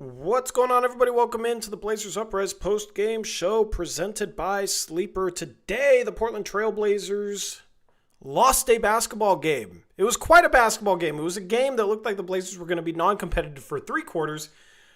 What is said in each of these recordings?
What's going on, everybody? Welcome into the Blazers Uprise post-game show presented by Sleeper. Today, the Portland Trail Blazers lost a basketball game. It was quite a basketball game. It was a game that looked like the Blazers were going to be non-competitive for three quarters.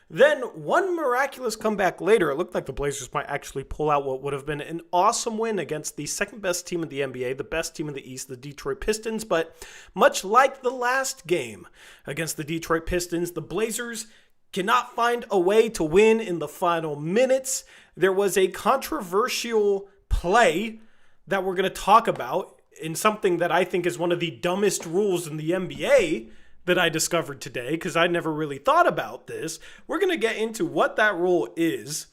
Then, one miraculous comeback later, it looked like the Blazers might actually pull out what would have been an awesome win against the second-best team in the NBA, the best team in the East, the Detroit Pistons. But much like the last game against the Detroit Pistons, the Blazers cannot find a way to win in the final minutes. There was a controversial play that we're going to talk about in something that I think is one of the dumbest rules in the NBA that I discovered today, because I never really thought about this. We're going to get into what that rule is.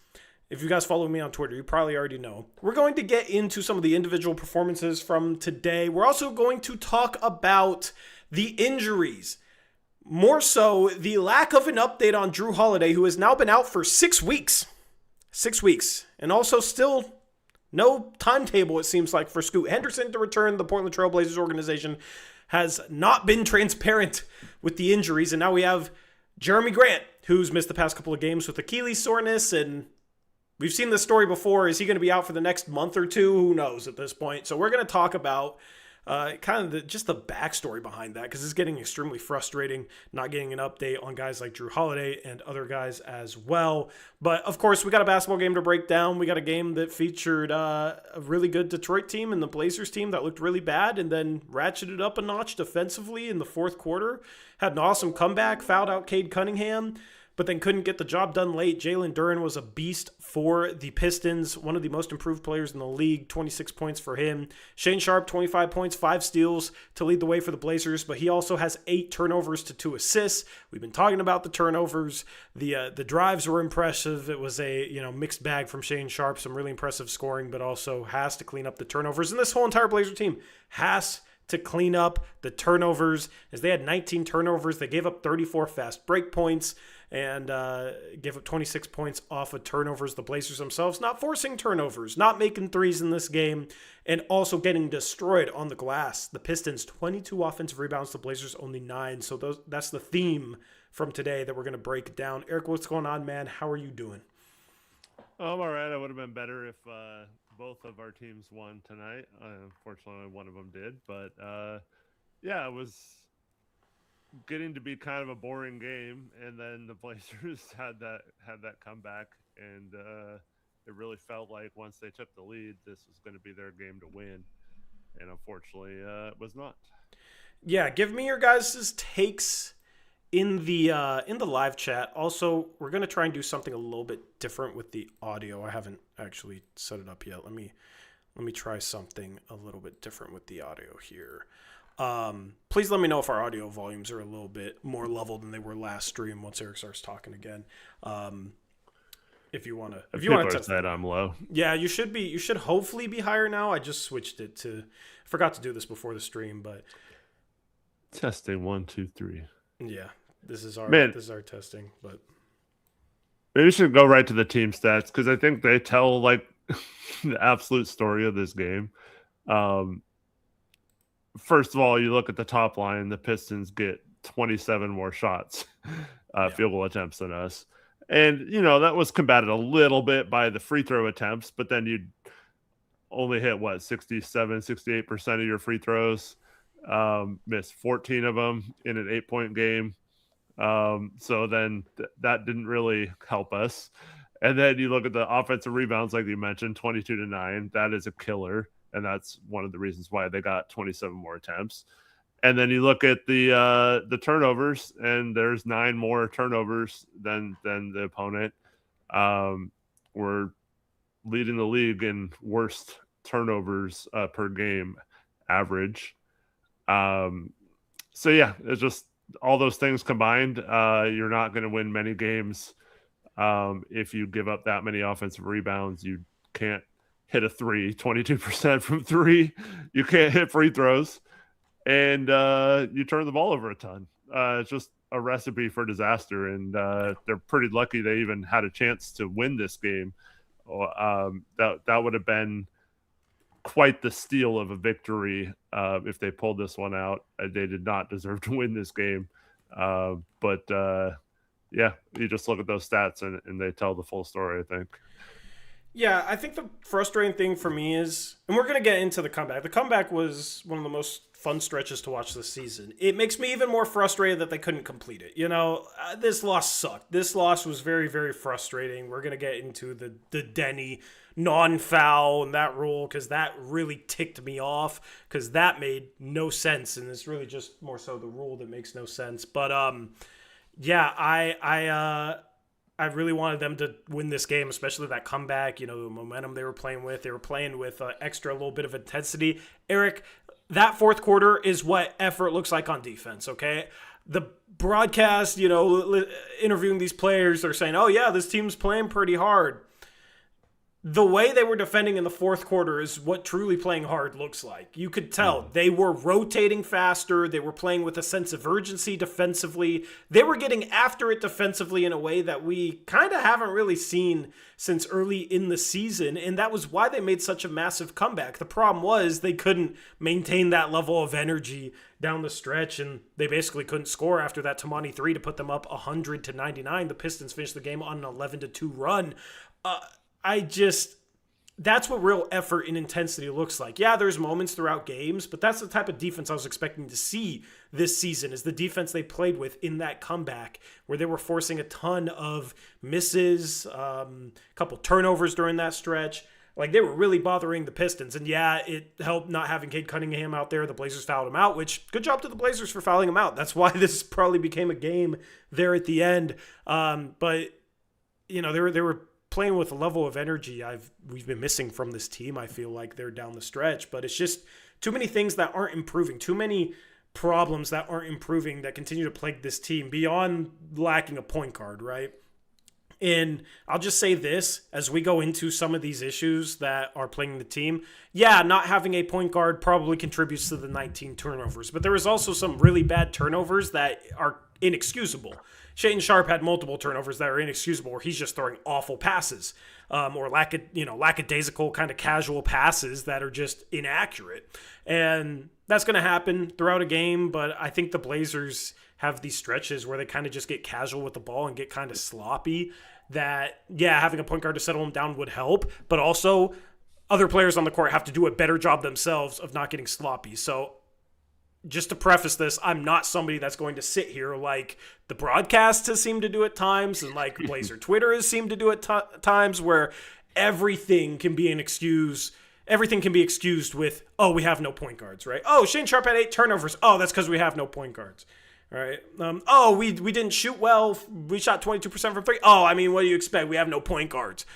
If you guys follow me on Twitter, you probably already know. We're going to get into some of the individual performances from today. We're also going to talk about the injuries. More so, the lack of an update on Jrue Holiday, who has now been out for 6 weeks. 6 weeks. And also still no timetable, it seems like, for Scoot Henderson to return. The Portland Trail Blazers organization has not been transparent with the injuries. And now we have Jeremy Grant, who's missed the past couple of games with Achilles soreness. And we've seen this story before. Is he going to be out for the next month or two? Who knows at this point? So we're going to talk about just the backstory behind that, because it's getting extremely frustrating not getting an update on guys like Jrue Holiday and other guys as well. But of course, we got a basketball game to break down. We got a game that featured a really good Detroit team and the Blazers team that looked really bad and then ratcheted up a notch defensively in the fourth quarter. Had an awesome comeback, fouled out Cade Cunningham, but then couldn't get the job done late. Jalen Duren was a beast for the Pistons, one of the most improved players in the league, 26 points for him. Shaedon Sharpe, 25 points, 5 steals to lead the way for the Blazers, but he also has 8 turnovers to 2 assists. We've been talking about the turnovers. The drives were impressive. It was a mixed bag from Shaedon Sharpe, some really impressive scoring, but also has to clean up the turnovers. And this whole entire Blazer team has to clean up the turnovers, as they had 19 turnovers. They gave up 34 fast break points and gave up 26 points off of turnovers. The Blazers themselves not forcing turnovers, not making threes in this game, and also getting destroyed on the glass. The Pistons, 22 offensive rebounds, the Blazers only 9. So that's the theme from today that we're going to break down. Eric, what's going on, man? How are you doing? I'm all right. I would have been better if both of our teams won tonight. Unfortunately, one of them did. But, it was getting to be kind of a boring game, and then the Blazers had that comeback, and it really felt like once they took the lead, this was going to be their game to win, and unfortunately, it was not. Yeah, give me your guys' takes in the live chat. Also, we're going to try and do something a little bit different with the audio. I haven't actually set it up yet. Let me try something a little bit different with the audio here. Please let me know if our audio volumes are a little bit more level than they were last stream once Eric starts talking again. If you want to test that, I'm low. Yeah, you should hopefully be higher now. I just switched it to, forgot to do this before the stream, but testing 1 2 3. Yeah, this is our testing, but maybe we should go right to the team stats, because I think they tell like the absolute story of this game. First of all, you look at the top line, the Pistons get 27 more shots, field goal attempts than us. And, that was combated a little bit by the free throw attempts, but then you'd only hit, 67, 68% of your free throws, missed 14 of them in an 8-point game. So then that didn't really help us. And then you look at the offensive rebounds, like you mentioned, 22-9. That is a killer. And that's one of the reasons why they got 27 more attempts. And then you look at the turnovers, and there's 9 more turnovers than the opponent. We're leading the league in worst turnovers per game average. So yeah, it's just all those things combined. You're not going to win many games if you give up that many offensive rebounds. You can't hit a 22% from 3. You can't hit free throws, and you turn the ball over a ton. It's just a recipe for disaster, and they're pretty lucky they even had a chance to win this game. That would have been quite the steal of a victory if they pulled this one out. They did not deserve to win this game, but yeah, you just look at those stats and they tell the full story, I think. Yeah, I think the frustrating thing for me is, and we're going to get into the comeback. The comeback was one of the most fun stretches to watch this season. It makes me even more frustrated that they couldn't complete it. This loss sucked. This loss was very, very frustrating. We're going to get into the Denny non-foul and that rule because that really ticked me off because that made no sense, and it's really just more so the rule that makes no sense. But yeah, I really wanted them to win this game, especially that comeback, the momentum they were playing with. They were playing with extra little bit of intensity. Eric, that fourth quarter is what effort looks like on defense, okay? The broadcast, interviewing these players, they're saying, oh, yeah, this team's playing pretty hard. The way they were defending in the fourth quarter is what truly playing hard looks like. You could tell they were rotating faster. They were playing with a sense of urgency defensively. They were getting after it defensively in a way that we kind of haven't really seen since early in the season. And that was why they made such a massive comeback. The problem was they couldn't maintain that level of energy down the stretch, and they basically couldn't score after that Tamani 3 to put them up 100-99. The Pistons finished the game on an 11-2 run. That's what real effort and intensity looks like. Yeah, there's moments throughout games, but that's the type of defense I was expecting to see this season, is the defense they played with in that comeback, where they were forcing a ton of misses, a couple turnovers during that stretch. Like, they were really bothering the Pistons. And yeah, it helped not having Cade Cunningham out there. The Blazers fouled him out, which, good job to the Blazers for fouling him out. That's why this probably became a game there at the end. But, they were playing with a level of energy we've been missing from this team. I feel like they're down the stretch, but it's just too many things that aren't improving, too many problems that aren't improving that continue to plague this team beyond lacking a point guard, right? And I'll just say this, as we go into some of these issues that are plaguing the team, yeah, not having a point guard probably contributes to the 19 turnovers, but there was also some really bad turnovers that are inexcusable. Shaedon Sharpe had multiple turnovers that are inexcusable, where he's just throwing awful passes, or lackadaisical kind of casual passes that are just inaccurate. And that's going to happen throughout a game, but I think the Blazers have these stretches where they kind of just get casual with the ball and get kind of sloppy. That, yeah, having a point guard to settle them down would help, but also other players on the court have to do a better job themselves of not getting sloppy. So just to preface this, I'm not somebody that's going to sit here like the broadcast has seemed to do at times, and like Blazer Twitter has seemed to do at times, where everything can be an excuse. Everything can be excused with, oh, we have no point guards, right? Oh, Shaedon Sharpe had 8 turnovers. Oh, that's because we have no point guards, right? We didn't shoot well. We shot 22% from 3. Oh, I mean, what do you expect? We have no point guards.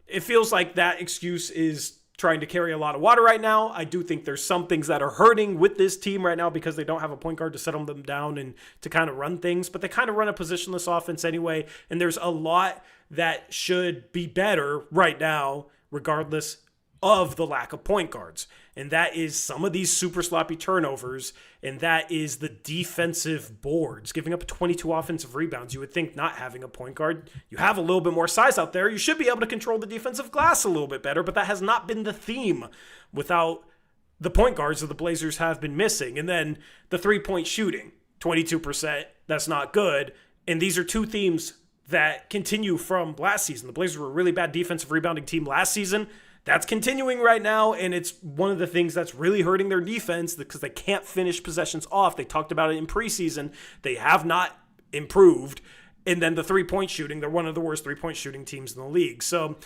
It feels like that excuse is trying to carry a lot of water right now. I do think there's some things that are hurting with this team right now because they don't have a point guard to settle them down and to kind of run things, but they kind of run a positionless offense anyway, and there's a lot that should be better right now regardless of the lack of point guards. And that is some of these super sloppy turnovers, and that is the defensive boards, giving up 22 offensive rebounds. You would think not having a point guard, you have a little bit more size out there, you should be able to control the defensive glass a little bit better, but that has not been the theme without the point guards that the Blazers have been missing. And then the three-point shooting, 22%, that's not good. And these are two themes that continue from last season. The Blazers were a really bad defensive rebounding team last season. That's continuing right now, and it's one of the things that's really hurting their defense because they can't finish possessions off. They talked about it in preseason. They have not improved. And then the three-point shooting, they're one of the worst three-point shooting teams in the league. So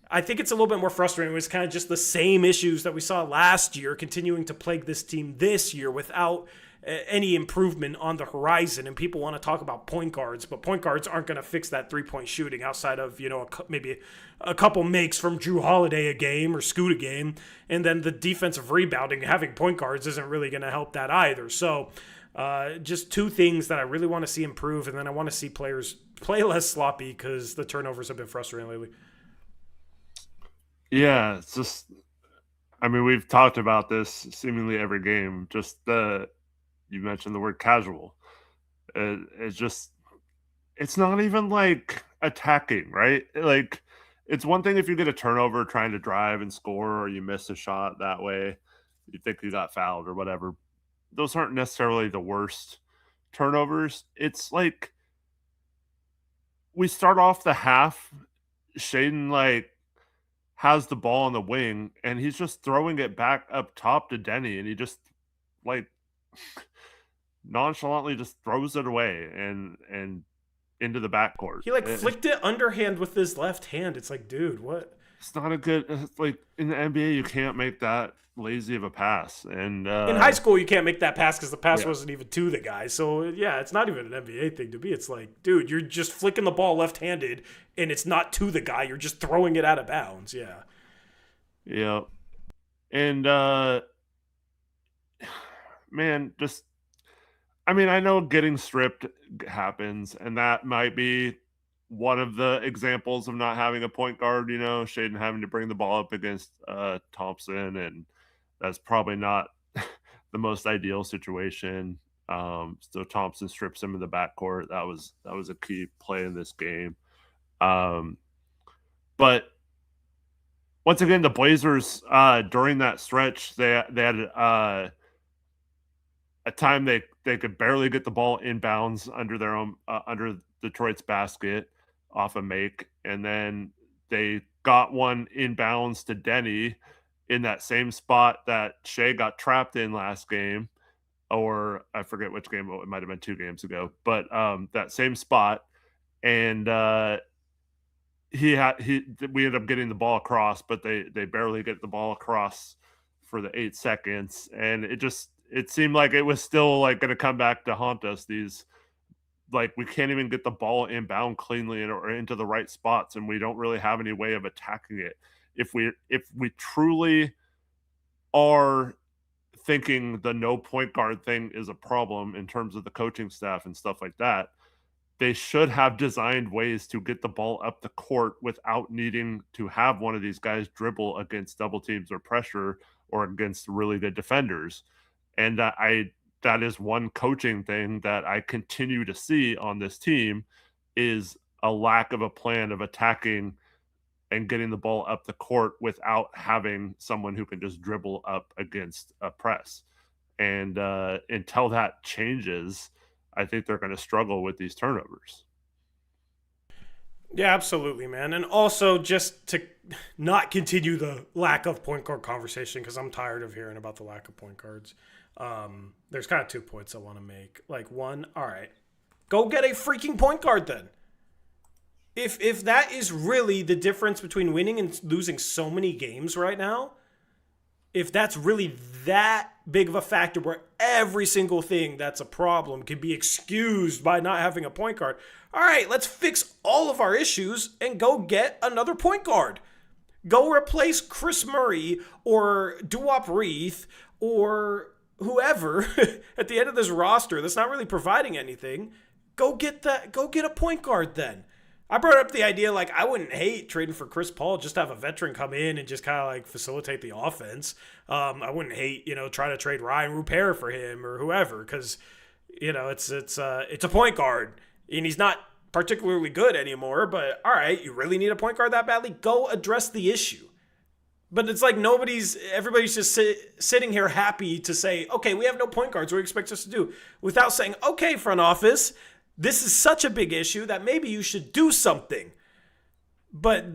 I think it's a little bit more frustrating. It's kind of just the same issues that we saw last year continuing to plague this team this year without any improvement on the horizon. And people want to talk about point guards, but point guards aren't going to fix that three-point shooting outside of, maybe a couple makes from Drew Holiday a game or Scoot a game. And then the defensive rebounding, having point guards isn't really going to help that either. So just two things that I really want to see improve. And then I want to see players play less sloppy because the turnovers have been frustrating lately. Yeah, it's just, we've talked about this seemingly every game. Just you mentioned the word casual. It's not even like attacking, right? Like, it's one thing if you get a turnover trying to drive and score, or you miss a shot that way, you think you got fouled or whatever. Those aren't necessarily the worst turnovers. It's like we start off the half, Shaedon like has the ball on the wing and he's just throwing it back up top to Denny, and he just like nonchalantly just throws it away and into the backcourt. He like flicked it underhand with his left hand. It's like, dude, what? It's not a good. It's like in the NBA, you can't make that lazy of a pass. And in high school, you can't make that pass because the pass wasn't even to the guy. So yeah, it's not even an NBA thing to me. It's like, dude, you're just flicking the ball left-handed, and it's not to the guy. You're just throwing it out of bounds. Yeah. Yeah. And man, just I mean, I know getting stripped happens, and that might be one of the examples of not having a point guard, Shaedon having to bring the ball up against Thompson, and that's probably not the most ideal situation. So Thompson strips him in the backcourt. That was a key play in this game. But once again, the Blazers during that stretch, they had a time they could barely get the ball inbounds under their own under Detroit's basket off a make, and then they got one inbounds to Denny in that same spot that Shea got trapped in last game, or I forget which game, it might have been 2 games ago, but that same spot, and we ended up getting the ball across, but they barely get the ball across for the 8 seconds, and it seemed like it was still like going to come back to haunt us. These, like, we can't even get the ball inbound cleanly or into the right spots, and we don't really have any way of attacking it. If we truly are thinking the no point guard thing is a problem in terms of the coaching staff and stuff like that, they should have designed ways to get the ball up the court without needing to have one of these guys dribble against double teams or pressure or against really good defenders. And that is one coaching thing that I continue to see on this team, is a lack of a plan of attacking and getting the ball up the court without having someone who can just dribble up against a press. And until that changes, I think they're going to struggle with these turnovers. Yeah, absolutely, man. And also, just to not continue the lack of point guard conversation, because I'm tired of hearing about the lack of point guards. There's kind of 2 points I want to make. Like, one, all right, go get a freaking point guard then. If that is really the difference between winning and losing so many games right now, if that's really that big of a factor where every single thing that's a problem can be excused by not having a point guard, all right, let's fix all of our issues and go get another point guard. Go replace Chris Murray or Duop Reith or whoever at the end of this roster that's not really providing anything. Go get a point guard then. I brought up the idea, like, I wouldn't hate trading for Chris Paul, just to have a veteran come in and just kind of like facilitate the offense. I wouldn't hate, trying to trade Ryan Rupert for him or whoever, because, it's a point guard and he's not particularly good anymore. But all right, you really need a point guard that badly? Go address the issue. But it's like everybody's just sitting here happy to say, okay, we have no point guards. What do you expect us to do? Without saying, okay, front office, this is such a big issue that maybe you should do something. But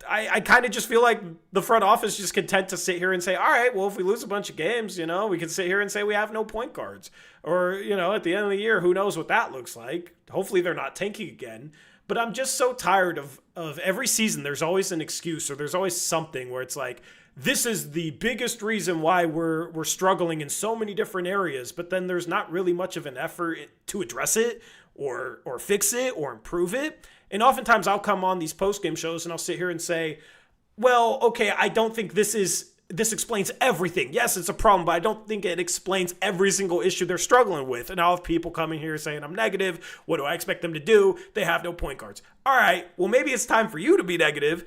I kind of just feel like the front office is just content to sit here and say, all right, well, if we lose a bunch of games, we can sit here and say we have no point guards. Or, at the end of the year, who knows what that looks like. Hopefully they're not tanking again. But I'm just so tired of every season, there's always an excuse or there's always something where it's like, this is the biggest reason why we're struggling in so many different areas, but then there's not really much of an effort to address it or fix it or improve it. And oftentimes I'll come on these post-game shows and I'll sit here and say, well, okay, I don't think this explains everything. Yes, it's a problem, but I don't think it explains every single issue they're struggling with. And I'll have people coming here saying I'm negative. What do I expect them to do? They have no point guards. All right, well, maybe it's time for you to be negative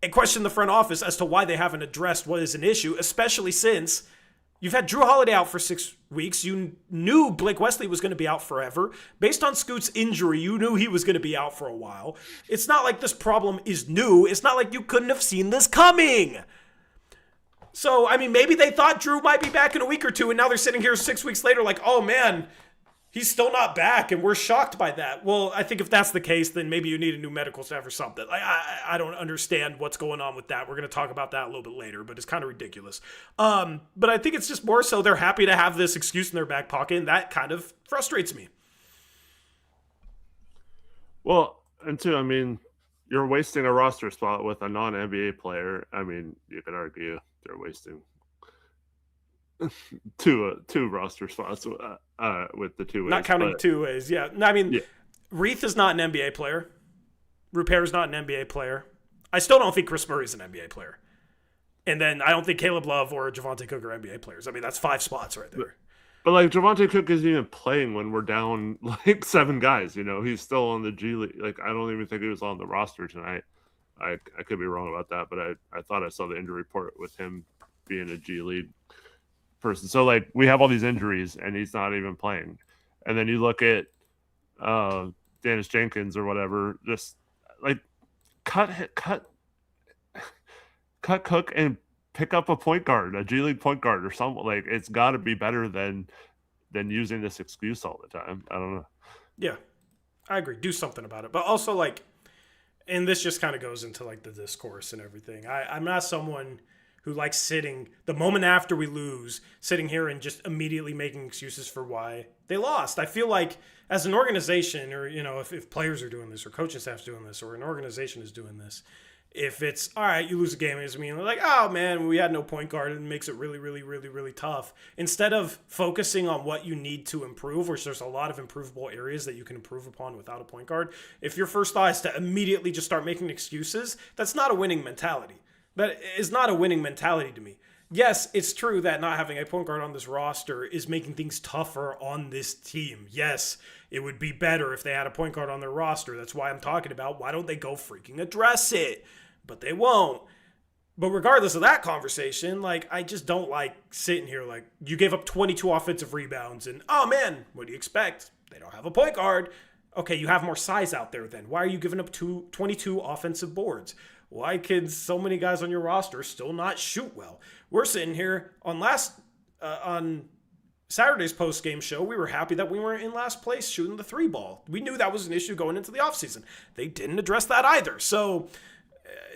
and question the front office as to why they haven't addressed what is an issue, especially since you've had Drew Holiday out for 6 weeks. You knew Blake Wesley was going to be out forever. Based on Scoot's injury, you knew he was going to be out for a while. It's not like this problem is new. It's not like you couldn't have seen this coming. So, I mean, maybe they thought Drew might be back in a week or two, and now they're sitting here 6 weeks later like, oh, man, He's still not back, and we're shocked by that. Well, I think if that's the case, then maybe you need a new medical staff or something. I don't understand what's going on with that. We're going to talk about that a little bit later, but it's kind of ridiculous. But I think it's just more so they're happy to have this excuse in their back pocket, and that kind of frustrates me. Well, and two, I mean, you're wasting a roster spot with a non-NBA player. I mean, you could argue they're wasting two roster spots with the two ways. Not counting two ways, yeah. I mean, yeah. Reith is not an NBA player. Rupert's not an NBA player. I still don't think Chris Murray's an NBA player. And then I don't think Caleb Love or Javonte Cook are NBA players. I mean, that's 5 spots right there. But like Javonte Cook isn't even playing when we're down like 7 guys. You know, he's still on the G League. Like I don't even think he was on the roster tonight. I could be wrong about that, but I thought I saw the injury report with him being a G League person. So like we have all these injuries and he's not even playing. And then you look at Dennis Jenkins or whatever, just like cut Cook and pick up a point guard, a G League point guard or something. Like it's got to be better than using this excuse all the time. I don't know. Yeah, I agree. Do something about it. But also like, and this just kind of goes into like the discourse and everything. I'm not someone who likes sitting the moment after we lose, sitting here and just immediately making excuses for why they lost. I feel like as an organization, or you know, if players are doing this, or coaching staff's doing this, or an organization is doing this, if it's all right, you lose a game, it doesn't mean like, oh man, we had no point guard, and it makes it really, really, really, really tough. Instead of focusing on what you need to improve, which there's a lot of improvable areas that you can improve upon without a point guard. If your first thought is to immediately just start making excuses, that's not a winning mentality. That is not a winning mentality to me. Yes, it's true that not having a point guard on this roster is making things tougher on this team. Yes, it would be better if they had a point guard on their roster. That's why I'm talking about why don't they go freaking address it? But they won't. But regardless of that conversation, like I just don't like sitting here like you gave up 22 offensive rebounds and oh man, what do you expect? They don't have a point guard. Okay, you have more size out there then. Why are you giving up 22 offensive boards? Why can so many guys on your roster still not shoot well? We're sitting here on on Saturday's post-game show. We were happy that we weren't in last place shooting the 3 ball. We knew that was an issue going into the offseason. They didn't address that either. So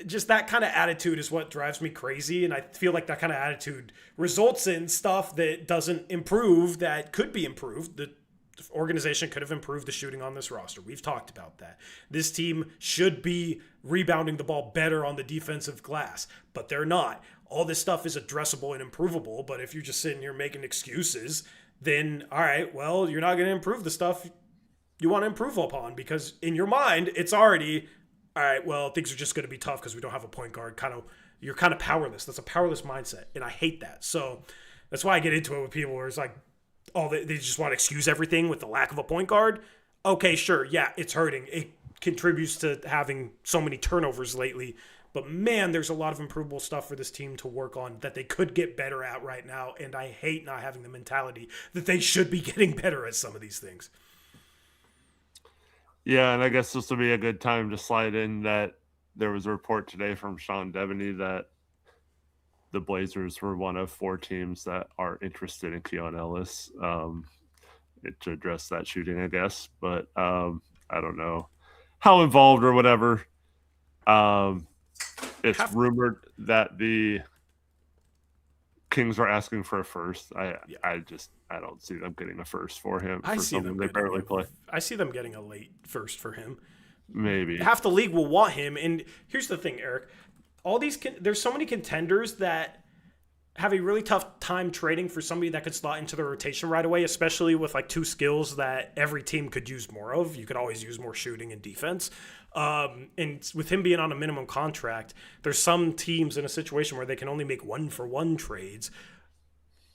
just that kind of attitude is what drives me crazy. And I feel like that kind of attitude results in stuff that doesn't improve that could be improved. The organization could have improved the shooting on this roster. We've talked about that. This team should be rebounding the ball better on the defensive glass, but they're not. All this stuff is addressable and improvable, but if you're just sitting here making excuses, then all right, well, you're not going to improve the stuff you want to improve upon because in your mind, it's already, all right, well, things are just going to be tough because we don't have a point guard. You're kind of powerless. That's a powerless mindset, and I hate that. So that's why I get into it with people where it's like, oh, they just want to excuse everything with the lack of a point guard. Okay, sure. Yeah, it's hurting. It contributes to having so many turnovers lately. But man, there's a lot of improvable stuff for this team to work on that they could get better at right now. And I hate not having the mentality that they should be getting better at some of these things. Yeah, and I guess this will be a good time to slide in that there was a report today from Sean Devaney that the Blazers were one of 4 teams that are interested in Keon Ellis to address that shooting, I guess. But I don't know how involved or whatever. It's rumored that the Kings are asking for a first. I don't see them getting a first for him. I see them. They barely play. I see them getting a late first for him. Maybe half the league will want him. And here's the thing, Eric. There's so many contenders that have a really tough time trading for somebody that could slot into the rotation right away, especially with like 2 skills that every team could use more of. You could always use more shooting and defense. And with him being on a minimum contract, there's some teams in a situation where they can only make 1-for-1 trades.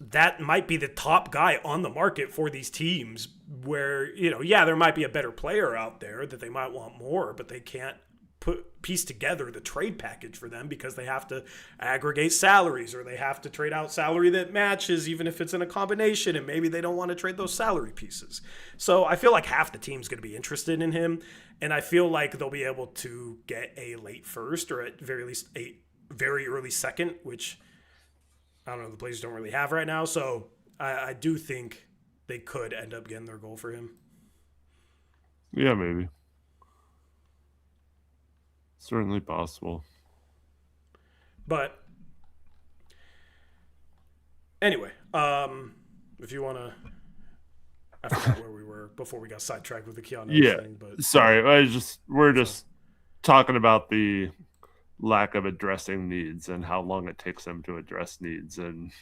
That might be the top guy on the market for these teams where, there might be a better player out there that they might want more, but they can't piece together the trade package for them because they have to aggregate salaries or they have to trade out salary that matches even if it's in a combination, and maybe they don't want to trade those salary pieces. So I feel like half the team's going to be interested in him, and I feel like they'll be able to get a late first or at very least a very early second, which I don't know, the Blazers don't really have right now. So I do think they could end up getting their goal for him. Yeah, maybe. Certainly possible. But anyway, if you want to, I forgot where we were before we got sidetracked with the Keanu thing. But sorry, we're just talking about the lack of addressing needs and how long it takes them to address needs, and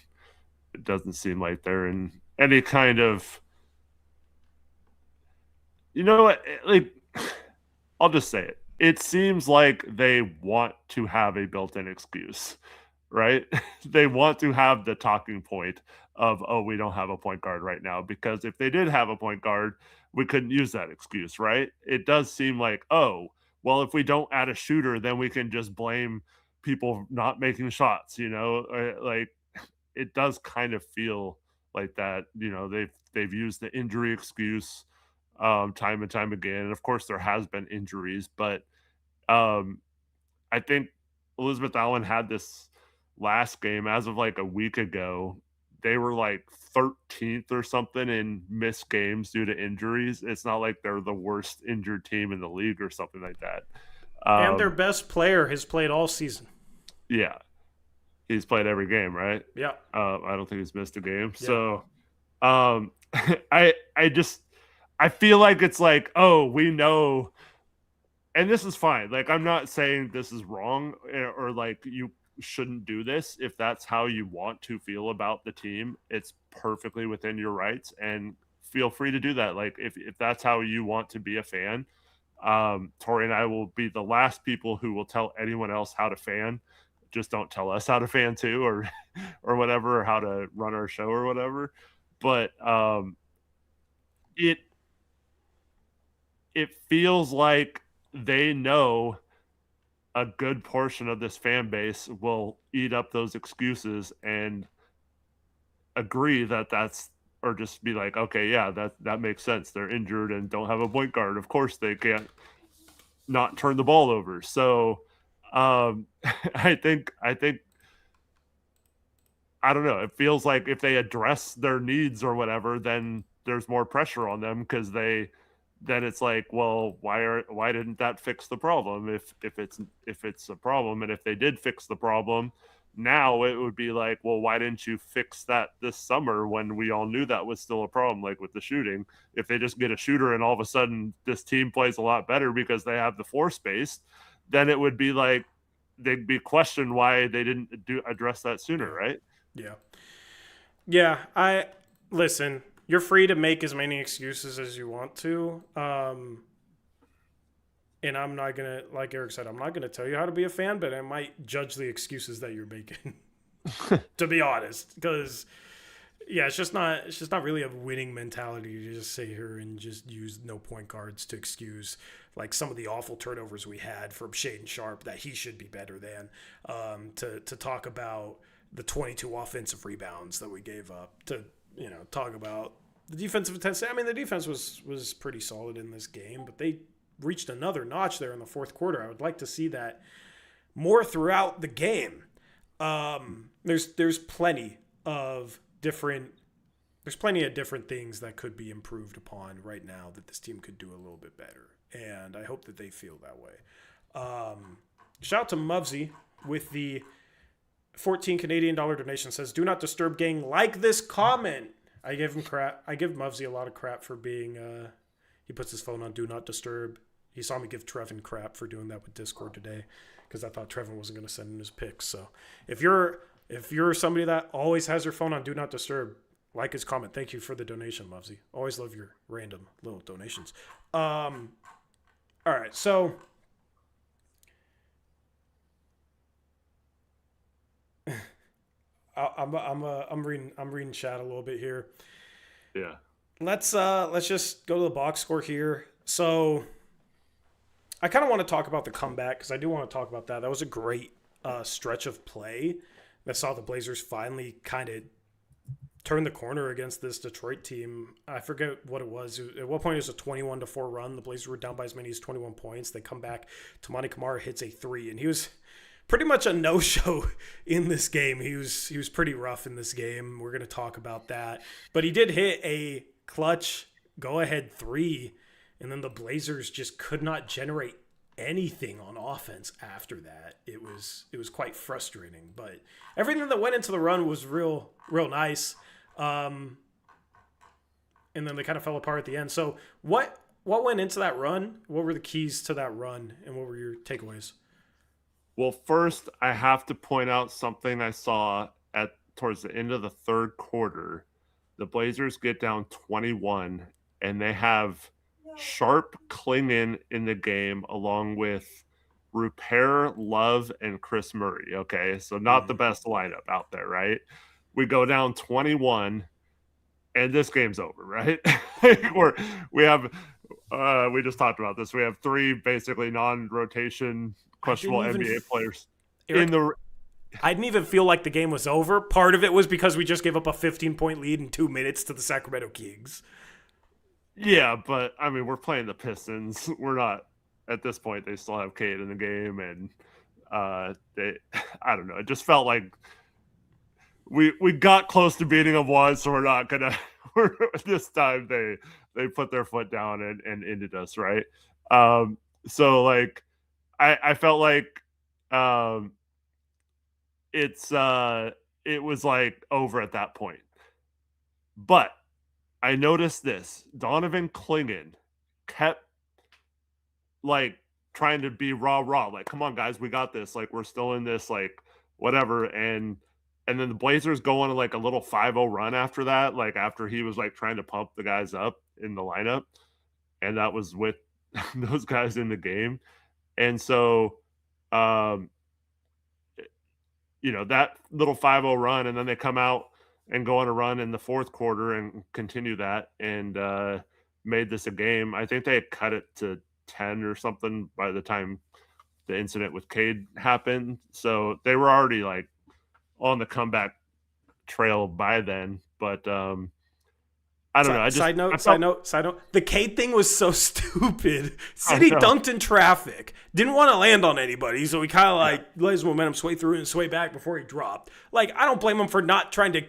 it doesn't seem like they're in any kind of, you know what, like, I'll just say it. It seems like they want to have a built-in excuse, right? They want to have the talking point of, oh, we don't have a point guard right now, because if they did have a point guard, we couldn't use that excuse, right? It does seem like, oh, well, if we don't add a shooter, then we can just blame people not making shots, like, it does kind of feel like that. They've used the injury excuse time and time again. And of course, there has been injuries, but um, I think Elizabeth Allen had this last game as of like a week ago. They were like 13th or something in missed games due to injuries. It's not like they're the worst injured team in the league or something like that. And their best player has played all season. Yeah. He's played every game, right? Yeah. I don't think he's missed a game. Yeah. So I feel like it's like, oh, we know, and this is fine. Like, I'm not saying this is wrong or like you shouldn't do this. If that's how you want to feel about the team, it's perfectly within your rights, and feel free to do that. Like, if that's how you want to be a fan, Tori and I will be the last people who will tell anyone else how to fan. Just don't tell us how to fan too, or whatever, or how to run our show or whatever. But it feels like they know a good portion of this fan base will eat up those excuses and agree that that's, or just be like, okay, yeah, that makes sense. They're injured and don't have a point guard. Of course they can't not turn the ball over. So I think I don't know. It feels like if they address their needs or whatever, then there's more pressure on them, because then it's like, well, why didn't that fix the problem? If it's a problem, and if they did fix the problem, now it would be like, well, why didn't you fix that this summer when we all knew that was still a problem, like with the shooting? If they just get a shooter and all of a sudden this team plays a lot better because they have the floor space, then it would be like they'd be questioned why they didn't address that sooner, right? Yeah. Listen, you're free to make as many excuses as you want to. And I'm not going to, like Eric said, I'm not going to tell you how to be a fan, but I might judge the excuses that you're making, to be honest. Because, yeah, it's just not really a winning mentality to just sit here and just use no point guards to excuse, like, some of the awful turnovers we had from Shaedon Sharpe that he should be better than, to talk about the 22 offensive rebounds that we gave up, to, talk about the defensive intensity. I mean, the defense was pretty solid in this game, but they reached another notch there in the fourth quarter. I would like to see that more throughout the game. There's plenty of different things that could be improved upon right now that this team could do a little bit better, and I hope that they feel that way. Shout out to Muvsy with the 14 Canadian dollar donation. Says, "Do not disturb, gang. Like this comment." I give him crap. I give Muvsy a lot of crap for being. He puts his phone on do not disturb. He saw me give Trevin crap for doing that with Discord today, because I thought Trevin wasn't going to send in his picks. So if you're somebody that always has your phone on do not disturb, like his comment. Thank you for the donation, Muvsy. Always love your random little donations. All right, so I'm reading chat a little bit here. Yeah. Let's just go to the box score here. So I kind of want to talk about the comeback, because I do want to talk about that. That was a great stretch of play that saw the Blazers finally kind of turn the corner against this Detroit team. I forget what it was. At what point it was a 21-4 run. The Blazers were down by as many as 21 points. They come back. Kamara hits a 3, and he was pretty much a no-show in this game. He was pretty rough in this game. We're going to talk about that. But he did hit a clutch go ahead three, and then the Blazers just could not generate anything on offense after that. It was quite frustrating, but everything that went into the run was real nice. And then they kind of fell apart at the end. So what went into that run? What were the keys to that run, and what were your takeaways? Well, first, I have to point out something I saw at towards the end of the third quarter. The Blazers get down 21, and they have Sharp, Klingan in the game, along with Repair, Love, and Chris Murray. Okay, so not the best lineup out there, right? We go down 21, and this game's over, right? we have we just talked about this. We have three basically non-rotation questionable NBA players Eric, in the. I didn't even feel like the game was over. Part of it was because we just gave up a 15-point lead in 2 minutes to the Sacramento Kings. Yeah, but I mean, we're playing the Pistons. We're not at this point. They still have Cade in the game, and they. I don't know. It just felt like we got close to beating them once, so we're not gonna. This time they put their foot down and ended us, right? So like I felt like it was like over at that point. But I noticed this. Donovan Klingan kept like trying to be rah, like, come on, guys, we got this. Like, we're still in this, like, whatever. And then the Blazers go on like a little 5-0 run after that, like after he was like trying to pump the guys up in the lineup. And that was with those guys in the game. And so, that little 5-0 run, and then they come out and go on a run in the fourth quarter and continue that and made this a game. I think they had cut it to 10 or something by the time the incident with Cade happened. So they were already like on the comeback trail by then. But I don't know. Side note. The Cade thing was so stupid. City dunked in traffic. Didn't want to land on anybody, so he kind of like let his momentum sway through and sway back before he dropped. Like, I don't blame him for not trying to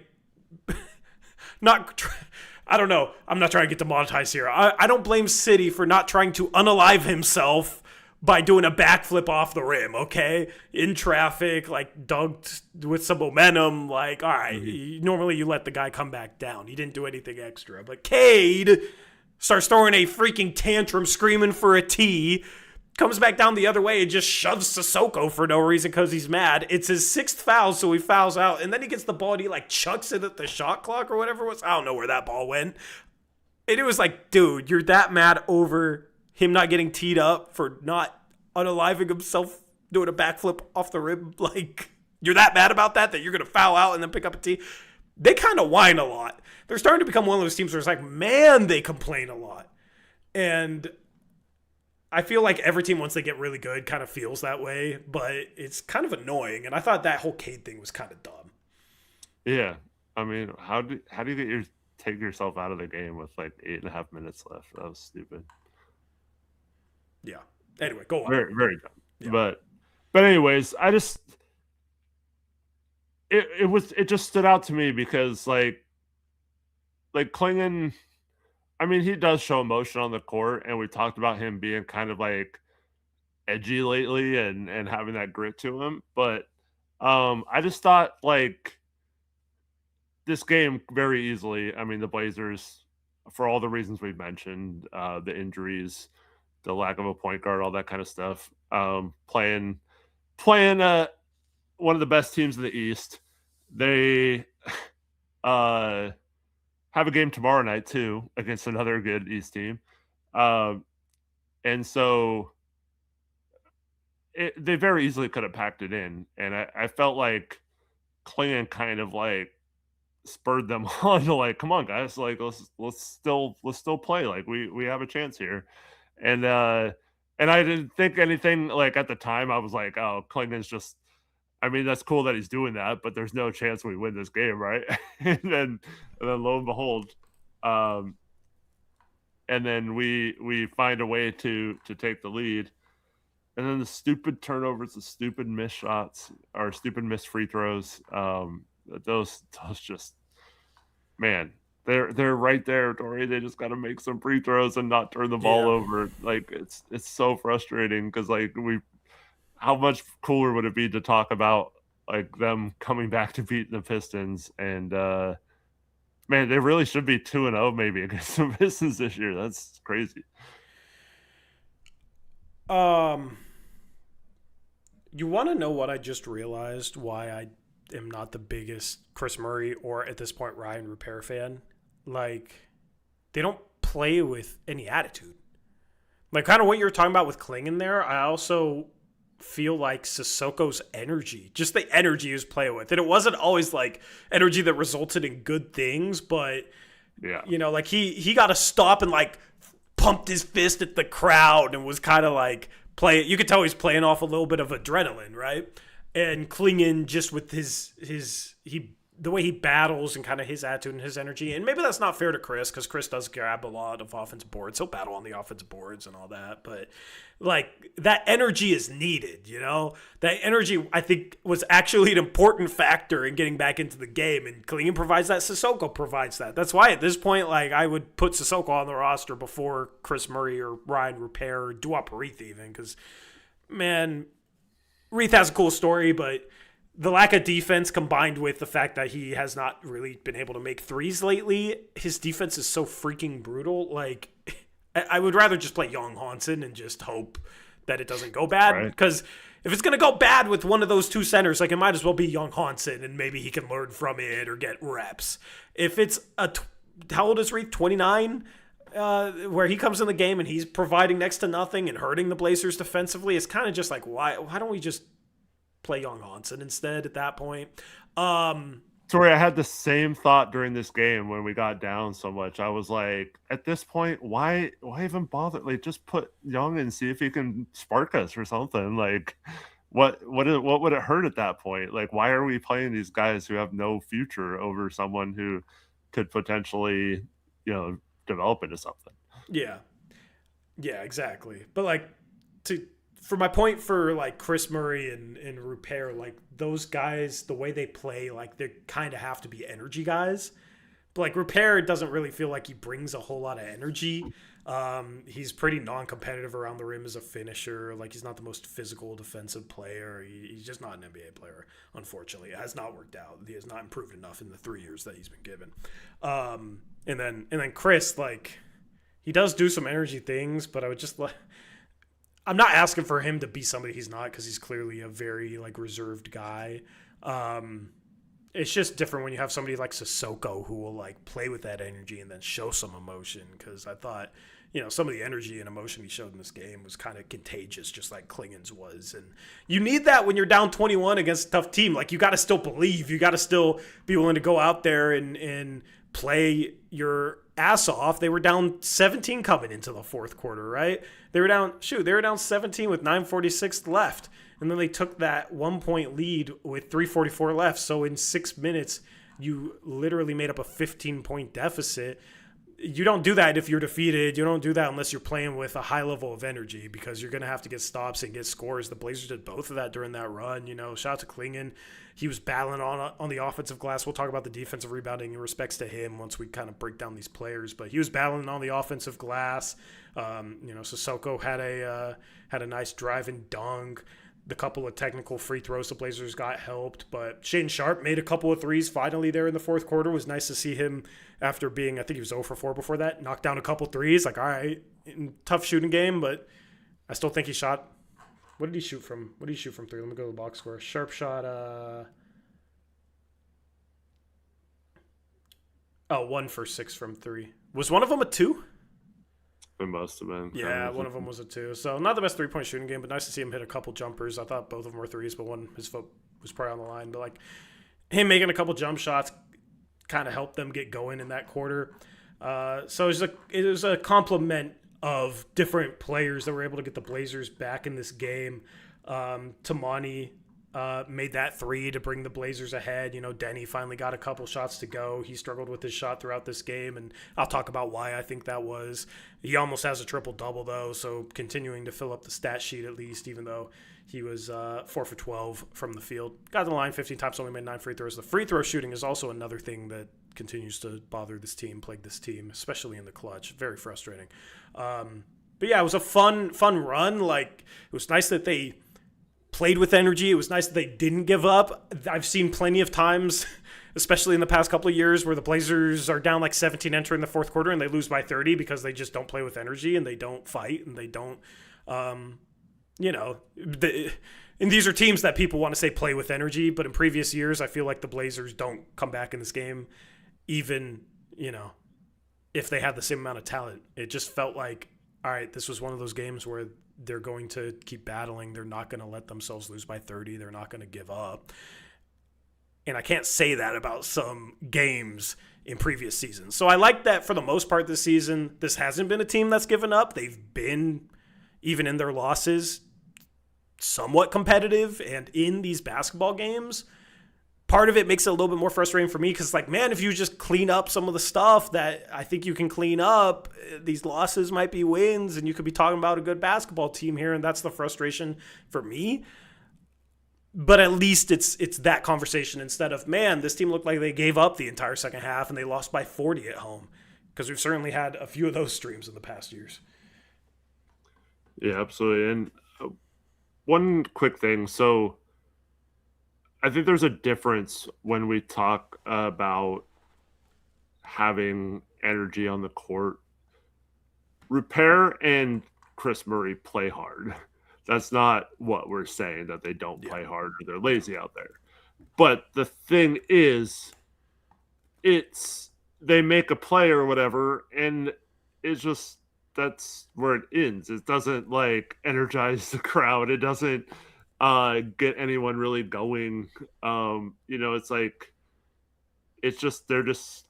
I don't know. I'm not trying to get demonetized here. I don't blame City for not trying to unalive himself by doing a backflip off the rim, okay? In traffic, like dunked with some momentum. Like, all right, normally you let the guy come back down. He didn't do anything extra. But Cade starts throwing a freaking tantrum, screaming for a T, comes back down the other way and just shoves Sissoko for no reason because he's mad. It's his sixth foul, so he fouls out. And then he gets the ball and he like chucks it at the shot clock or whatever it was. I don't know where that ball went. And it was like, dude, you're that mad over him not getting teed up for not unaliving himself doing a backflip off the rim. Like, you're that mad about that you're going to foul out and then pick up a tee. They kind of whine a lot. They're starting to become one of those teams where it's like, man, they complain a lot. And I feel like every team, once they get really good, kind of feels that way, but it's kind of annoying. And I thought that whole Cade thing was kind of dumb. Yeah. I mean, how do you take yourself out of the game with like 8.5 minutes left? That was stupid. Yeah. Anyway, go on. Very, very dumb. Yeah. But anyways, I just it just stood out to me because like Klingan, I mean, he does show emotion on the court, and we talked about him being kind of like edgy lately and having that grit to him. But I just thought like this game very easily. I mean, the Blazers, for all the reasons we've mentioned, the injuries, the lack of a point guard, all that kind of stuff. Playing one of the best teams in the East. They have a game tomorrow night too against another good East team. And so they very easily could have packed it in. And I felt like Klingan kind of like spurred them on to like, come on guys, like let's still play. Like we have a chance here. And I didn't think anything like at the time. I was like, oh, Klingan's just, I mean, that's cool that he's doing that, but there's no chance we win this game, right? and then lo and behold, and then we find a way to take the lead. And then the stupid turnovers, the stupid missed shots, or stupid missed free throws, those just, man, they're right there, Tori. They just got to make some free throws and not turn the ball over. Like it's so frustrating because like how much cooler would it be to talk about like them coming back to beat the Pistons and man, they really should be 2-0 maybe against the Pistons this year. That's crazy. You want to know what I just realized? Why I am not the biggest Chris Murray or at this point Ryan Repair fan? Like, they don't play with any attitude. Like, kind of what you were talking about with Klingan there. I also feel like Sissoko's energy, just the energy he was playing with, and it wasn't always like energy that resulted in good things, but yeah, you know, like he got to stop and like pumped his fist at the crowd and was kind of like you could tell he's playing off a little bit of adrenaline, right? And Klingan just with the way he battles and kind of his attitude and his energy. And maybe that's not fair to Chris because Chris does grab a lot of offensive boards. He'll battle on the offensive boards and all that. But, like, that energy is needed, you know? That energy, I think, was actually an important factor in getting back into the game. And Klingan provides that. Sissoko provides that. That's why at this point, like, I would put Sissoko on the roster before Chris Murray or Ryan Repair or Duop Reith even. Because, man, Reith has a cool story, but the lack of defense combined with the fact that he has not really been able to make threes lately, his defense is so freaking brutal. Like, I would rather just play Young Hansen and just hope that it doesn't go bad. Because if it's going to go bad with one of those two centers, like, it might as well be Young Hansen and maybe he can learn from it or get reps. Don't how old is Reith? 29? Where he comes in the game and he's providing next to nothing and hurting the Blazers defensively, it's kind of just like, why don't we just play Young Hansen instead at that point? Sorry, I had the same thought during this game when we got down so much. I was like, at this point, why even bother? Like, just put Young and see if he can spark us or something. Like, what would it hurt at that point? Like, why are we playing these guys who have no future over someone who could potentially, develop into something? Yeah, exactly. But like, for my point for like Chris Murray and Repair, like those guys, the way they play, like they kind of have to be energy guys. But like Repair doesn't really feel like he brings a whole lot of energy. He's pretty non-competitive around the rim as a finisher. Like he's not the most physical defensive player. He's just not an NBA player, unfortunately. It has not worked out. He has not improved enough in the 3 years that he's been given. And then Chris, like, he does do some energy things, but I would just like, I'm not asking for him to be somebody he's not because he's clearly a very like reserved guy. It's just different when you have somebody like Sissoko who will like play with that energy and then show some emotion. Because I thought, some of the energy and emotion he showed in this game was kind of contagious, just like Klingan's was. And you need that when you're down 21 against a tough team. Like you got to still believe, you got to still be willing to go out there and play your ass off. They were down 17 coming into the fourth quarter, right? They were down 17 with 9:46 left. And then they took that 1 point lead with 3:44 left. So in 6 minutes, you literally made up a 15-point deficit. You don't do that if you're defeated. You don't do that unless you're playing with a high level of energy because you're going to have to get stops and get scores. The Blazers did both of that during that run. Shout out to Klingan. He was battling on the offensive glass. We'll talk about the defensive rebounding in respects to him once we kind of break down these players. But he was battling on the offensive glass. Sissoko had a nice drive and dunk. The couple of technical free throws the Blazers got helped, but Shaedon Sharpe made a couple of threes finally there in the fourth quarter. It was nice to see him after being, I think he was 0 for 4 before that, knock down a couple threes. Like, all right, tough shooting game, but I still think he shot. What did he shoot from? Three? Let me go to the box score. Sharpe shot 1 for 6 from 3. Was one of them a 2? It must have been. Yeah, one of them was a 2. So not the best 3-point shooting game, but nice to see him hit a couple jumpers. I thought both of them were threes, but one, his foot was probably on the line. But like him making a couple jump shots kind of helped them get going in that quarter. So it was a complement of different players that were able to get the Blazers back in this game. Tamani made that three to bring the Blazers ahead. Denny finally got a couple shots to go. He struggled with his shot throughout this game, and I'll talk about why I think that was. He almost has a triple-double, though, so continuing to fill up the stat sheet at least, even though he was 4 for 12 from the field. Got to the line 15 times, only made 9 free throws. The free throw shooting is also another thing that continues to bother this team, plague this team, especially in the clutch. Very frustrating. But yeah, it was a fun run. Like, it was nice that they played with energy. It was nice that they didn't give up. I've seen plenty of times, especially in the past couple of years, where the Blazers are down like 17 entering the fourth quarter and they lose by 30 because they just don't play with energy and they don't fight and they don't, and these are teams that people want to say play with energy, but in previous years, I feel like the Blazers don't come back in this game, even, if they had the same amount of talent. It just felt like, all right, this was one of those games where they're going to keep battling. They're not going to let themselves lose by 30. They're not going to give up. And I can't say that about some games in previous seasons. So I like that for the most part this season. This hasn't been a team that's given up. They've been, even in their losses, somewhat competitive. And in these basketball games, part of it makes it a little bit more frustrating for me because, like, man, if you just clean up some of the stuff that I think you can clean up, these losses might be wins, and you could be talking about a good basketball team here, and that's the frustration for me. But at least it's that conversation instead of, man, this team looked like they gave up the entire second half and they lost by 40 at home, because we've certainly had a few of those streams in the past years. Yeah, absolutely. And one quick thing. So I think there's a difference when we talk about having energy on the court. Repair and Chris Murray play hard. That's not what we're saying, that they don't play hard or they're lazy out there. But the thing is, they make a play or whatever, and it's just, that's where it ends. It doesn't like energize the crowd. It doesn't get anyone really going. It's like, it's just, they're just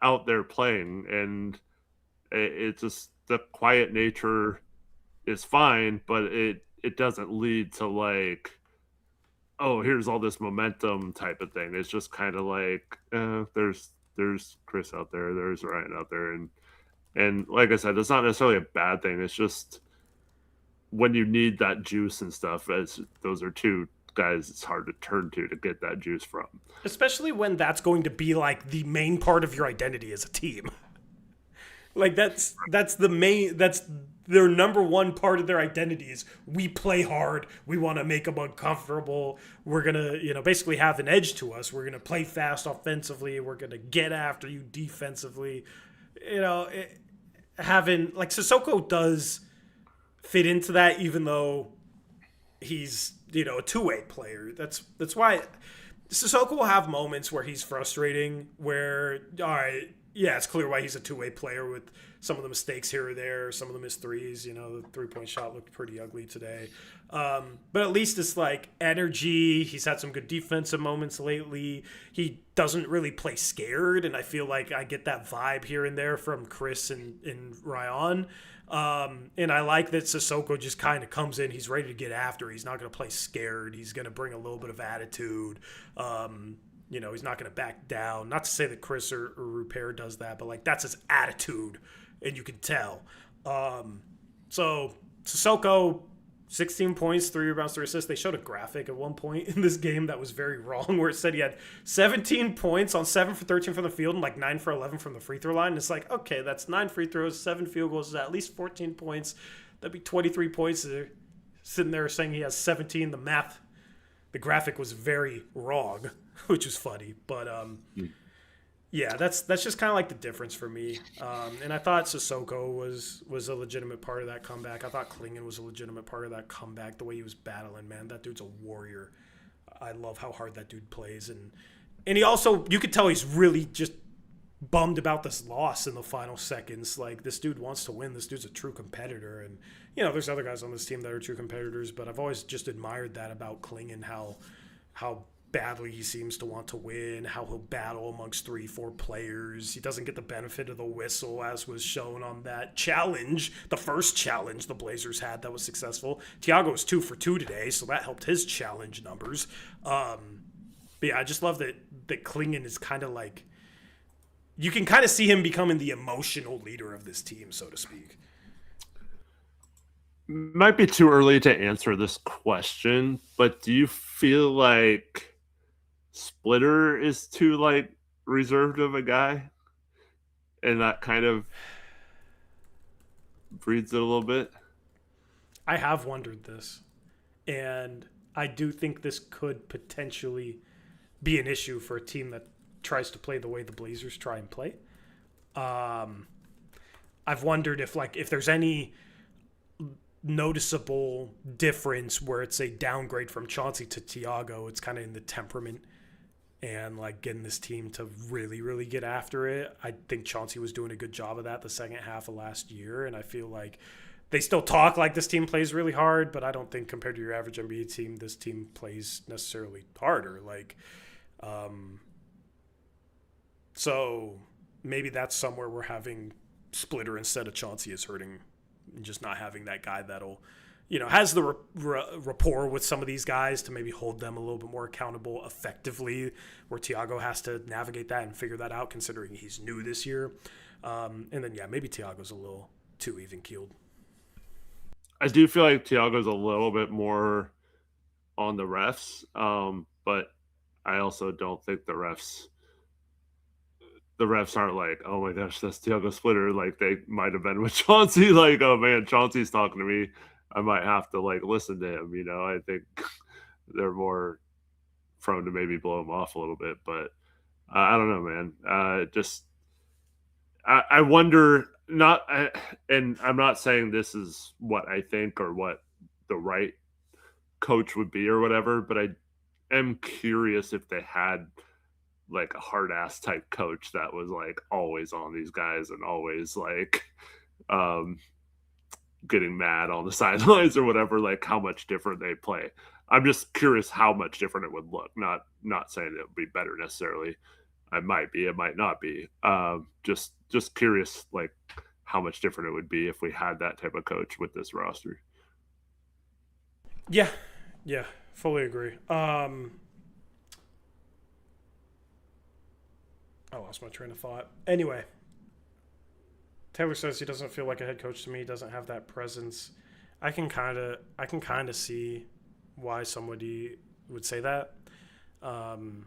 out there playing, and it's just, the quiet nature is fine, but it doesn't lead to like, oh, here's all this momentum type of thing. It's just kind of like, there's Chris out there, there's Ryan out there, and like I said, it's not necessarily a bad thing. It's just when you need that juice and stuff, as those are two guys it's hard to turn to get that juice from. Especially when that's going to be like the main part of your identity as a team. Like that's their number one part of their identity is, we play hard. We want to make them uncomfortable. We're going to, basically have an edge to us. We're going to play fast offensively. We're going to get after you defensively. Having like Sissoko does fit into that, even though he's, a two-way player. That's why Sissoko will have moments where he's frustrating, where, all right, yeah, it's clear why he's a two-way player with some of the mistakes here or there, some of the missed threes. The three-point shot looked pretty ugly today. But at least it's like energy. He's had some good defensive moments lately. He doesn't really play scared, and I feel like I get that vibe here and there from Chris and Ryan. And I like that Sissoko just kind of comes in. He's ready to get after. He's not going to play scared. He's going to bring a little bit of attitude. He's not going to back down. Not to say that Chris or Rupert does that, but like that's his attitude, and you can tell. So Sissoko, 16 points, 3 rebounds, 3 assists. They showed a graphic at one point in this game that was very wrong, where it said he had 17 points on 7 for 13 from the field and like 9 for 11 from the free throw line. And it's like, okay, that's 9 free throws, 7 field goals, at least 14 points. That'd be 23 points. They're sitting there saying he has 17. The graphic was very wrong, which is funny. But yeah, that's just kind of like the difference for me. And I thought Sissoko was a legitimate part of that comeback. I thought Klingan was a legitimate part of that comeback. The way he was battling, man, that dude's a warrior. I love how hard that dude plays, and he also, you could tell he's really just bummed about this loss in the final seconds. Like, this dude wants to win. This dude's a true competitor, and there's other guys on this team that are true competitors, but I've always just admired that about Klingan, how badly he seems to want to win, how he'll battle amongst 3-4 players. He doesn't get the benefit of the whistle, as was shown on that challenge, the first challenge the Blazers had that was successful. Thiago was 2 for 2 today, so that helped his challenge numbers. But yeah, I just love that Klingan is kind of like, you can kind of see him becoming the emotional leader of this team, so to speak. Might be too early to answer this question, but do you feel like Splitter is too like reserved of a guy, and that kind of breeds it a little bit? I have wondered this, and I do think this could potentially be an issue for a team that tries to play the way the Blazers try and play. I've wondered if there's any noticeable difference where it's a downgrade from Chauncey to Thiago. It's kind of in the temperament and like getting this team to really, really get after it. I think Chauncey was doing a good job of that the second half of last year, and I feel like they still talk like this team plays really hard, but I don't think compared to your average NBA team, this team plays necessarily harder. So maybe that's somewhere we're having Splitter instead of Chauncey is hurting, and just not having that guy that'll, has the rapport with some of these guys to maybe hold them a little bit more accountable effectively, where Thiago has to navigate that and figure that out considering he's new this year. And then, maybe Thiago's a little too even-keeled. I do feel like Thiago's a little bit more on the refs, but I also don't think the refs aren't like, oh my gosh, that's Thiago Splitter. Like they might have been with Chauncey. Like, oh man, Chauncey's talking to me. I might have to like listen to him. I think they're more prone to maybe blow him off a little bit. But I don't know, man. I wonder. And I'm not saying this is what I think or what the right coach would be or whatever. But I am curious if they had like a hard ass type coach that was like always on these guys and always like getting mad on the sidelines or whatever, like how much different they play. I'm just curious how much different it would look. Not saying it would be better necessarily. It might be, it might not be. Just curious like how much different it would be if we had that type of coach with this roster. Yeah, fully agree. I lost my train of thought. Anyway, Taylor says he doesn't feel like a head coach to me. He doesn't have that presence. I can kind of see why somebody would say that. And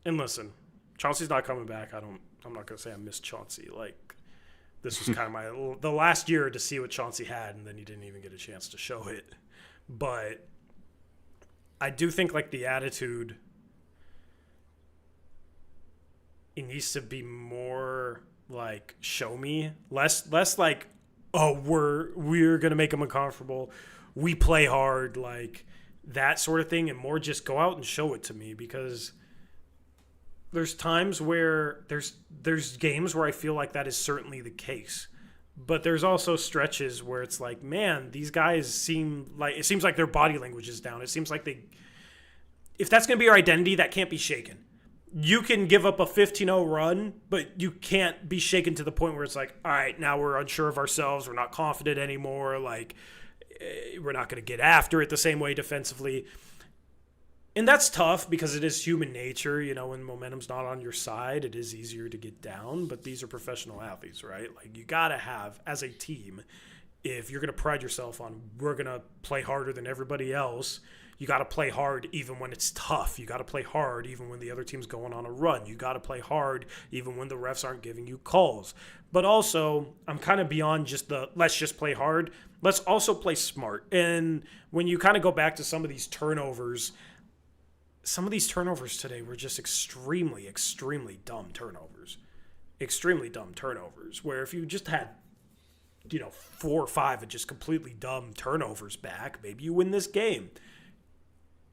listen, Chauncey's not coming back. I'm not gonna say I miss Chauncey. Like this was kind of the last year to see what Chauncey had, and then he didn't even get a chance to show it. But I do think like the attitude, it needs to be more like show me, less like, oh, we're gonna make them uncomfortable, we play hard, like that sort of thing, and more just go out and show it to me. Because there's times where there's games where I feel like that is certainly the case, but there's also stretches where it's like, man, these guys seems like their body language is down. It seems like if that's gonna be your identity, that can't be shaken. You can give up a 15-0 run, but you can't be shaken to the point where it's like, all right, now we're unsure of ourselves. We're not confident anymore. Like, we're not going to get after it the same way defensively. And that's tough because it is human nature. When momentum's not on your side, it is easier to get down. But these are professional athletes, right? Like, you got to have, as a team, if you're going to pride yourself on, we're going to play harder than everybody else, you got to play hard even when it's tough. You got to play hard even when the other team's going on a run. You got to play hard even when the refs aren't giving you calls. But also, I'm kind of beyond just let's just play hard. Let's also play smart. And when you kind of go back to some of these turnovers today were just extremely, extremely dumb turnovers. Extremely dumb turnovers, where if you just had 4 or 5 of just completely dumb turnovers back, maybe you win this game.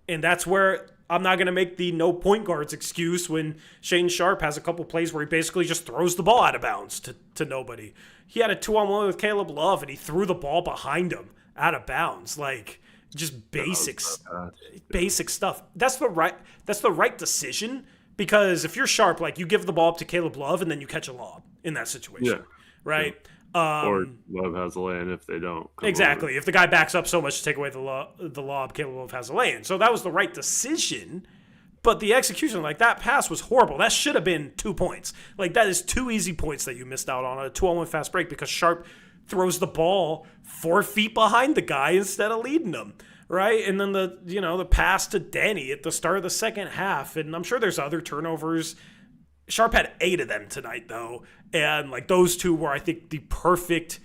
And that's where I'm not going to make the no point guards excuse when Shaedon Sharpe has a couple plays where he basically just throws the ball out of bounds to nobody. He had a 2-on-1 with Caleb Love, and he threw the ball behind him out of bounds. Like, Just That was so bad. basic stuff. That's the right decision, because if you're Sharp, like, you give the ball up to Caleb Love and then you catch a lob in that Yeah. situation, right? Or Love has a lane if they don't come Exactly. over. If the guy backs up so much to take away the lob, Caleb Love has a lane. So that was the right decision. But the execution, like, that pass was horrible. That should have been 2 points. Like, that is 2 easy points that you missed out on a 2-on-1 fast break, because Sharp throws the ball 4 feet behind the guy instead of leading him, right? And then the pass to Danny at the start of the second half, and I'm sure there's other turnovers. Sharp had 8 of them tonight, though, and like, those 2 were, I think, the perfect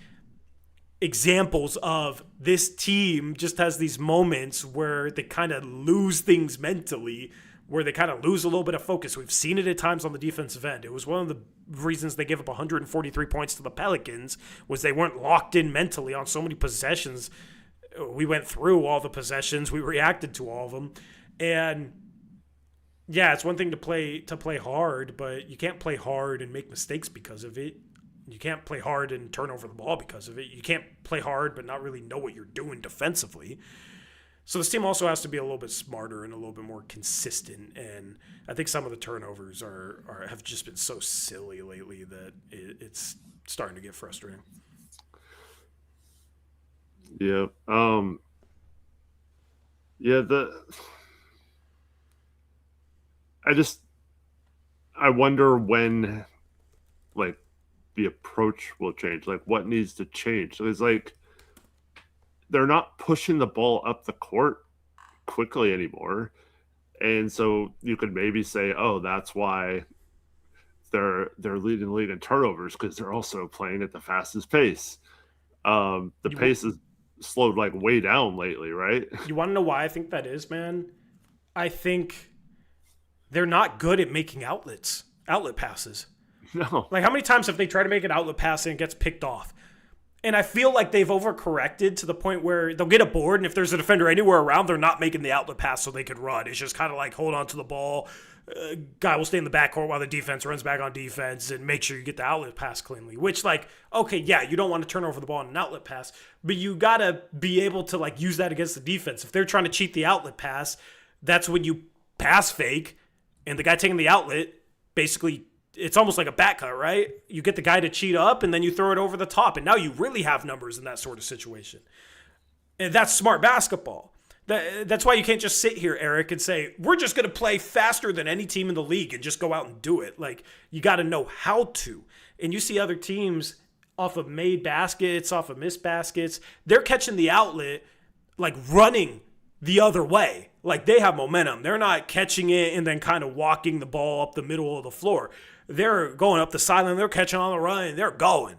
examples of this team just has these moments where they kind of lose things mentally, where they kind of lose a little bit of focus. We've seen it at times on the defensive end. It was one of the reasons they gave up 143 points to the Pelicans, was they weren't locked in mentally on so many possessions. We went through all the possessions. We reacted to all of them. And yeah, it's one thing to play hard, but you can't play hard and make mistakes because of it. You can't play hard and turn over the ball because of it. You can't play hard but not really know what you're doing defensively. So this team also has to be a little bit smarter and a little bit more consistent. And I think some of the turnovers have just been so silly lately that it's starting to get frustrating. Yeah. Yeah. I wonder when, like, the approach will change. Like, what needs to change? It's like they're not pushing the ball up the court quickly anymore. And so you could maybe say, oh, that's why they're leading the league in turnovers, because they're also playing at the fastest pace. The pace has slowed like way down lately, right? You want to know why I think that is, man? I think they're not good at making outlet passes. No. Like, how many times have they tried to make an outlet pass and it gets picked off? And I feel like they've overcorrected to the point where they'll get a board, and if there's a defender anywhere around, they're not making the outlet pass so they could run. It's just kind of like, hold on to the ball. Guy will stay in the backcourt while the defense runs back on defense and make sure you get the outlet pass cleanly. Which, like, okay, yeah, you don't want to turn over the ball in an outlet pass, but you got to be able to, like, use that against the defense. If they're trying to cheat the outlet pass, that's when you pass fake, and the guy taking the outlet basically, it's almost like a back cut, right? You get the guy to cheat up, and then you throw it over the top, and now you really have numbers in that sort of situation. And that's smart basketball. That's why you can't just sit here, Eric, and say, we're just going to play faster than any team in the league and just go out and do it. Like, you got to know how to. And you see other teams off of made baskets, off of missed baskets, they're catching the outlet, like, running the other way. Like, they have momentum. They're not catching it and then kind of walking the ball up the middle of the floor. They're going up the sideline. They're catching on the run. And they're going.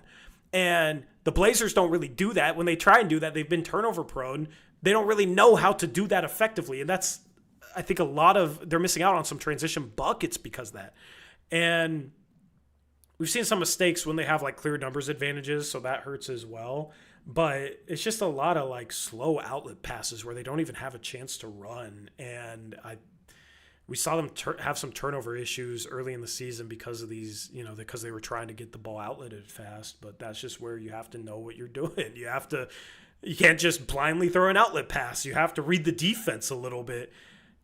And the Blazers don't really do that. When they try and do that, they've been turnover prone. They don't really know how to do that effectively. And that's, I think, they're missing out on some transition buckets because of that. And we've seen some mistakes when they have, like, clear numbers advantages, so that hurts as well. But it's just a lot of, like, slow outlet passes where they don't even have a chance to run. And we saw them have some turnover issues early in the season because of these, because they were trying to get the ball outletted fast. But that's just where you have to know what you're doing. You can't just blindly throw an outlet pass. You have to read the defense a little bit.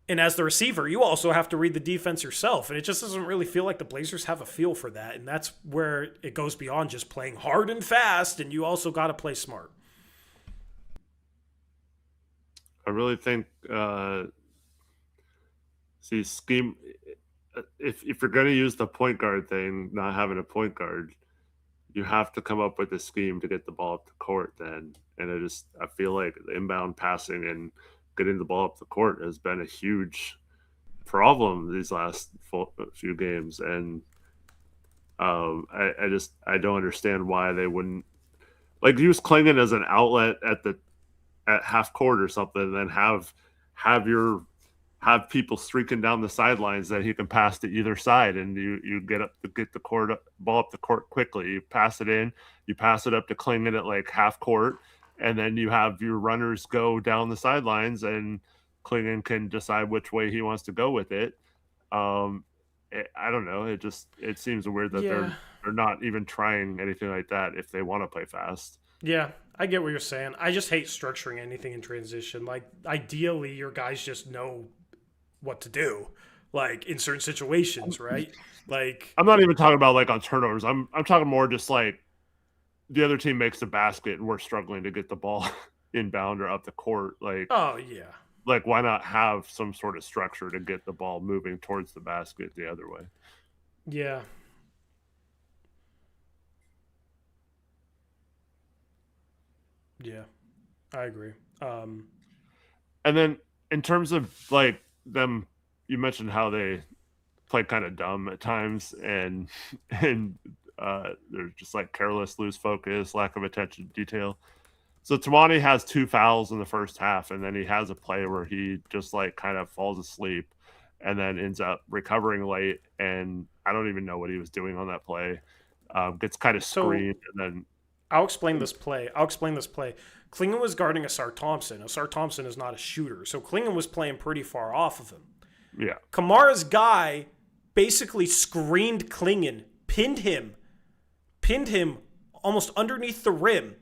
And as the receiver, you also have to read the defense yourself. And it just doesn't really feel like the Blazers have a feel for that. And that's where it goes beyond just playing hard and fast. And you also got to play smart. I really think, scheme, if you're going to use the point guard thing, not having a point guard, you have to come up with a scheme to get the ball up the court then. And I feel like the inbound passing and getting the ball up the court has been a huge problem these last few games. And I don't understand why they wouldn't, like, use Klingan as an outlet at half court or something, and then have people streaking down the sidelines that he can pass to either side, and you get the ball up the court quickly. You pass it in, you pass it up to Klingan at, like, half court, and then you have your runners go down the sidelines, and Klingan can decide which way he wants to go with it. I don't know. It seems weird that they're not even trying anything like that if they want to play fast. Yeah, I get what you're saying. I just hate structuring anything in transition. Like, ideally, your guys just know what to do, like in certain situations, right? Like, I'm not even talking about like on turnovers. I'm talking more just like the other team makes the basket and we're struggling to get the ball inbound or up the court. oh yeah, Like why not have some sort of structure to get the ball moving towards the basket the other way? yeah, yeah. I agree. And then in terms of like them, you mentioned how they play kind of dumb at times, and and they're just like careless, lose focus, lack of attention to detail. So Tamani has 2 fouls in the first half, and then he has a play where he just like kind of falls asleep, and then ends up recovering late. And I don't even know what he was doing on that play. Gets kind of So screened, and then I'll explain this play. Klingan was guarding Asar Thompson. Asar Thompson is not a shooter, so Klingan was playing pretty far off of him. yeah, Kamara's guy basically screened Klingan, pinned him almost underneath the rim.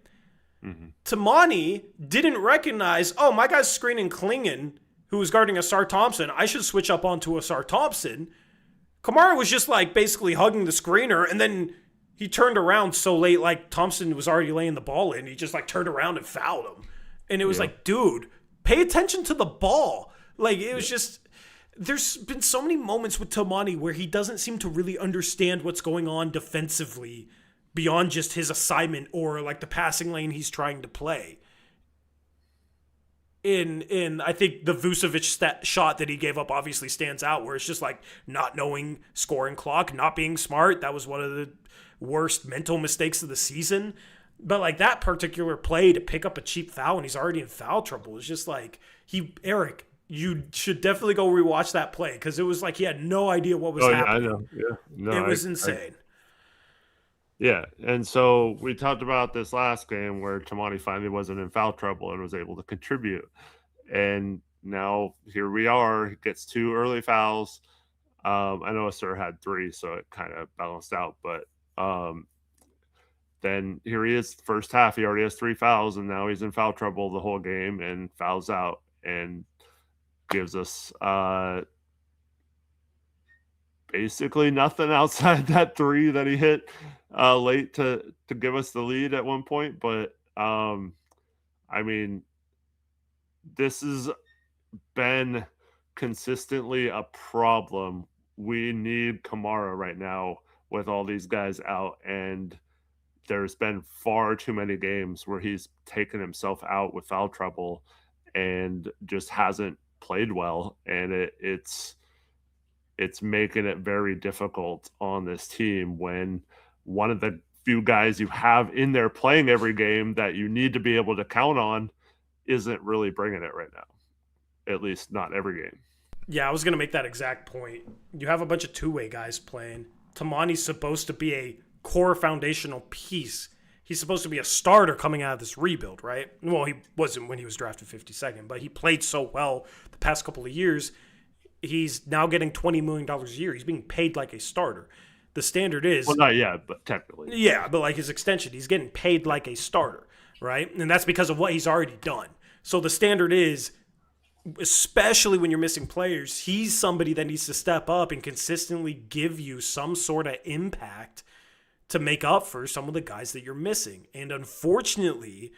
Tamani didn't recognize, oh, my guy's screening Klingan, who was guarding Asar Thompson. I should switch up onto Asar Thompson. Kamara was just like basically hugging the screener, and then he turned around so late, like Thompson was already laying the ball in. He just like turned around and fouled him. And it was like, dude, pay attention to the ball. Like, it was just, there's been so many moments with Tamani where he doesn't seem to really understand what's going on defensively beyond just his assignment or like the passing lane he's trying to play. In I think the Vucevic shot that he gave up obviously stands out, where it's just like not knowing scoring clock, not being smart. That was one of the worst mental mistakes of the season. But like that particular play to pick up a cheap foul and he's already in foul trouble is just like, Eric, you should definitely go rewatch that play, because it was like he had no idea what was happening. I know. Yeah, no, it was insane. Yeah, and so we talked about this last game where Tamani finally wasn't in foul trouble and was able to contribute. And now here we are. He gets 2 early fouls. I know Asur had 3, so it kind of balanced out. But then here he is, first half. He already has 3 fouls, and now he's in foul trouble the whole game and fouls out and gives us basically nothing outside that 3 that he hit late to give us the lead at one point. But I mean, this has been consistently a problem. We need Kamara right now with all these guys out, and there's been far too many games where he's taken himself out with foul trouble and just hasn't played well, and it's making it very difficult on this team when one of the few guys you have in there playing every game that you need to be able to count on isn't really bringing it right now. At least not every game. Yeah, I was going to make that exact point. You have a bunch of two-way guys playing. Tamani's supposed to be a core foundational piece. He's supposed to be a starter coming out of this rebuild, right? Well, he wasn't when he was drafted 52nd, but he played so well the past couple of years. He's now getting $20 million a year. He's being paid like a starter. The standard is... Well, not yet, but technically. Yeah, but like his extension, he's getting paid like a starter, right? And that's because of what he's already done. So the standard is, especially when you're missing players, he's somebody that needs to step up and consistently give you some sort of impact to make up for some of the guys that you're missing. And unfortunately,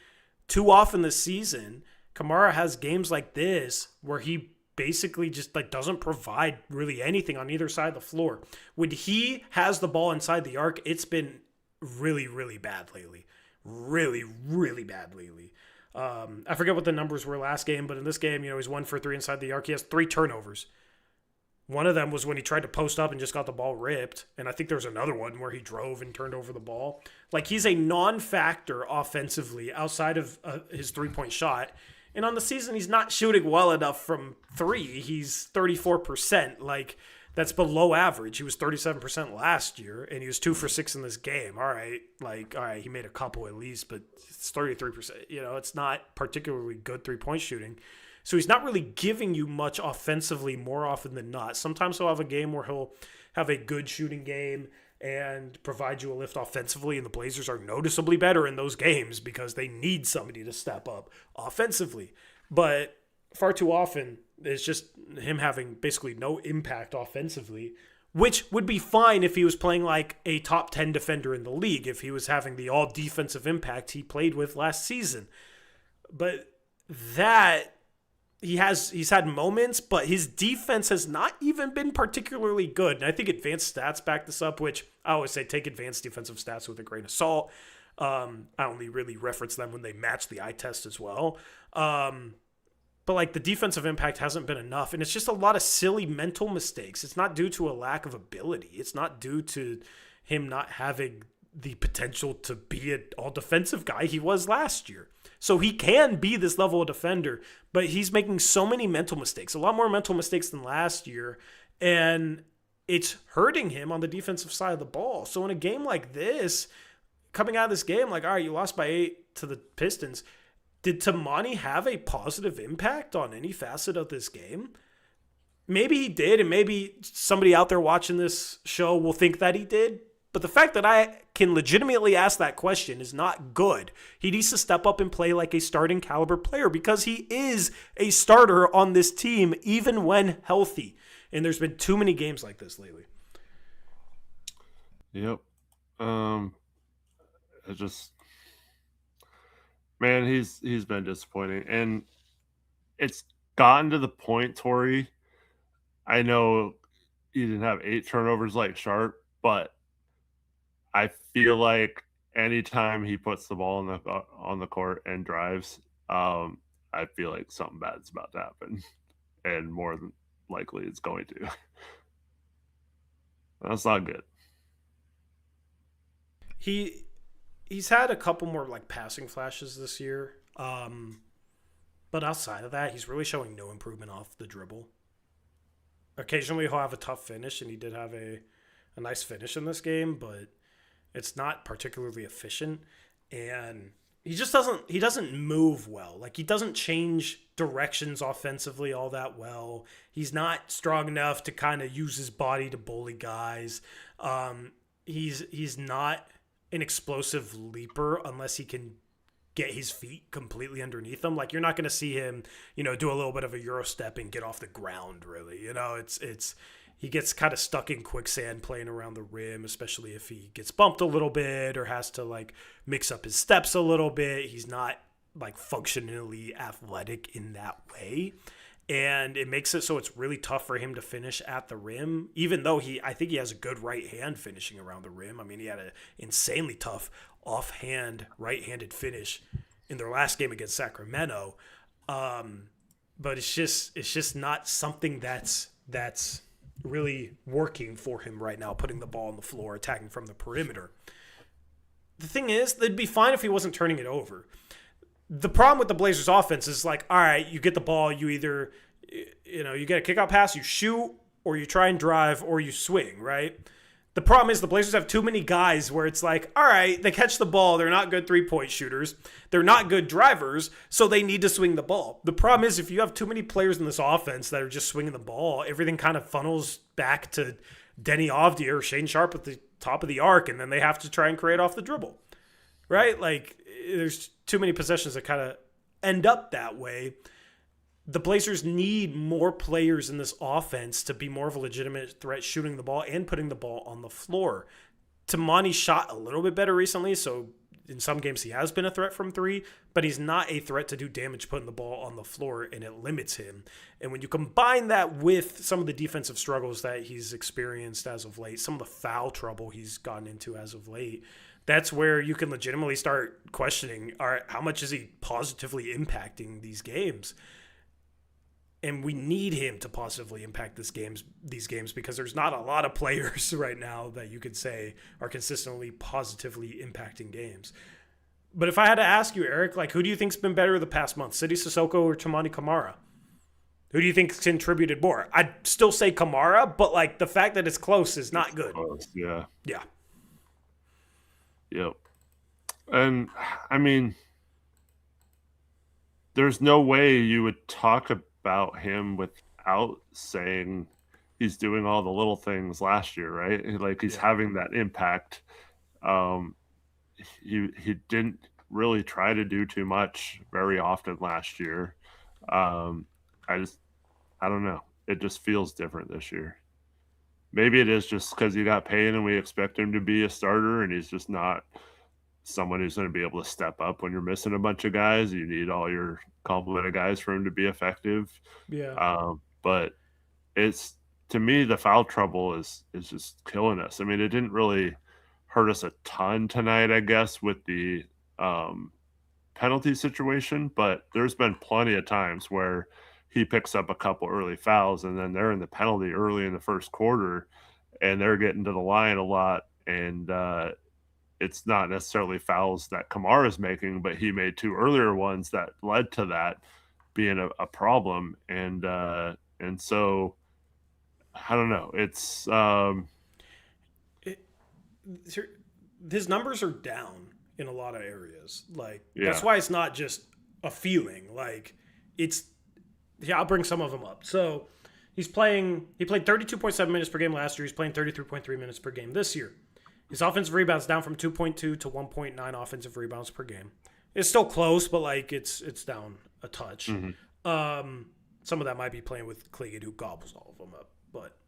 too often this season, Kamara has games like this where he basically just like doesn't provide really anything on either side of the floor. When he has the ball inside the arc, it's been really, really bad lately. Really, really bad lately. I forget what the numbers were last game, but in this game, he's 1 for 3 inside the arc. He has 3 turnovers. One of them was when he tried to post up and just got the ball ripped. And I think there was another one where he drove and turned over the ball. Like, he's a non-factor offensively outside of his three-point shot. And on the season, he's not shooting well enough from 3. He's 34%. Like, that's below average. He was 37% last year, and he was 2 for 6 in this game. All right, he made a couple at least, but it's 33%. It's not particularly good three-point shooting. So he's not really giving you much offensively more often than not. Sometimes he'll have a game where he'll have a good shooting game and provide you a lift offensively, and the Blazers are noticeably better in those games because they need somebody to step up offensively. But far too often, it's just him having basically no impact offensively, which would be fine if he was playing like a top 10 defender in the league, if he was having the all defensive impact he played with last season. But that he's had moments, but his defense has not even been particularly good. And I think advanced stats back this up, which I always say take advanced defensive stats with a grain of salt. I only really reference them when they match the eye test as well. But like the defensive impact hasn't been enough. And it's just a lot of silly mental mistakes. It's not due to a lack of ability. It's not due to him not having the potential to be an all defensive guy he was last year. So he can be this level of defender, but he's making so many mental mistakes, a lot more mental mistakes than last year. And it's hurting him on the defensive side of the ball. So in a game like this, coming out of this game, like, all right, you lost by 8 to the Pistons. Did Tamani have a positive impact on any facet of this game? Maybe he did, and maybe somebody out there watching this show will think that he did. But the fact that I can legitimately ask that question is not good. He needs to step up and play like a starting caliber player because he is a starter on this team, even when healthy. And there's been too many games like this lately. Yep. It just, man, he's been disappointing. And it's gotten to the point, Tori, I know he didn't have 8 turnovers like Sharpe, but I feel like anytime he puts the ball on the court and drives, I feel like something bad's about to happen, and more than likely it's going to. That's not good. He's had a couple more like passing flashes this year, but outside of that, he's really showing no improvement off the dribble. Occasionally he'll have a tough finish, and he did have a nice finish in this game, but it's not particularly efficient, and he doesn't move well. Like, he doesn't change directions offensively all that well. He's not strong enough to kind of use his body to bully guys. He's not an explosive leaper unless he can get his feet completely underneath him. Like, you're not going to see him, do a little bit of a Euro step and get off the ground, really. He gets kind of stuck in quicksand playing around the rim, especially if he gets bumped a little bit or has to like mix up his steps a little bit. He's not like functionally athletic in that way. And it makes it so it's really tough for him to finish at the rim, even though I think he has a good right hand finishing around the rim. I mean, he had an insanely tough offhand right-handed finish in their last game against Sacramento. But it's just not something that's really working for him right now, putting the ball on the floor, attacking from the perimeter. The thing is, it'd be fine if he wasn't turning it over. The problem with the Blazers offense is like, all right, you get the ball, you either, you get a kickout pass, you shoot, or you try and drive, or you swing, right? The problem is the Blazers have too many guys where it's like, all right, they catch the ball. They're not good three-point shooters. They're not good drivers, so they need to swing the ball. The problem is if you have too many players in this offense that are just swinging the ball, everything kind of funnels back to Denny Avdija or Shaedon Sharpe at the top of the arc, and then they have to try and create off the dribble, right? Like, there's too many possessions that kind of end up that way. The Blazers need more players in this offense to be more of a legitimate threat shooting the ball and putting the ball on the floor. Tamani shot a little bit better recently, so in some games he has been a threat from 3, but he's not a threat to do damage putting the ball on the floor, and it limits him. And when you combine that with some of the defensive struggles that he's experienced as of late, some of the foul trouble he's gotten into as of late, that's where you can legitimately start questioning, all right, how much is he positively impacting these games? And we need him to positively impact these games because there's not a lot of players right now that you could say are consistently positively impacting games. But if I had to ask you, Eric, like, who do you think's been better the past month, Sidy Cissoko or Tamani Kamara? Who do you think's contributed more? I'd still say Kamara, but like the fact that it's close is not good. Close, yeah. Yeah. Yep. And I mean, there's no way you would talk about him without saying he's doing all the little things last year, right? Like he's Yeah. having that impact. Um, he didn't really try to do too much very often last year. Um, I just I don't know. It just feels different this year. Maybe it is just because he got paid and we expect him to be a starter, and he's just not someone who's going to be able to step up when you're missing a bunch of guys. You need all your complement of guys for him to be effective. Yeah. But it's to me the foul trouble is just killing us. I mean, it didn't really hurt us a ton tonight, I guess, with the um, penalty situation, but there's been plenty of times where he picks up a couple early fouls and then they're in the penalty early in the first quarter and they're getting to the line a lot. And it's not necessarily fouls that Kamara is making, but he made two earlier ones that led to that being a problem. And so I don't know. It's It, his numbers are down in a lot of areas. Like that's yeah. why it's not just a feeling. Like it's yeah, I'll bring some of them up. So he played 32.7 minutes per game last year. He's playing 33.3 minutes per game this year. His offensive rebounds down from 2.2 to 1.9 offensive rebounds per game. It's still close, but like it's down a touch. Mm-hmm. Some of that might be playing with Klingan, who gobbles all of them up. But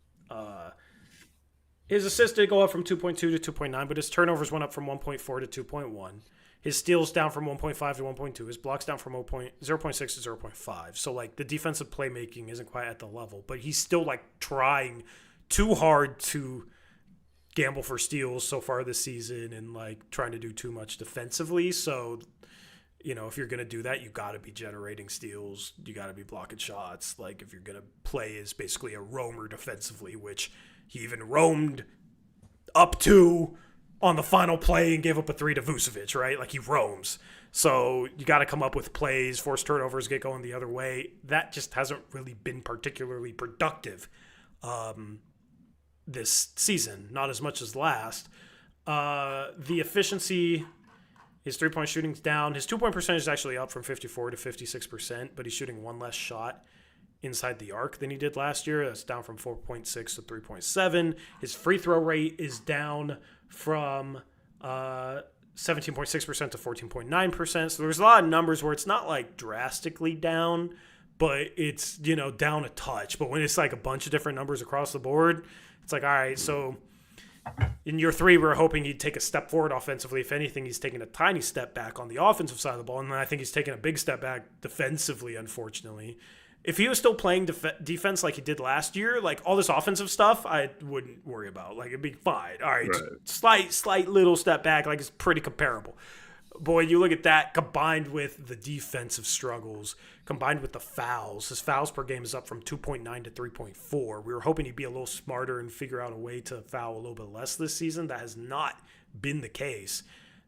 his assists did go up from 2.2 to 2.9, but his turnovers went up from 1.4 to 2.1. His steals down from 1.5 to 1.2. His blocks down from 0.6 to 0.5. So, like, the defensive playmaking isn't quite at the level, but he's still, like, trying too hard to gamble for steals so far this season and, like, trying to do too much defensively. So, you know, if you're going to do that, you got to be generating steals. You got to be blocking shots. Like, if you're going to play as basically a roamer defensively, which he even roamed up to on the final play and gave up a three to Vucevic, right? Like he roams. So you got to come up with plays, force turnovers, get going the other way. That just hasn't really been particularly productive this season, not as much as last. The efficiency, his three-point shooting's down. His two-point percentage is actually up from 54 to 56%, but he's shooting one less shot inside the arc than he did last year. That's down from 4.6 to 3.7. His free throw rate is down from 17.6% to 14.9%. So there's a lot of numbers where it's not like drastically down, but it's, you know, down a touch. But when it's like a bunch of different numbers across the board, it's like, all right, so in year three, we're hoping he'd take a step forward offensively. If anything, he's taking a tiny step back on the offensive side of the ball. And then I think he's taking a big step back defensively, unfortunately. If he was still playing defense like he did last year, like all this offensive stuff, I wouldn't worry about. Like it'd be fine. All right, slight little step back, like it's pretty comparable. Boy, you look at that combined with the defensive struggles, combined with the fouls. His fouls per game is up from 2.9 to 3.4. We were hoping he'd be a little smarter and figure out a way to foul a little bit less this season. That has not been the case.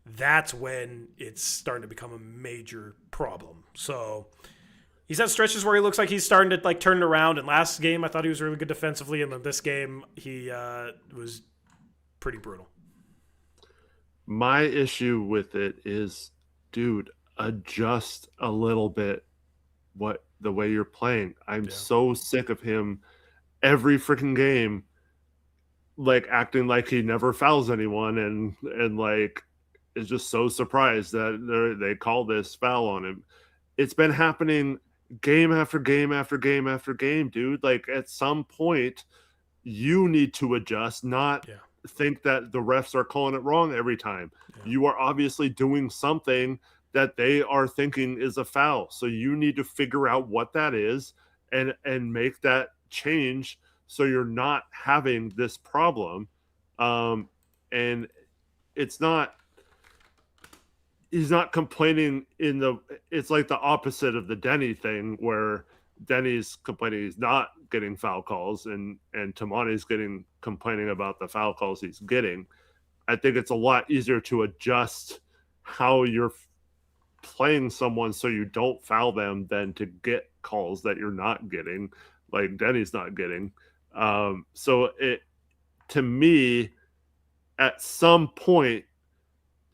That's when it's starting to become a major problem. So he's had stretches where he looks like he's starting to like turn it around. And last game, I thought he was really good defensively, and then this game, he was pretty brutal. My issue with it is, dude, adjust a little bit the way you're playing. I'm so sick of him every freaking game, like acting like he never fouls anyone, and like is just so surprised that they call this foul on him. It's been happening game after game after game after game, dude. Like at some point, you need to adjust, not think that the refs are calling it wrong every time. You are obviously doing something that they are thinking is a foul. So you need to figure out what that is and make that change so you're not having this problem. And it's not he's not complaining it's like the opposite of the Denny thing where Denny's complaining he's not getting foul calls and Tamani's complaining about the foul calls he's getting. I think it's a lot easier to adjust how you're playing someone so you don't foul them than to get calls that you're not getting, like Denny's not getting. So to me, at some point,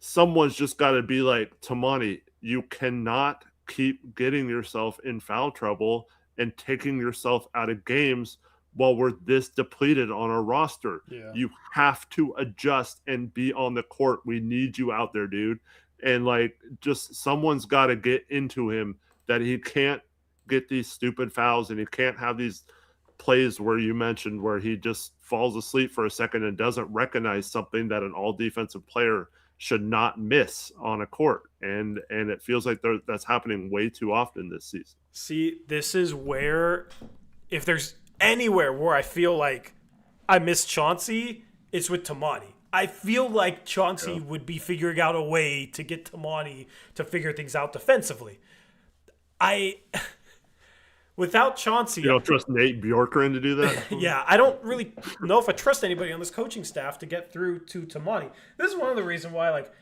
someone's just got to be like, Tamani, you cannot keep getting yourself in foul trouble and taking yourself out of games while we're this depleted on our roster. Yeah. You have to adjust and be on the court. We need you out there, dude. And like, just someone's got to get into him that he can't get these stupid fouls and he can't have these plays where you mentioned where he just falls asleep for a second and doesn't recognize something that an all defensive player should not miss on a court. And it feels like that's happening way too often this season. See, this is where, if there's anywhere where I feel like I miss Chauncey, it's with Tamani. I feel like Chauncey would be figuring out a way to get Tamani to figure things out defensively. Without Chauncey... You don't trust Nate Bjorkgren to do that? Yeah, I don't really know if I trust anybody on this coaching staff to get through to Tamani. This is one of the reasons why, like,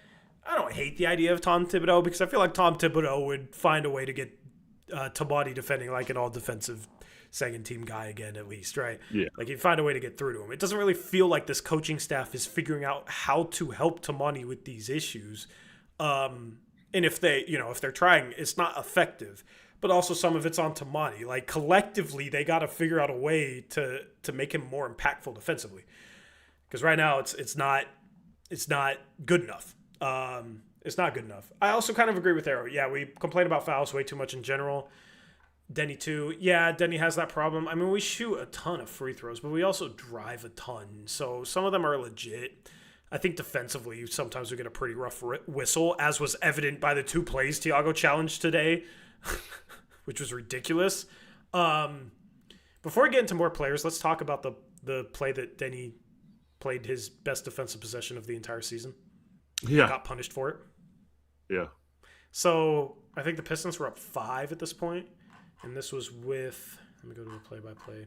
I don't hate the idea of Tom Thibodeau, because I feel like Tom Thibodeau would find a way to get Tamani defending like an all-defensive second-team guy again, at least, right? Yeah. Like, he'd find a way to get through to him. It doesn't really feel like this coaching staff is figuring out how to help Tamani with these issues. And if they're trying, it's not effective. But also some of it's on Tamani. Like, collectively, they got to figure out a way to make him more impactful defensively. Because right now, it's not good enough. It's not good enough. I also kind of agree with Arrow. Yeah, we complain about fouls way too much in general. Denny too. Yeah, Denny has that problem. I mean, we shoot a ton of free throws, but we also drive a ton. So some of them are legit. I think defensively, sometimes we get a pretty rough whistle, as was evident by the 2 plays Tiago challenged today, which was ridiculous. Before we get into more players, let's talk about the play that Denny played his best defensive possession of the entire season. Yeah. Got punished for it. Yeah. So I think the Pistons were up 5 at this point, and this was with, let me go to the play-by-play.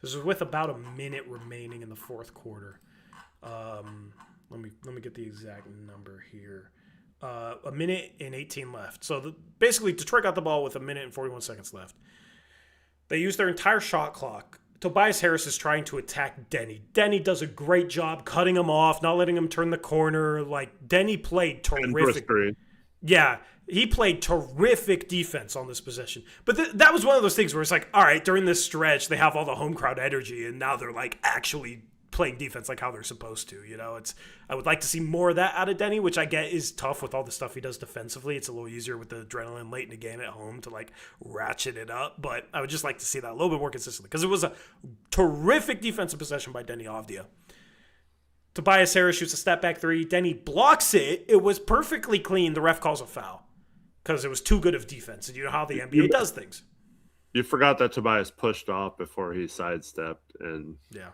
This was with about a minute remaining in the fourth quarter. Let me get the exact number here. A minute and 18 left. So basically, Detroit got the ball with a minute and 41 seconds left. They used their entire shot clock. Tobias Harris is trying to attack Denny. Denny does a great job cutting him off, not letting him turn the corner. Like, Denny played terrific. Yeah, he played terrific defense on this possession. But that was one of those things where it's like, all right, during this stretch, they have all the home crowd energy, and now they're like actually playing defense like how they're supposed to. You know, I would like to see more of that out of Denny, which I get is tough with all the stuff he does defensively. It's a little easier with the adrenaline late in the game at home to like ratchet it up, but I would just like to see that a little bit more consistently, because it was a terrific defensive possession by Denny Avdia. Tobias Harris shoots a step back 3. Denny blocks it. It was perfectly clean. The ref calls a foul because it was too good of defense, and you know how the NBA does things. You forgot that Tobias pushed off before he sidestepped, and Yeah,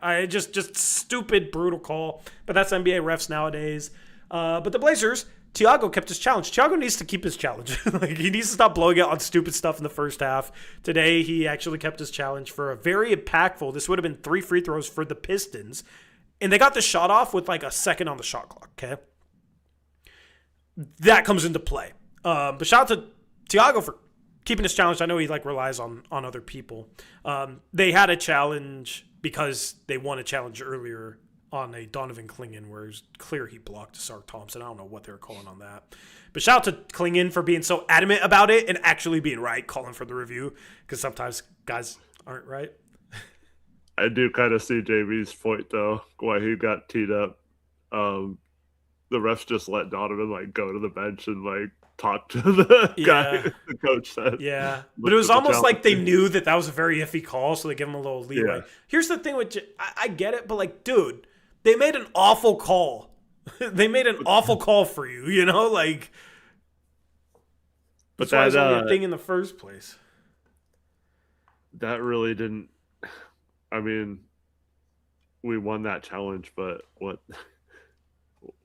I just stupid, brutal call. But that's NBA refs nowadays. But the Blazers, Tiago kept his challenge. Tiago needs to keep his challenge. Like, he needs to stop blowing it on stupid stuff in the first half. Today, he actually kept his challenge for a very impactful. This would have been 3 free throws for the Pistons. And they got the shot off with like a second on the shot clock, okay? That comes into play. But shout out to Tiago for keeping his challenge. I know he like relies on other people. They had a challenge because they won a challenge earlier on a Donovan Klingan where it was clear he blocked Sark Thompson. I don't know what they were calling on that. But shout out to Klingan for being so adamant about it and actually being right, calling for the review, because sometimes guys aren't right. I do kind of see JB's point, though, why he got teed up. The refs just let Donovan like go to the bench and like talk to the guy, the coach said. Yeah. But it was almost like they knew that was a very iffy call, so they give him a little leeway. Yeah. Here's the thing with I get it, but like, dude, they made an awful call. They made an awful call for you, you know? Like, but that's why it's only a thing in the first place. That really didn't. I mean, we won that challenge, but what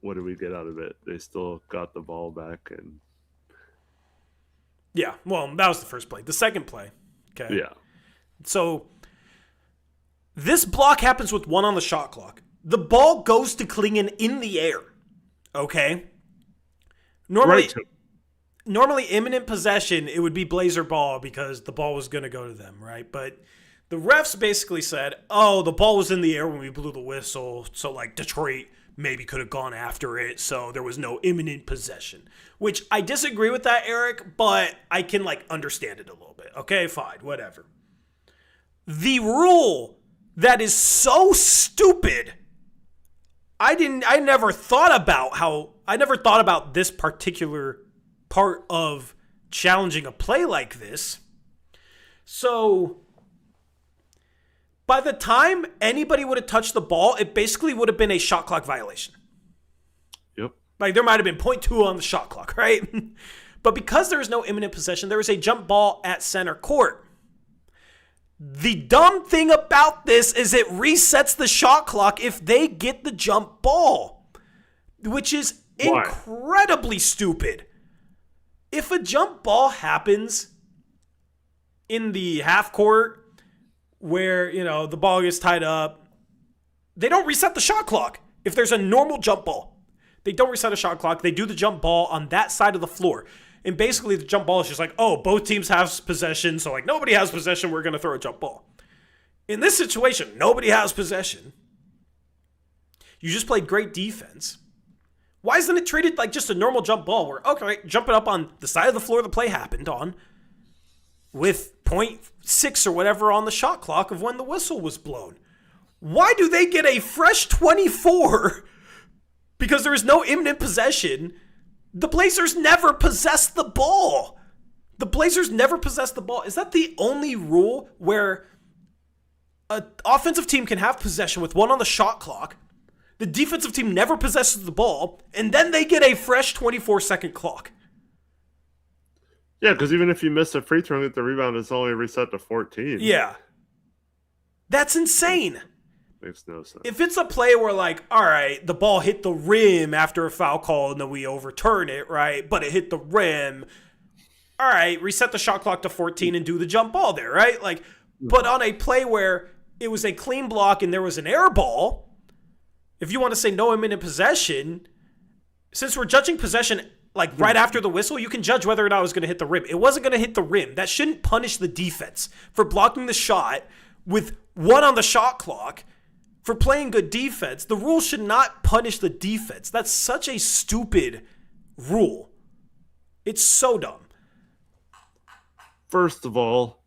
did we get out of it? They still got the ball back, and yeah, well, that was the first play. The second play, okay. Yeah. So this block happens with 1 on the shot clock. The ball goes to Klingan in the air, okay? Normally imminent possession, it would be Blazer ball because the ball was going to go to them, right? But the refs basically said, oh, the ball was in the air when we blew the whistle, so like Detroit maybe could have gone after it, so there was no imminent possession. Which I disagree with that, Eric, but I can like understand it a little bit. Okay, fine, whatever. The rule that is so stupid. I never thought about this particular part of challenging a play like this. So by the time anybody would have touched the ball, it basically would have been a shot clock violation. Yep. Like there might have been 0.2 on the shot clock, right? But because there is no imminent possession, there is a jump ball at center court. The dumb thing about this is it resets the shot clock if they get the jump ball, which is incredibly stupid. If a jump ball happens in the half court where, the ball gets tied up, they don't reset the shot clock. If there's a normal jump ball, they don't reset a shot clock. They do the jump ball on that side of the floor. And basically the jump ball is just like, oh, both teams have possession. So like nobody has possession. We're going to throw a jump ball. In this situation, nobody has possession. You just played great defense. Why isn't it treated like just a normal jump ball where, okay, jump it up on the side of the floor the play happened on with 0.6 or whatever on the shot clock of when the whistle was blown? Why do they get a fresh 24 because there is no imminent possession? The Blazers never possessed the ball. The Blazers never possessed the ball. Is that the only rule where an offensive team can have possession with one on the shot clock, the defensive team never possesses the ball, and then they get a fresh 24-second clock? Yeah, because even if you miss a free throw and get the rebound, it's only reset to 14. Yeah. That's insane. Makes no sense. If it's a play where, like, all right, the ball hit the rim after a foul call and then we overturn it, right? But it hit the rim. All right, reset the shot clock to 14 and do the jump ball there, right? Like, but on a play where it was a clean block and there was an air ball, if you want to say no imminent possession, since we're judging possession like right after the whistle, you can judge whether or not it was going to hit the rim. It wasn't going to hit the rim. That shouldn't punish the defense for blocking the shot with one on the shot clock. For playing good defense, the rule should not punish the defense. That's such a stupid rule. It's so dumb. First of all,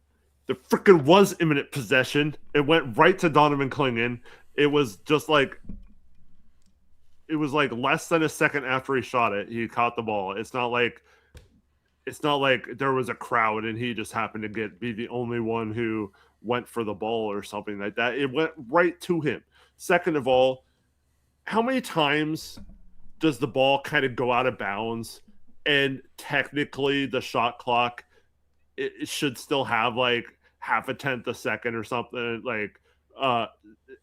there freaking was imminent possession. It went right to Donovan Klingan. It was less than a second after he shot it, he caught the ball. It's not like there was a crowd and he just happened to be the only one who went for the ball or something like that. It went right to him. Second of all, how many times does the ball kind of go out of bounds and technically the shot clock, it should still have like half a tenth a second or something, like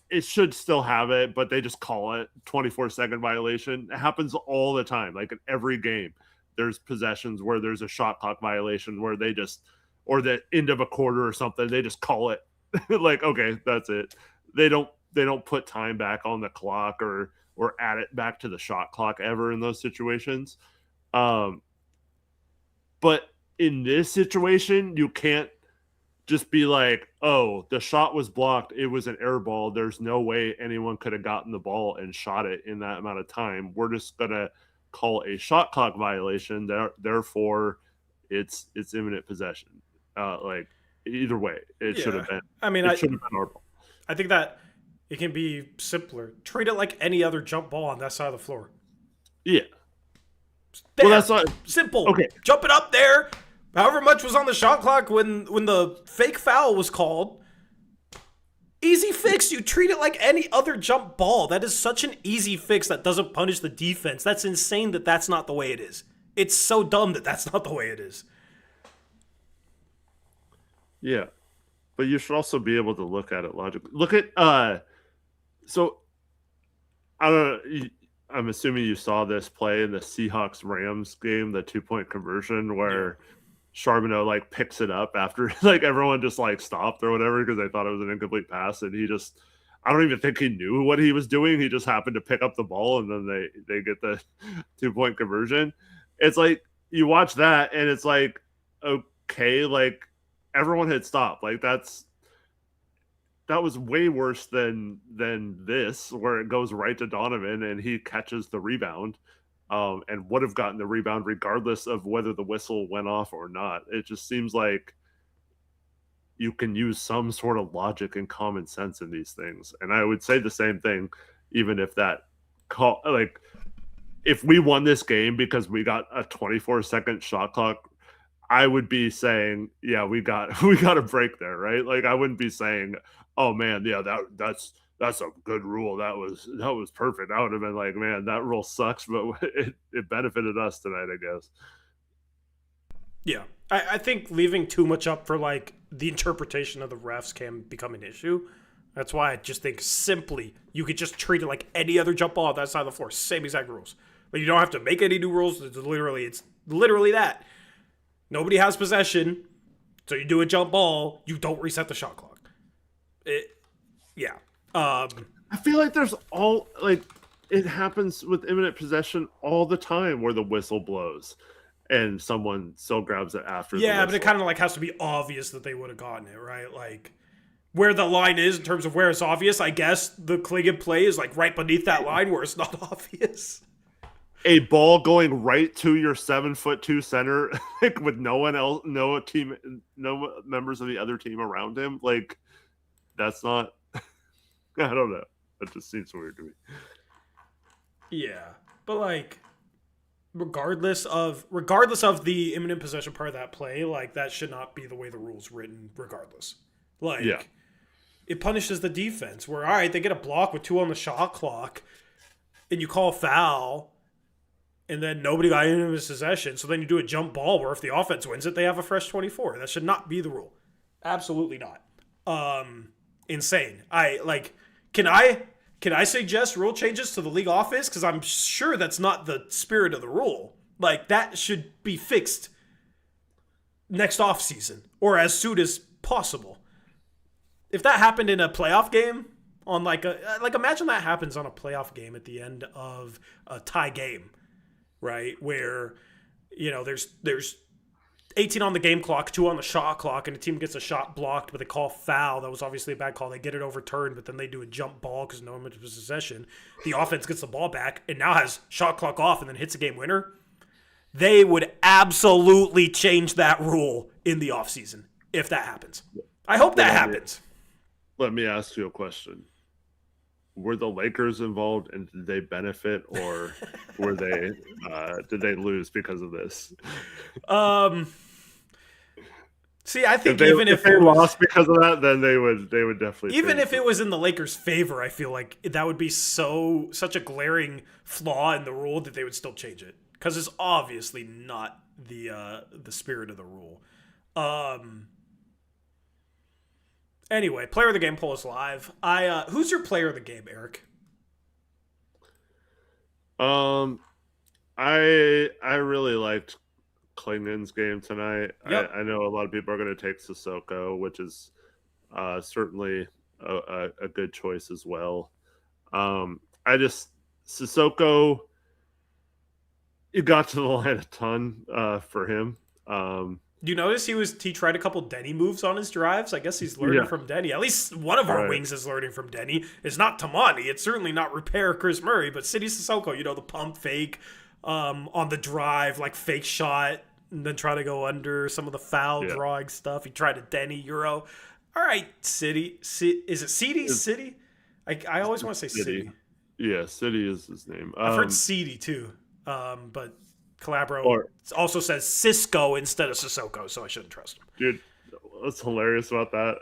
it should still have it, but they just call it 24-second violation. It happens all the time. Like in every game, there's possessions where there's a shot clock violation where they just, or the end of a quarter or something, they just call it like, okay, that's it. They don't put time back on the clock or add it back to the shot clock ever in those situations. But in this situation, you can't just be like, oh, the shot was blocked. It was an air ball. There's no way anyone could have gotten the ball and shot it in that amount of time. We're just going to call a shot clock violation. Therefore, it's imminent possession. Like either way, it should have been. I mean, it should have been our ball. I think that it can be simpler. Treat it like any other jump ball on that side of the floor. Yeah. There. Well, that's not simple. Okay. Jump it up there. However much was on the shot clock when the fake foul was called. Easy fix. You treat it like any other jump ball. That is such an easy fix that doesn't punish the defense. That's insane that that's not the way it is. It's so dumb that that's not the way it is. Yeah. But you should also be able to look at it logically. Look at so I don't know. I'm assuming you saw this play in the Seahawks-Rams game, the 2-point conversion where Charbonneau like picks it up after like everyone just like stopped or whatever because they thought it was an incomplete pass, and he just, I don't even think he knew what he was doing. He just happened to pick up the ball and then they get the 2-point conversion. It's like you watch that and it's like, okay, like everyone had stopped. Like that was way worse than this, where it goes right to Donovan and he catches the rebound, and would have gotten the rebound regardless of whether the whistle went off or not. It just seems like you can use some sort of logic and common sense in these things. And I would say the same thing, even if that call, like, if we won this game because we got a 24-second shot clock, I would be saying, yeah, we got a break there, right? Like, I wouldn't be saying, oh man, yeah, that's a good rule. That was perfect. I would have been like, man, that rule sucks, but it benefited us tonight, I guess. Yeah. I think leaving too much up for like the interpretation of the refs can become an issue. That's why I just think simply you could just treat it like any other jump ball on that side of the floor. Same exact rules. But you don't have to make any new rules. It's literally that. Nobody has possession, so you do a jump ball. You don't reset the shot clock. Yeah. I feel like there's it happens with imminent possession all the time where the whistle blows and someone still grabs it after. Yeah, but it kind of like has to be obvious that they would have gotten it, right? Like where the line is in terms of where it's obvious. I guess the Klingan play is like right beneath that line where it's not obvious. A ball going right to your 7'2" center, like with no one else, no members of the other team around him. Like, that's not. I don't know. That just seems weird to me. Yeah, but like, regardless of the imminent possession part of that play, like that should not be the way the rule's written. Regardless, like, yeah. It punishes the defense. Where all right, they get a block with 2 on the shot clock, and you call a foul. And then nobody got into his possession. So then you do a jump ball where if the offense wins it, they have a fresh 24. That should not be the rule. Absolutely not. Insane. Can I suggest rule changes to the league office? Because I'm sure that's not the spirit of the rule. Like, that should be fixed next offseason or as soon as possible. If that happened in a playoff game, on imagine that happens on a playoff game at the end of a tie game. Right, where, there's 18 on the game clock, 2 on the shot clock, and the team gets a shot blocked, but they call foul. That was obviously a bad call. They get it overturned, but then they do a jump ball because no one was in possession. The offense gets the ball back and now has shot clock off and then hits a game winner. They would absolutely change that rule in the offseason if that happens. I hope that happens. Let me ask you a question. Were the Lakers involved and did they benefit or were they did they lose because of this? See, I think if they lost because of that, then they would definitely. Even if it was in the Lakers' favor, I feel like that would be such a glaring flaw in the rule that they would still change it because it's obviously not the spirit of the rule. Anyway, player of the game poll is live. Who's your player of the game, Eric? I really liked Klingan's game tonight. Yep. I know a lot of people are going to take Sissoko, which is certainly a good choice as well. Sissoko, it got to the line a ton for him. Do you notice he tried a couple Denny moves on his drives? I guess he's learning from Denny. At least one of our wings is learning from Denny. It's not Tamani. It's certainly not repair Chris Murray, but City Sissoko, the pump fake on the drive, like fake shot, and then try to go under some of the foul drawing stuff. He tried a Denny Euro. All right, City. Is it City? I always want to say City. Yeah, City is his name. I've heard City too, but Calabro also says Cisco instead of Sissoko, so I shouldn't trust him. Dude, what's hilarious about that?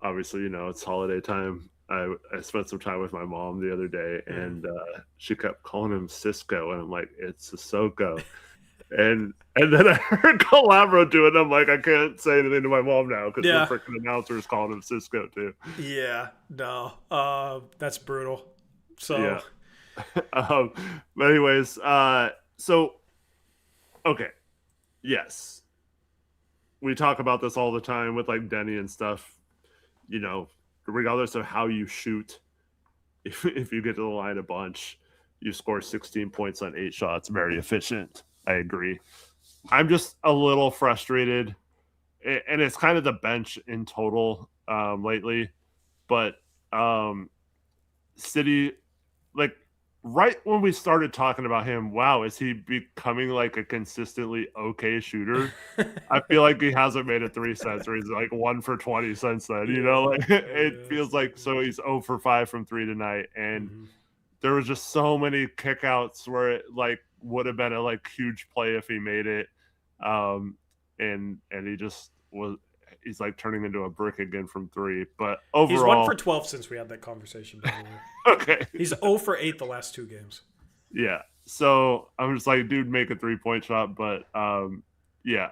Obviously, it's holiday time. I spent some time with my mom the other day, and she kept calling him Cisco, and I'm like, it's Sissoko. and then I heard Calabro do it, and I'm like, I can't say anything to my mom now because the freaking announcer is calling him Cisco too. Yeah, no, that's brutal. So. Yeah. But anyways, okay, yes, we talk about this all the time with like Denny and stuff. Regardless of how you shoot, if you get to the line a bunch, you score 16 points on 8 shots. Very efficient. I agree. I'm just a little frustrated, and it's kind of the bench in total lately. But City, like, right when we started talking about him, wow, is he becoming like a consistently okay shooter? I feel like he hasn't made a 3 since, or he's like 1 for 20 since then. Like it feels like so he's 0 for 5 from 3 tonight, and there was just so many kickouts where it like would have been a like huge play if he made it, and he just was. He's like turning into a brick again from 3. But overall, he's 1 for 12 since we had that conversation. By the way. Okay, he's 0 for 8 the last 2 games. Yeah, so I'm just like, dude, make a 3-point shot, but yeah,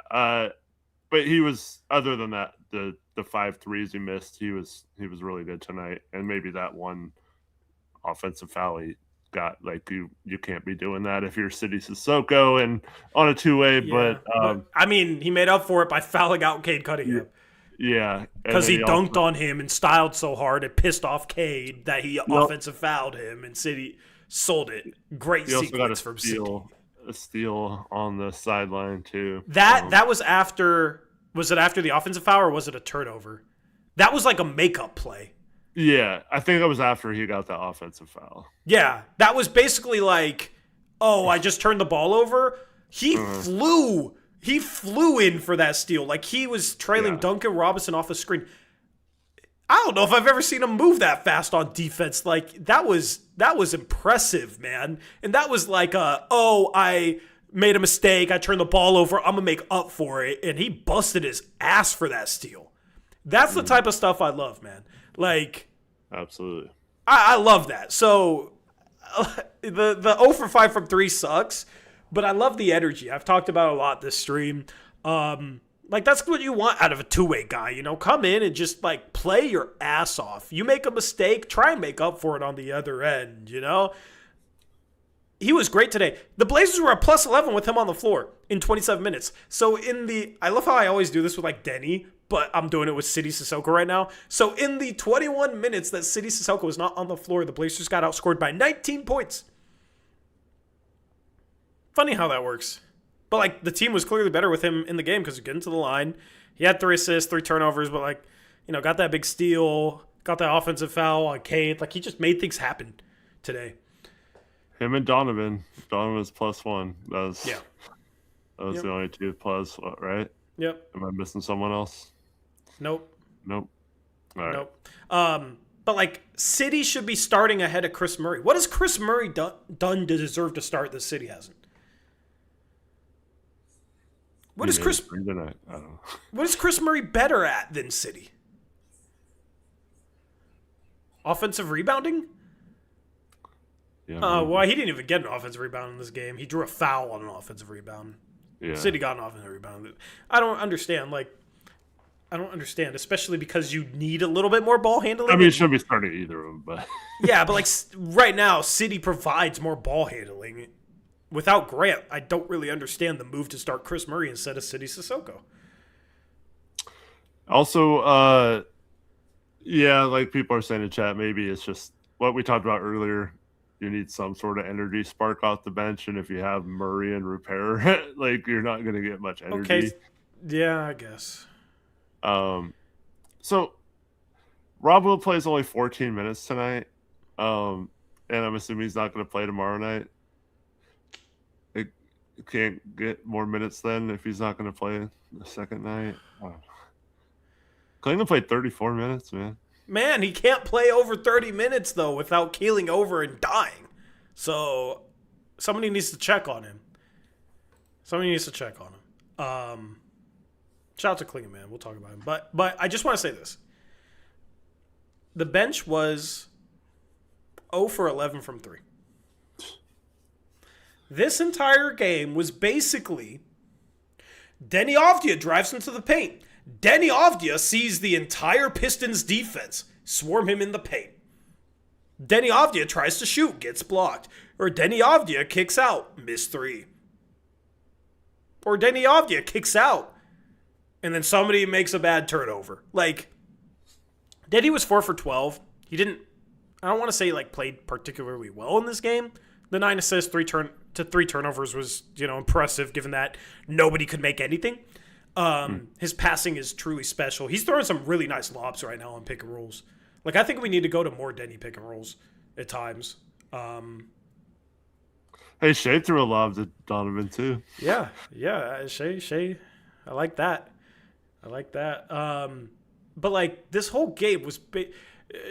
but he was, other than that, the 5 threes he missed, he was really good tonight, and maybe that one offensive foul he got, like you can't be doing that if you're City Sissoko and on a 2-way, but I mean, he made up for it by fouling out Cade Cunningham. Yeah, because he dunked on him and styled so hard it pissed off Cade that he offensive fouled him, and City sold it. Great sequence from City. A steal on the sideline too. That was after. Was it after the offensive foul or was it a turnover? That was like a makeup play. Yeah, I think it was after he got the offensive foul. Yeah, that was basically like, oh, I just turned the ball over. He flew in for that steal. Like he was trailing Duncan Robinson off the screen. I don't know if I've ever seen him move that fast on defense. Like that was impressive, man. And that was like I made a mistake. I turned the ball over. I'm gonna make up for it. And he busted his ass for that steal. That's the type of stuff I love, man. Like, absolutely, I love that. So the 0 for 5 from 3 sucks. But I love the energy. I've talked about it a lot this stream. Like, that's what you want out of a two-way guy, you know? Come in and just, like, play your ass off. You make a mistake, try and make up for it on the other end, you know? He was great today. The Blazers were at plus 11 with him on the floor in 27 minutes. So I love how I always do this with, like, Denny, but I'm doing it with City Sissoko right now. So in the 21 minutes that City Sissoko was not on the floor, the Blazers got outscored by 19 points. Funny how that works. But, like, the team was clearly better with him in the game because he got into the line. He had 3 assists, 3 turnovers, but, like, you know, got that big steal, got that offensive foul on Cade. Like, he just made things happen today. Him and Donovan. Donovan's +1. That was the only 2 plus, right? Yep. Am I missing someone else? Nope. All right. Nope. But, like, City should be starting ahead of Chris Murray. What has Chris Murray done to deserve to start that City hasn't? What is Chris Murray better at than City? Offensive rebounding? Yeah. Well, he didn't even get an offensive rebound in this game. He drew a foul on an offensive rebound. Yeah. City got an offensive rebound. I don't understand. Especially because you need a little bit more ball handling. I mean, it shouldn't be starting either of them, but yeah, but like right now, City provides more ball handling. Without Grant, I don't really understand the move to start Chris Murray instead of City Sissoko. Also, yeah, like people are saying in chat, maybe it's just what we talked about earlier. You need some sort of energy spark off the bench, and if you have Murray and Repair, like you're not going to get much energy. Okay, yeah, I guess. So Rob Will plays only 14 minutes tonight, and I'm assuming he's not going to play tomorrow night. Can't get more minutes then if he's not going to play the second night. Klingan played 34 minutes, man. Man, he can't play over 30 minutes, though, without keeling over and dying. So, somebody needs to check on him. Shout out to Klingan, man. We'll talk about him. But I just want to say this. The bench was 0 for 11 from 3. This entire game was basically Denny Avdia drives into the paint. Denny Avdia sees the entire Pistons defense swarm him in the paint. Denny Avdia tries to shoot, gets blocked. Or Denny Avdia kicks out, missed 3. Or Denny Avdia kicks out, and then somebody makes a bad turnover. Like, Denny was 4 for 12. He didn't, I don't want to say, like, played particularly well in this game. The 9 assists, 3 turnovers was, impressive given that nobody could make anything. His passing is truly special. He's throwing some really nice lobs right now on pick and rolls. Like, I think we need to go to more Denny pick and rolls at times. Hey, Shea threw a lob to Donovan too. Yeah, yeah, Shea, I like that. I like that. But like this whole game was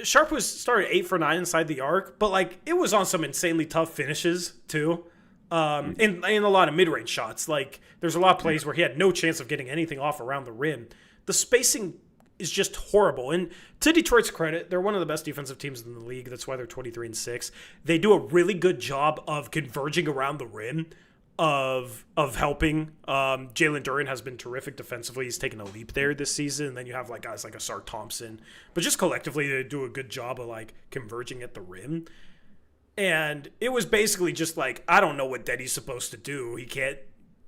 Sharp was started 8 for 9 inside the arc, but like it was on some insanely tough finishes too. And a lot of mid range shots. Like there's a lot of plays where he had no chance of getting anything off around the rim. The spacing is just horrible. And to Detroit's credit, they're one of the best defensive teams in the league. That's why they're 23-6. They do a really good job of converging around the rim, of helping. Jalen Duren has been terrific defensively. He's taken a leap there this season. And then you have like guys like Asar Thompson, but just collectively they do a good job of like converging at the rim. And it was basically just like, I don't know what Denny's supposed to do. He can't.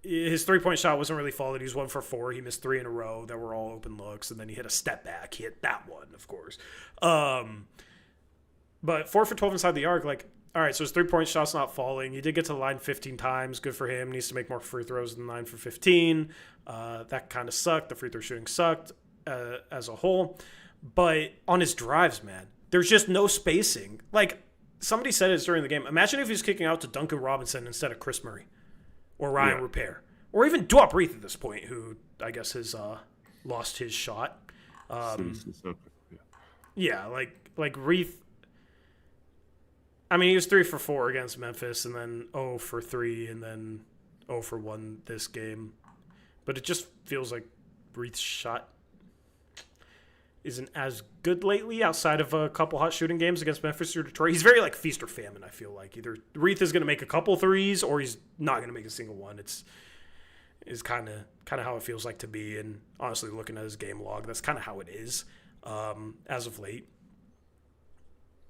His 3-point shot wasn't really falling. He was 1 for 4. He missed 3 in a row that were all open looks, and then he hit a step back. He hit that one, of course. But 4 for 12 inside the arc, like, all right, so his 3-point shot's not falling. He did get to the line 15 times. Good for him. Needs to make more free throws than 9 for 15. That kind of sucked. The free throw shooting sucked as a whole. But on his drives, man, there's just no spacing. Like, somebody said it during the game. Imagine if he was kicking out to Duncan Robinson instead of Chris Murray or Ryan Repair or even Duop Reith at this point, who I guess has lost his shot. Yeah, like Reith. I mean, he was 3 for 4 against Memphis, and then 0 for 3, and then 0 for 1 this game. But it just feels like Reith's shot isn't as good lately, outside of a couple hot shooting games against Memphis or Detroit. He's very like feast or famine, I feel like. Either Reith is going to make a couple threes, or he's not going to make a single one. Is kind of how it feels like to be. And honestly, looking at his game log, that's kind of how it is as of late.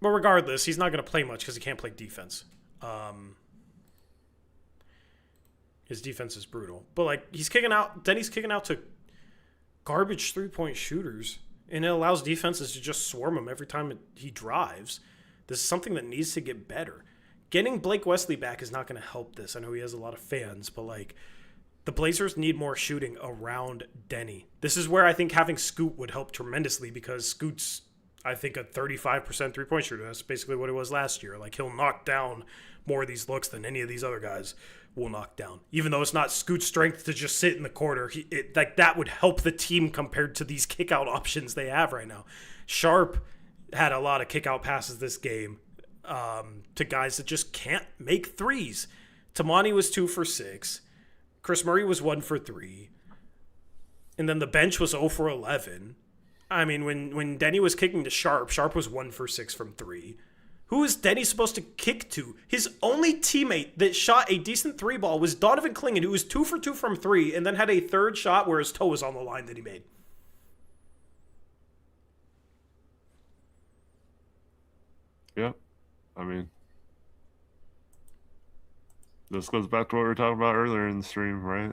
But regardless, he's not going to play much because he can't play defense. His defense is brutal. But, like, Denny's kicking out to garbage 3-point shooters, and it allows defenses to just swarm him every time he drives. This is something that needs to get better. Getting Blake Wesley back is not going to help this. I know he has a lot of fans, but, like, the Blazers need more shooting around Denny. This is where I think having Scoot would help tremendously, because Scoot's, I think, a 35% 3-point shooter. That's basically what it was last year. Like, he'll knock down more of these looks than any of these other guys will knock down. Even though it's not Scoot's strength to just sit in the corner, that would help the team compared to these kick-out options they have right now. Sharpe had a lot of kick-out passes this game to guys that just can't make threes. Tamani was 2 for 6. Chris Murray was 1 for 3. And then the bench was 0 for 11. I mean, when Denny was kicking to Sharpe, Sharpe was 1 for 6 from 3. Who is Denny supposed to kick to? His only teammate that shot a decent 3-ball was Donovan Klingan, who was 2 for 2 from 3, and then had a third shot where his toe was on the line that he made. Yeah, I mean, this goes back to what we were talking about earlier in the stream, right?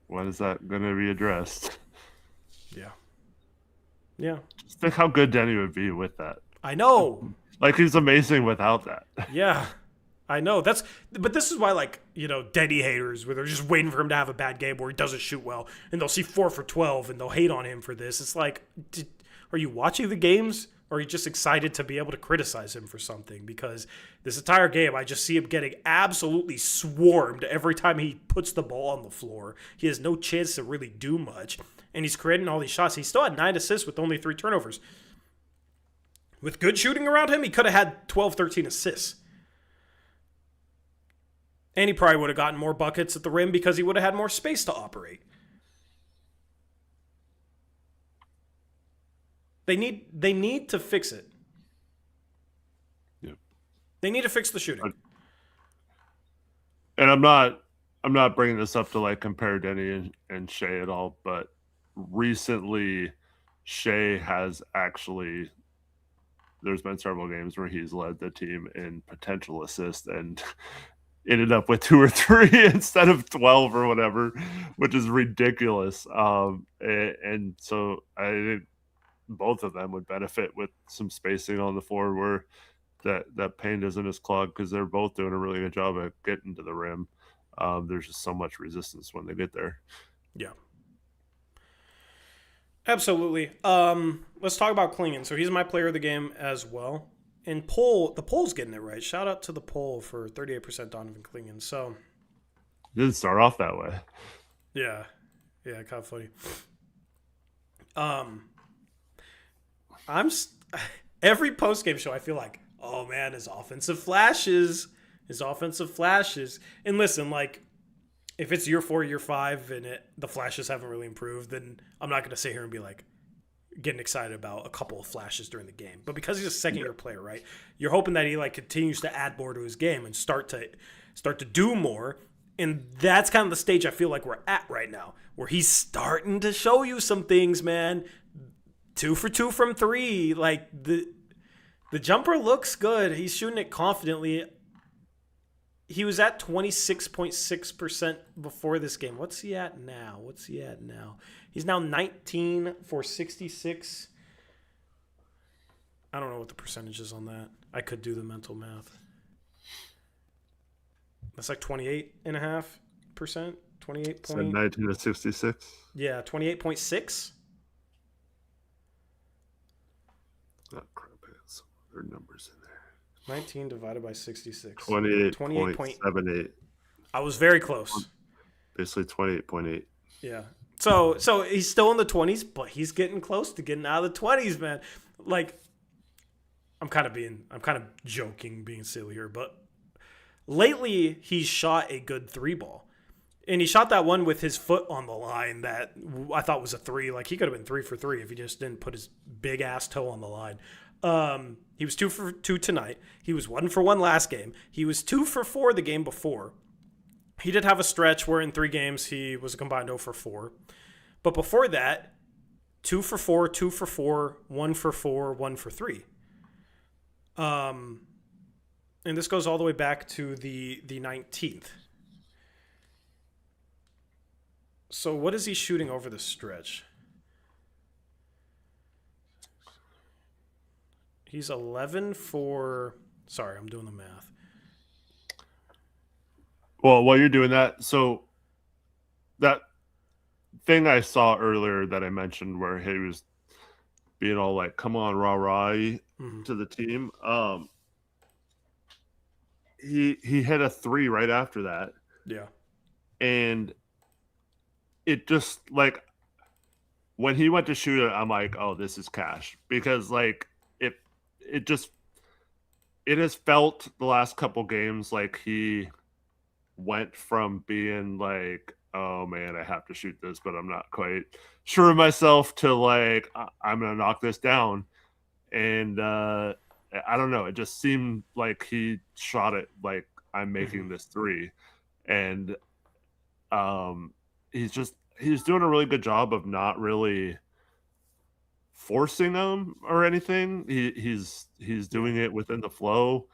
When is that going to be addressed? Yeah. Yeah. Just think how good Denny would be with that. I know. Like, he's amazing without that. Yeah. I know. But this is why, like, you know, Denny haters, where they're just waiting for him to have a bad game where he doesn't shoot well, and they'll see 4 for 12 and they'll hate on him for this. It's like, are you watching the games? Or are you just excited to be able to criticize him for something? Because this entire game, I just see him getting absolutely swarmed every time he puts the ball on the floor. He has no chance to really do much. And he's creating all these shots. He still had 9 assists with only 3 turnovers. With good shooting around him, he could have had 12, 13 assists. And he probably would have gotten more buckets at the rim because he would have had more space to operate. They need to fix it. Yep. They need to fix the shooting. And I'm not bringing this up to like compare Denny and Shea at all, but recently Shea has actually, there's been several games where he's led the team in potential assists and ended up with 2 or 3 instead of 12 or whatever, which is ridiculous. And so I think both of them would benefit with some spacing on the floor where that paint isn't as clogged, because they're both doing a really good job at getting to the rim. There's just so much resistance when they get there. Yeah. Absolutely. Let's talk about Klingan. So he's my player of the game as well. And the poll's getting it right. Shout out to the poll for 38% Donovan Klingan. So It didn't start off that way. yeah, kind of funny. Every post game show, I feel like, oh man, his offensive flashes. And listen, like, if it's year 4, year 5, and the flashes haven't really improved, then I'm not going to sit here and be like getting excited about a couple of flashes during the game. But because he's a second-year player, right? You're hoping that he like continues to add more to his game and start to do more. And that's kind of the stage I feel like we're at right now, where he's starting to show you some things, man. 2 for 2 from 3. Like, the jumper looks good. He's shooting it confidently. He was at 26.6% before this game. What's he at now? He's now 19 for 66. I don't know what the percentage is on that. I could do the mental math. That's like 28.5%. 28 So point. 19 to 66. Yeah, 28.6. Oh, crap. There are numbers in there. 19 divided by 66. 28.78. I was very close. Basically 28.8. Yeah. So he's still in the 20s, but he's getting close to getting out of the 20s, man. Like, I'm kind of joking, being silly here, but lately he's shot a good 3 ball. And he shot that one with his foot on the line that I thought was a 3. Like, he could have been 3 for 3 if he just didn't put his big ass toe on the line. He was 2 for 2 tonight. He was 1 for 1 last game. He was 2 for 4 the game before. He did have a stretch where in 3 games he was a combined 0 for 4. But before that, 2 for 4, 2 for 4, 1 for 4, 1 for 3. And this goes all the way back to the 19th. So what is he shooting over the stretch? He's 11 for... Sorry, I'm doing the math. Well, while you're doing that, so that thing I saw earlier that I mentioned where he was being all like, come on, rah-rah to the team. He hit a 3 right after that. Yeah. And it just, like, when he went to shoot it, I'm like, oh, this is cash. Because, like, it has felt the last couple games like he went from being like, oh man, I have to shoot this, but I'm not quite sure of myself, to like, I'm going to knock this down. And I don't know. It just seemed like he shot it like, I'm making this 3. And he's doing a really good job of not really forcing them or anything. He's doing it within the flow,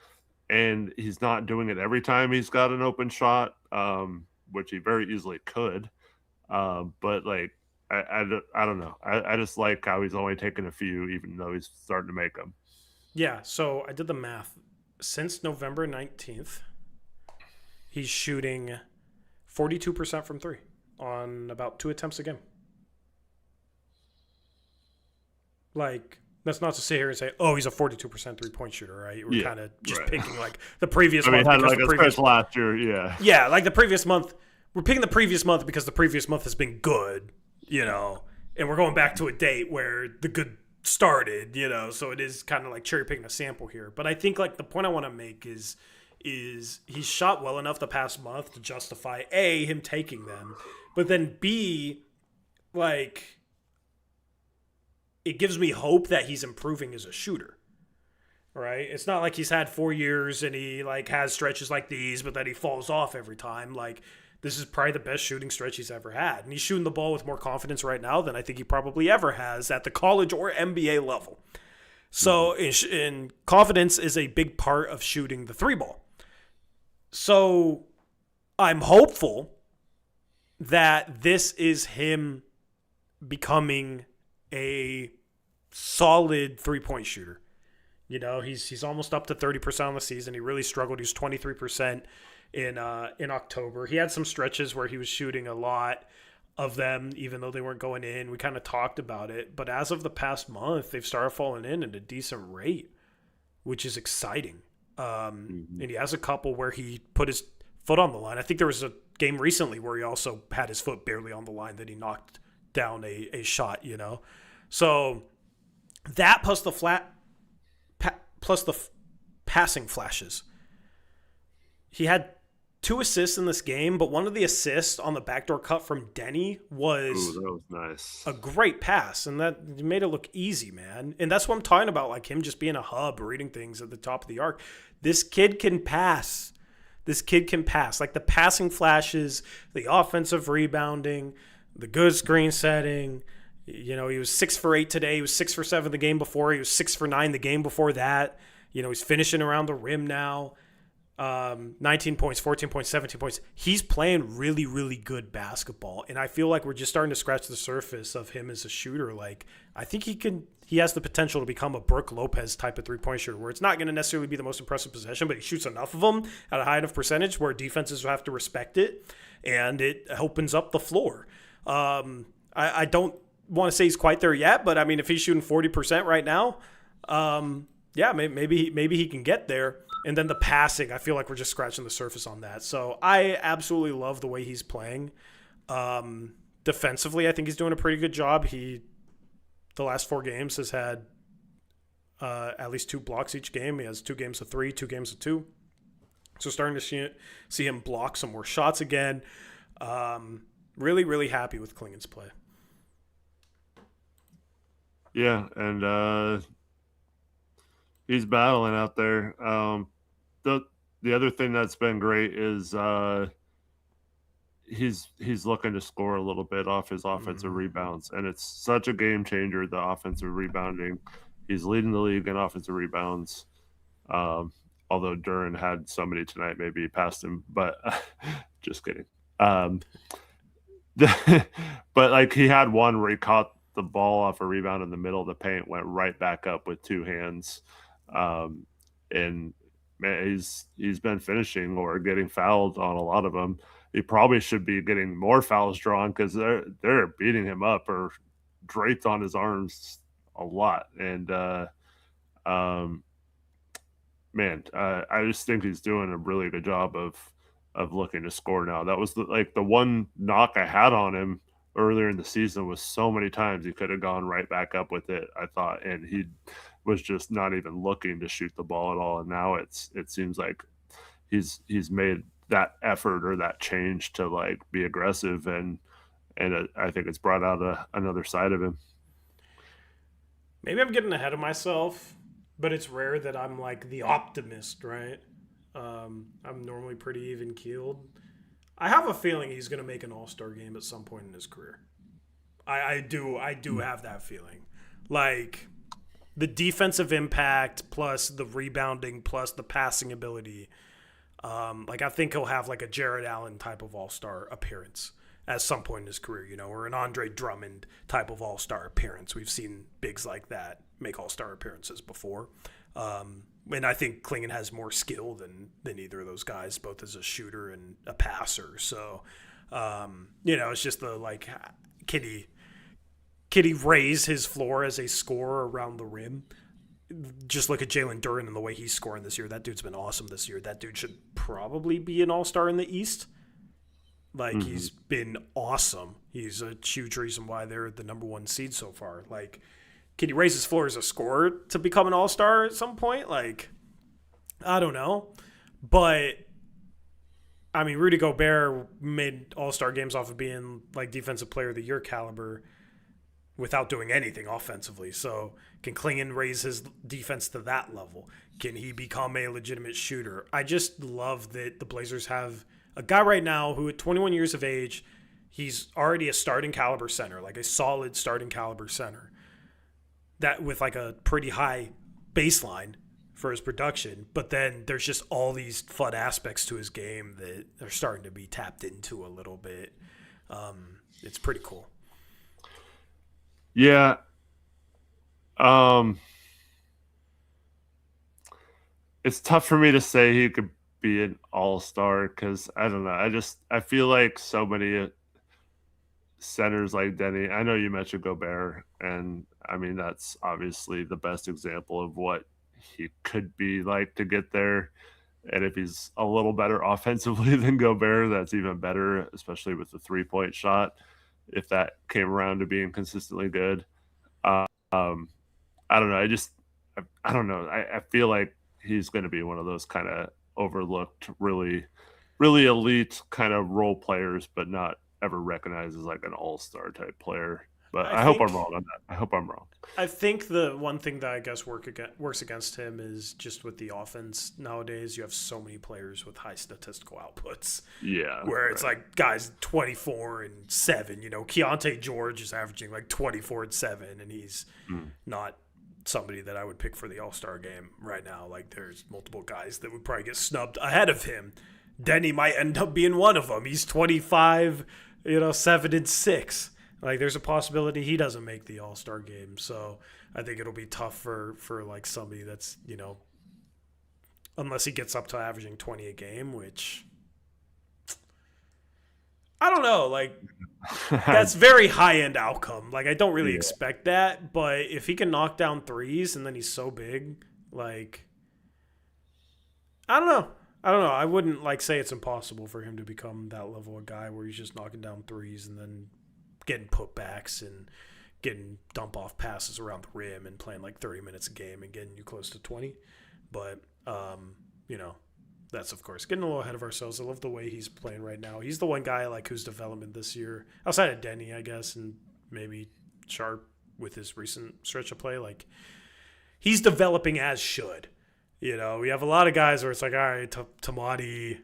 and he's not doing it every time he's got an open shot, which he very easily could. But like, I don't know. I just like how he's only taking a few, even though he's starting to make them. Yeah. So I did the math. Since November 19th, he's shooting 42% from 3 on about 2 attempts a game. Like, that's not to sit here and say, oh, he's a 42% 3-point shooter, right? We're kind of just picking, like, the previous month. Had like a previous last year, yeah. Yeah, like the previous month. We're picking the previous month because the previous month has been good, you know, and we're going back to a date where the good started, you know, so it is kind of like cherry picking a sample here. But I think, like, the point I want to make is he's shot well enough the past month to justify, A, him taking them, but then B, like, it gives me hope that he's improving as a shooter, right? It's not like he's had 4 years and he like has stretches like these, but then he falls off every time. Like, this is probably the best shooting stretch he's ever had. And he's shooting the ball with more confidence right now than I think he probably ever has at the college or NBA level. So in confidence is a big part of shooting the 3 ball. So I'm hopeful that this is him becoming a solid 3-point shooter. You know, he's almost up to 30% on the season. He really struggled. He was 23% in October. He had some stretches where he was shooting a lot of them, even though they weren't going in. We kind of talked about it. But as of the past month, they've started falling in at a decent rate. which is exciting. Mhm. And he has a couple where he put his foot on the line. I think there was a game recently where he also had his foot barely on the line that he knocked down a shot, you know? So that plus the plus the passing flashes. He had 2 assists in this game, but one of the assists on the backdoor cut from Denny Ooh, was that was nice. a great pass, and that made it look easy, man. And that's what I'm talking about, like him just being a hub, reading things at the top of the arc. This kid can pass. This kid can pass. Like the passing flashes, the offensive rebounding, the good screen setting. You know, he was 6 for 8 today. He was 6 for 7 the game before. He was 6 for 9 the game before that. You know, he's finishing around the rim now. 19 points, 14 points, 17 points. He's playing really, really good basketball. And I feel like we're just starting to scratch the surface of him as a shooter. Like, I think he has the potential to become a Brooke Lopez type of 3-point shooter where it's not going to necessarily be the most impressive possession, but he shoots enough of them at a high enough percentage where defenses have to respect it and it opens up the floor. I don't want to say he's quite there yet, but I mean, if he's shooting 40% right now, yeah, maybe he can get there. And then the passing, I feel like we're just scratching the surface on that. So I absolutely love the way he's playing. Defensively, I think he's doing a pretty good job. The last 4 games has had at least 2 blocks each game. He has 2 games of 3, 2 games of 2. So starting to see him block some more shots again. Really, really happy with Klingan's play. Yeah, and he's battling out there. The other thing that's been great is he's looking to score a little bit off his offensive rebounds, and it's such a game changer. The offensive rebounding, he's leading the league in offensive rebounds. Although Duran had so many tonight, maybe he passed him, but just kidding. But like he had one where he caught the ball off a rebound in the middle of the paint, went right back up with 2 hands. And man, he's been finishing or getting fouled on a lot of them. He probably should be getting more fouls drawn because they're beating him up or draped on his arms a lot. And man, I just think he's doing a really good job of looking to score now. That was the one knock I had on him earlier in the season was so many times he could have gone right back up with it, I thought, and he was just not even looking to shoot the ball at all. And now it seems like he's made that effort or that change to like be aggressive, and I think it's brought out another side of him. Maybe I'm getting ahead of myself, but it's rare that I'm like the optimist, right? I'm normally pretty even keeled. I have a feeling he's going to make an All-Star game at some point in his career. I do have that feeling. Like the defensive impact plus the rebounding plus the passing ability. Like I think he'll have like a Jared Allen type of All-Star appearance at some point in his career, you know, or an Andre Drummond type of All-Star appearance. We've seen bigs like that make All-Star appearances before. And I think Klingan has more skill than either of those guys, both as a shooter and a passer. So, you know, it's just the like, can he raise his floor as a scorer around the rim? Just look at Jalen Duran and the way he's scoring this year. That dude's been awesome this year. That dude should probably be an All-Star in the East. Like, he's been awesome. He's a huge reason why they're the number 1 seed so far. Like, can he raise his floor as a scorer to become an All-Star at some point? Like, I don't know. But, I mean, Rudy Gobert made All-Star games off of being, like, Defensive Player of the Year caliber without doing anything offensively. So, can Klingan raise his defense to that level? Can he become a legitimate shooter? I just love that the Blazers have a guy right now who at 21 years of age, he's already a starting caliber center, like a solid starting caliber center. That with like a pretty high baseline for his production, but then there's just all these fun aspects to his game that are starting to be tapped into a little bit. It's pretty cool. Yeah. It's tough for me to say he could be an all-star because I don't know. I feel like so many centers like Denny. I know you mentioned Gobert, and I mean that's obviously the best example of what he could be like to get there. And if he's a little better offensively than Gobert, that's even better, especially with the 3-point shot. If that came around to being consistently good, um, I don't know. I don't know. I feel like he's going to be one of those kind of overlooked, really, really elite kind of role players, but not ever recognized as like an all-star type player. But I hope I'm wrong on that. I hope I'm wrong. I think the one thing that I guess works against him is just with the offense nowadays. You have so many players with high statistical outputs. Yeah. Where it's like guys 24 and 7. You know, Keontae George is averaging like 24 and 7, and he's not somebody that I would pick for the All-Star game right now. Like there's multiple guys that would probably get snubbed ahead of him. Denny might end up being one of them. He's 25, 7 and 6. Like, there's a possibility he doesn't make the All-Star game. So I think it'll be tough for like somebody that's, unless he gets up to averaging 20 a game, which I don't know. Like, that's very high-end outcome. Like, I don't really expect that. But if he can knock down threes and then he's so big, like, I don't know. I wouldn't, say it's impossible for him to become that level of guy where he's just knocking down threes and then getting putbacks and getting dump-off passes around the rim and playing 30 minutes a game and getting you close to 20. But, that's, of course, getting a little ahead of ourselves. I love the way he's playing right now. He's the one guy, whose development this year, outside of Denny, I guess, and maybe Sharpe with his recent stretch of play, he's developing as should. We have a lot of guys where it's like, all right, Tamati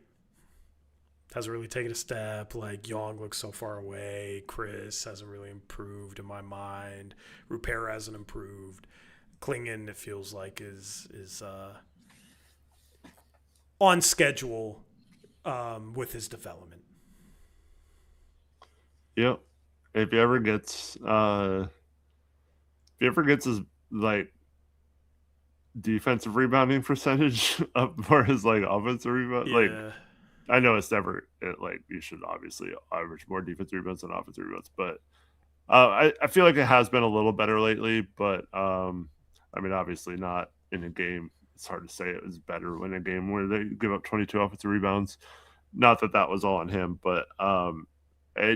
hasn't really taken a step. Young looks so far away. Chris hasn't really improved in my mind. Rupert hasn't improved. Klingan, it feels like, is on schedule with his development. Yep. If he ever gets his defensive rebounding percentage up for his offensive rebound, I know it's never you should obviously average more defensive rebounds than offensive rebounds, but I feel like it has been a little better lately. But obviously not in a game. It's hard to say it was better in a game where they give up 22 offensive rebounds. Not that was all on him, but I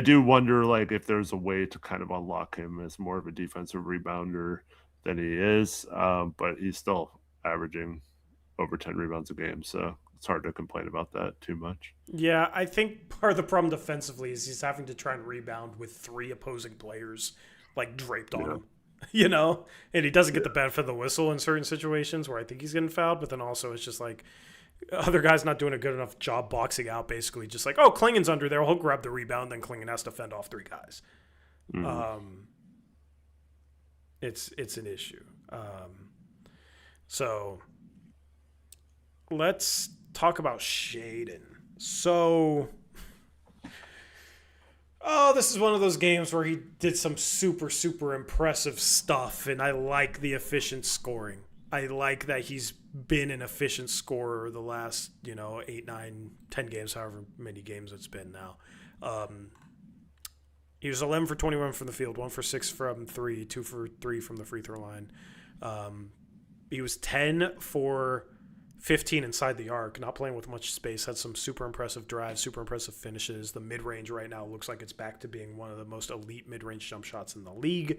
do wonder if there's a way to kind of unlock him as more of a defensive rebounder than he is. But he's still averaging over 10 rebounds a game, so it's hard to complain about that too much. Yeah, I think part of the problem defensively is he's having to try and rebound with 3 opposing players draped on him. And he doesn't get the benefit of the whistle in certain situations where I think he's getting fouled, but then also it's just other guys not doing a good enough job boxing out, basically just oh, Klingan's under there, he'll grab the rebound, then Klingan has to fend off 3 guys. It's an issue. So let's talk about Shaedon. So this is one of those games where he did some super, super impressive stuff, and I like the efficient scoring. I like that he's been an efficient scorer the last, 8, 9, 10 games, however many games it's been now. He was 11 for 21 from the field, 1 for 6 from 3, 2 for 3 from the free throw line. He was 10 for 15 inside the arc, not playing with much space, had some super impressive drives, super impressive finishes. The mid-range right now looks like it's back to being one of the most elite mid-range jump shots in the league.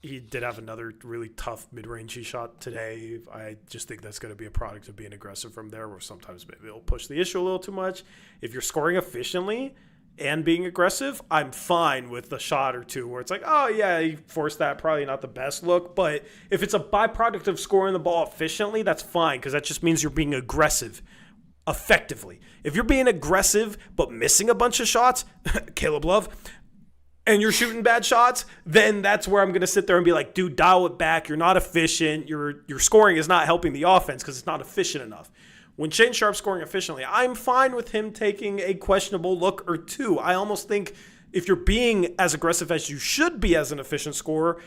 He did have another really tough mid-range he shot today. I just think that's going to be a product of being aggressive from there, where sometimes maybe it'll push the issue a little too much. If you're scoring efficiently and being aggressive, I'm fine with a shot or two where it's oh yeah, he forced that, probably not the best look. But if it's a byproduct of scoring the ball efficiently, that's fine, because that just means you're being aggressive effectively. If you're being aggressive but missing a bunch of shots, Caleb Love, and you're shooting bad shots, then that's where I'm going to sit there and be dude, dial it back. You're not efficient. Your scoring is not helping the offense because it's not efficient enough. When Shaedon Sharpe's scoring efficiently, I'm fine with him taking a questionable look or 2. I almost think if you're being as aggressive as you should be as an efficient scorer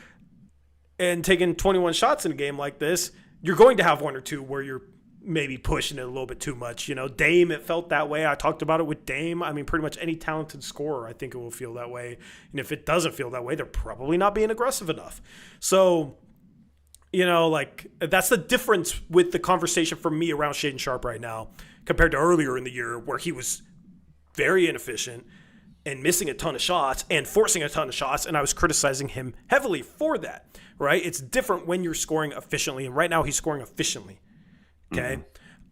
and taking 21 shots in a game like this, you're going to have 1 or 2 where you're maybe pushing it a little bit too much. Dame, it felt that way. I talked about it with Dame. I mean, pretty much any talented scorer, I think it will feel that way. And if it doesn't feel that way, they're probably not being aggressive enough. So, that's the difference with the conversation for me around Shaedon Sharpe right now compared to earlier in the year where he was very inefficient and missing a ton of shots and forcing a ton of shots, and I was criticizing him heavily for that, right? It's different when you're scoring efficiently, and right now he's scoring efficiently. Okay.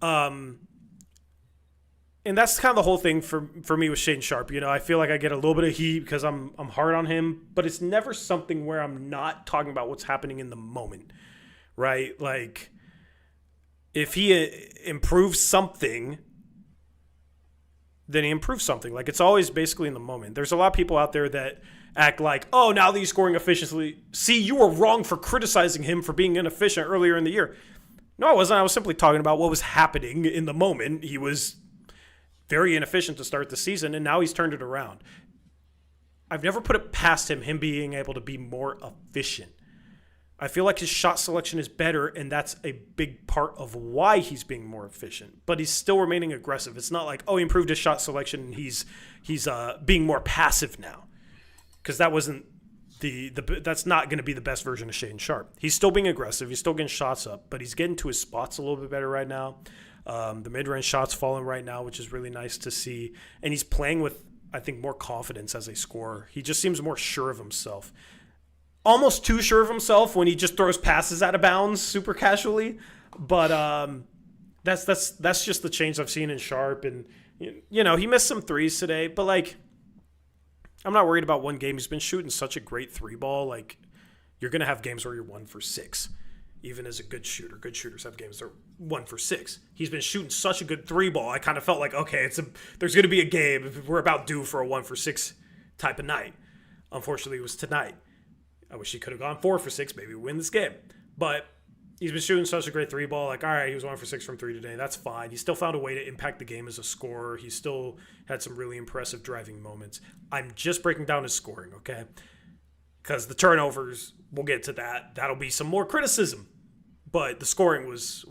And that's kind of the whole thing for me with Shaedon Sharpe. I feel like I get a little bit of heat because I'm hard on him, but it's never something where I'm not talking about what's happening in the moment, right? Like, if he improves something, then he improves something. Like, it's always basically in the moment. There's a lot of people out there that act like, oh, now that he's scoring efficiently, see, you were wrong for criticizing him for being inefficient earlier in the year. No, I wasn't. I was simply talking about what was happening in the moment. He was very inefficient to start the season, and now he's turned it around. I've never put it past him being able to be more efficient. I feel like his shot selection is better, and that's a big part of why he's being more efficient. But he's still remaining aggressive. It's not like, oh, he improved his shot selection and he's being more passive now, because that wasn't that's not going to be the best version of Shaedon Sharpe. He's still being aggressive. He's still getting shots up, but he's getting to his spots a little bit better right now. The mid-range shots falling right now, which is really nice to see. And he's playing with, I think, more confidence as a scorer. He just seems more sure of himself. Almost too sure of himself when he just throws passes out of bounds super casually. But that's just the change I've seen in Sharpe. And, he missed some threes today, but, like, I'm not worried about one game. He's been shooting such a great three ball. Like, you're going to have games where you're 1 for 6, even as a good shooter. Good shooters have games they're 1 for 6. He's been shooting such a good three ball. I kind of felt like, okay, there's going to be a game if we're about due for a 1 for 6 type of night. Unfortunately, it was tonight. I wish he could have gone 4 for 6, maybe win this game. But he's been shooting such a great three ball. Like, all right, he was 1 for 6 from 3 today. That's fine. He still found a way to impact the game as a scorer. He still had some really impressive driving moments. I'm just breaking down his scoring, okay? Because the turnovers, we'll get to that. That'll be some more criticism. But the scoring was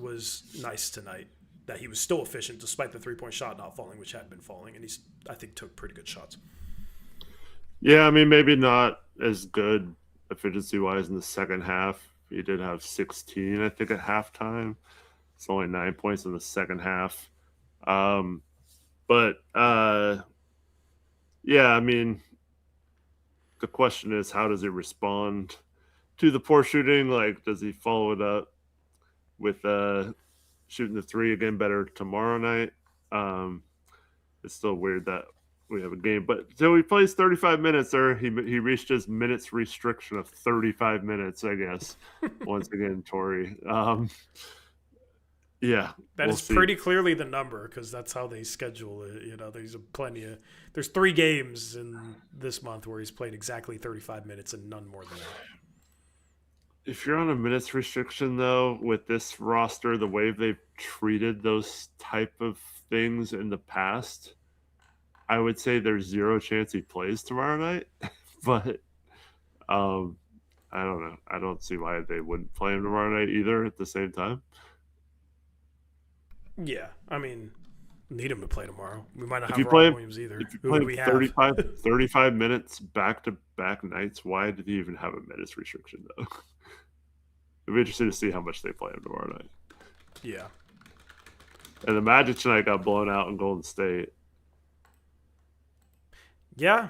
nice tonight, that he was still efficient despite the three-point shot not falling, which had been falling. And he's, I think, took pretty good shots. Yeah, I mean, maybe not as good efficiency-wise in the second half. He did have 16, I think, at halftime. It's only 9 points in the second half. But yeah, I mean, the question is, how does he respond to the poor shooting? Like, does he follow it up with shooting the three again better tomorrow night? It's still weird that we have a game, but so he plays 35 minutes there. He reached his minutes restriction of 35 minutes, I guess. Once again, Tori. Yeah, that is pretty clearly the number, because that's how they schedule it. There's 3 games in this month where he's played exactly 35 minutes and none more than that. If you're on a minutes restriction, though, with this roster, the way they've treated those type of things in the past, I would say there's 0 chance he plays tomorrow night. But I don't know. I don't see why they wouldn't play him tomorrow night either at the same time. Yeah, I mean, need him to play tomorrow. We might not have Ron Williams either. If you play 35 minutes back-to-back nights, why did he even have a minutes restriction, though? It'd be interesting to see how much they play him tomorrow night. Yeah. And the Magic tonight got blown out in Golden State. Yeah.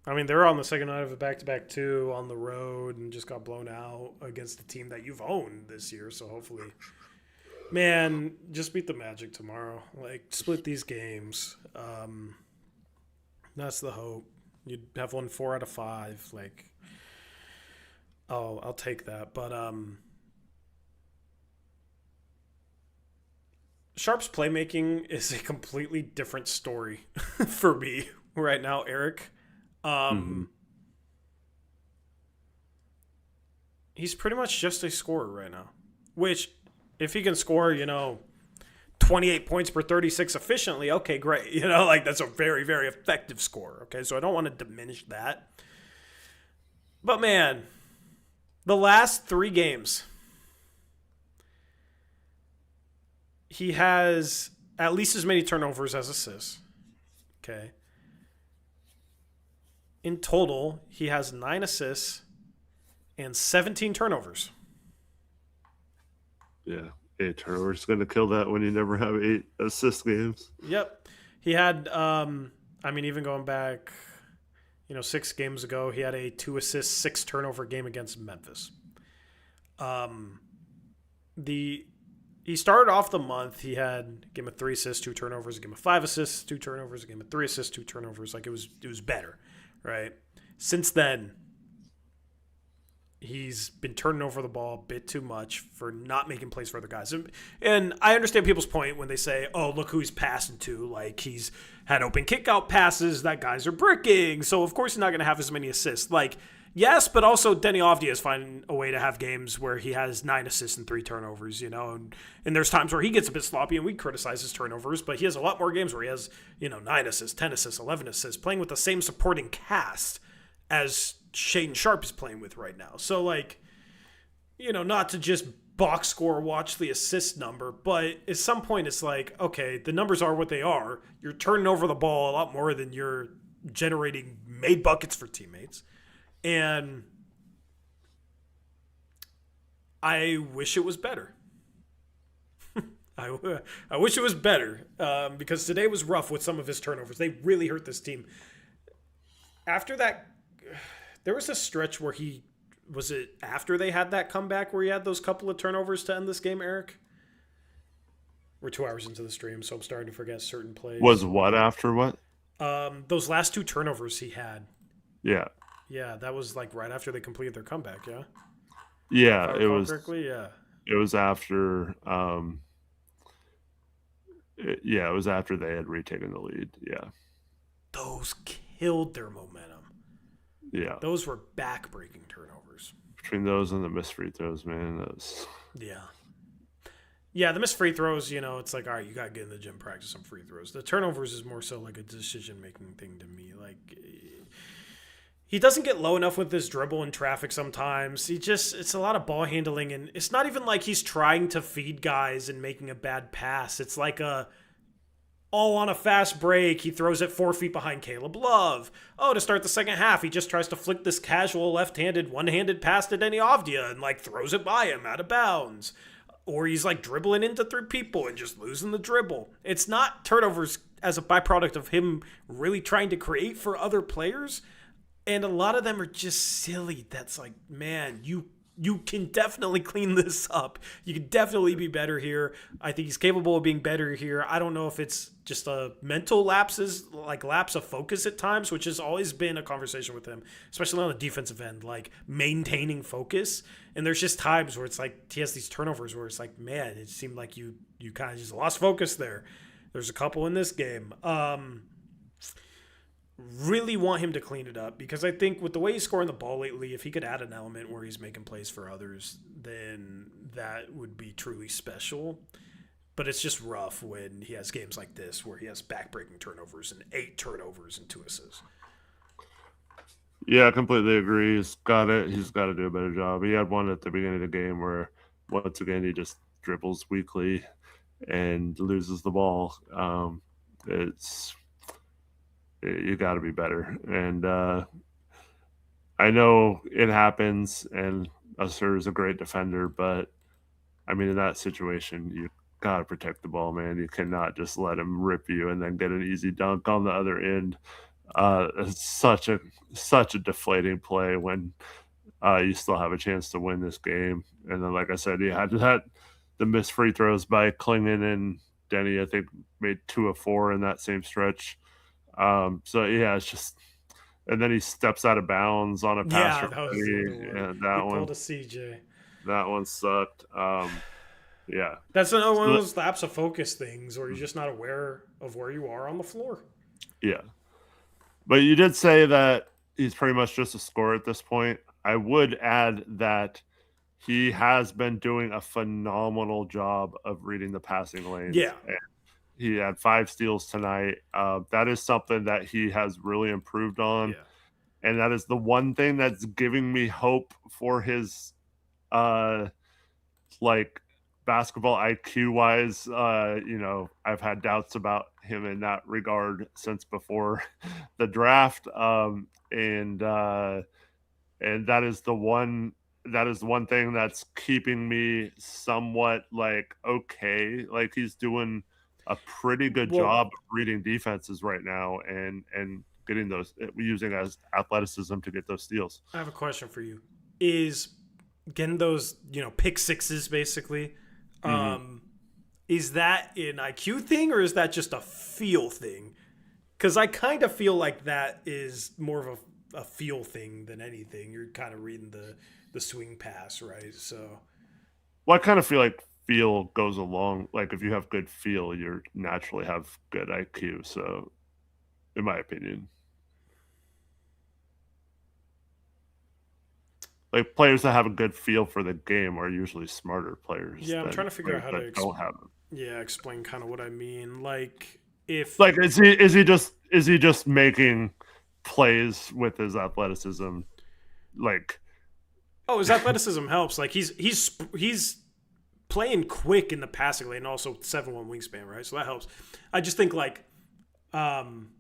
I mean, they're on the second night of a back-to-back too on the road and just got blown out against the team that you've owned this year. So hopefully, man, just beat the Magic tomorrow. Like, split these games. That's the hope. You'd have won 4 out of 5. Like, oh, I'll take that. But Sharpe's playmaking is a completely different story for me right now, Eric. He's pretty much just a scorer right now, which if he can score, 28 points per 36 efficiently, okay, great. That's a very, very effective score. Okay, so I don't want to diminish that. But man, the last 3 games, he has at least as many turnovers as assists. Okay. In total, he has 9 assists and 17 turnovers. Yeah. 8 turnovers is going to kill that when you never have 8 assist games. Yep. He had, even going back, 6 games ago, he had a 2 assist, 6 turnover game against Memphis. He started off the month. He had a game of 3 assists, 2 turnovers, a game of 5 assists, 2 turnovers, a game of 3 assists, 2 turnovers. Like it was better, right? Since then, he's been turning over the ball a bit too much for not making plays for other guys. And I understand people's point when they say, oh, look who he's passing to. Like, he's had open kick-out passes that guys are bricking. So, of course, he's not going to have as many assists. Like, yes, but also Denny Avdija is finding a way to have games where he has 9 assists and 3 turnovers, And there's times where he gets a bit sloppy and we criticize his turnovers, but he has a lot more games where he has, 9 assists, 10 assists, 11 assists, playing with the same supporting cast as Shaedon Sharpe is playing with right now. So, not to just box score watch the assist number, but at some point it's like, okay, the numbers are what they are. You're turning over the ball a lot more than you're generating made buckets for teammates. And I wish it was better. I wish it was better because today was rough with some of his turnovers. They really hurt this team. After that, there was a stretch where was it after they had that comeback where he had those couple of turnovers to end this game, Eric? We're 2 hours into the stream, so I'm starting to forget certain plays. Was what after what? Those last 2 turnovers he had. Yeah. Yeah, that was like right after they completed their comeback, yeah? Yeah, it was correctly, yeah. It was after it was after they had retaken the lead. Yeah. Those killed their momentum. Yeah. Those were back-breaking turnovers. Between those and the missed free throws, man, Yeah. Yeah, the missed free throws, it's like, all right, you got to get in the gym, practice some free throws. The turnovers is more so like a decision-making thing to me. Like, he doesn't get low enough with his dribble in traffic sometimes. It's a lot of ball handling, and it's not even like he's trying to feed guys and making a bad pass. It's like all on a fast break, he throws it 4 feet behind Caleb Love. Oh, to start the second half, he just tries to flick this casual left-handed, one-handed pass to Denny Avdija and throws it by him out of bounds. Or he's dribbling into 3 people and just losing the dribble. It's not turnovers as a byproduct of him really trying to create for other players. And a lot of them are just silly. That's like, man, you can definitely clean this up. You can definitely be better here. I think he's capable of being better here. I don't know if it's just a mental lapse of focus at times, which has always been a conversation with him, especially on the defensive end, maintaining focus. And there's just times where it's he has these turnovers where it's man, it seemed like you kind of just lost focus there. There's a couple in this game. Really want him to clean it up because I think with the way he's scoring the ball lately, if he could add an element where he's making plays for others, then that would be truly special. But it's just rough when he has games like this where he has back-breaking turnovers and 8 turnovers and 2 assists. Yeah, I completely agree. He's got to do a better job. He had one at the beginning of the game where once again he just dribbles weakly and loses the ball. You got to be better. And I know it happens, and Usher is a great defender, but I mean, in that situation, you got to protect the ball, man. You cannot just let him rip you and then get an easy dunk on the other end. It's such a deflating play when you still have a chance to win this game. And then, like I said, you had the missed free throws by Klingan and Denny, I think, made 2 of 4 in that same stretch. So yeah, it's just, and then he steps out of bounds on a pass. Yeah, that one pulled a CJ. That one sucked. Yeah, that's another one of those lapse of focus things where you're just not aware of where you are on the floor. Yeah, but you did say that he's pretty much just a scorer at this point. I would add that he has been doing a phenomenal job of reading the passing lanes. Yeah. He had 5 steals tonight. That is something that he has really improved on. Yeah. And that is the one thing that's giving me hope for his basketball IQ wise, I've had doubts about him in that regard since before the draft. And that is the one thing that's keeping me somewhat like okay. Like he's doing a pretty good Well, job of reading defenses right now and getting those using as athleticism to get those steals. I have a question for you. Is getting those, pick sixes basically, Hmm. is that an IQ thing or is that just a feel thing? Because I kind of feel like that is more of a feel thing than anything. You're kind of reading the swing pass, right? So, Well, I kind of feel like feel goes along. Like if you have good feel, you naturally have good IQ. So, in my opinion, like players that have a good feel for the game are usually smarter players yeah, I'm trying than to figure out players how that to don't have it. explain kind of what I mean. Like if Like is he just making plays with his athleticism? Like oh, his athleticism helps. Like he's playing quick in the passing lane, and also 7'1" wingspan, right? So that helps. I just think like um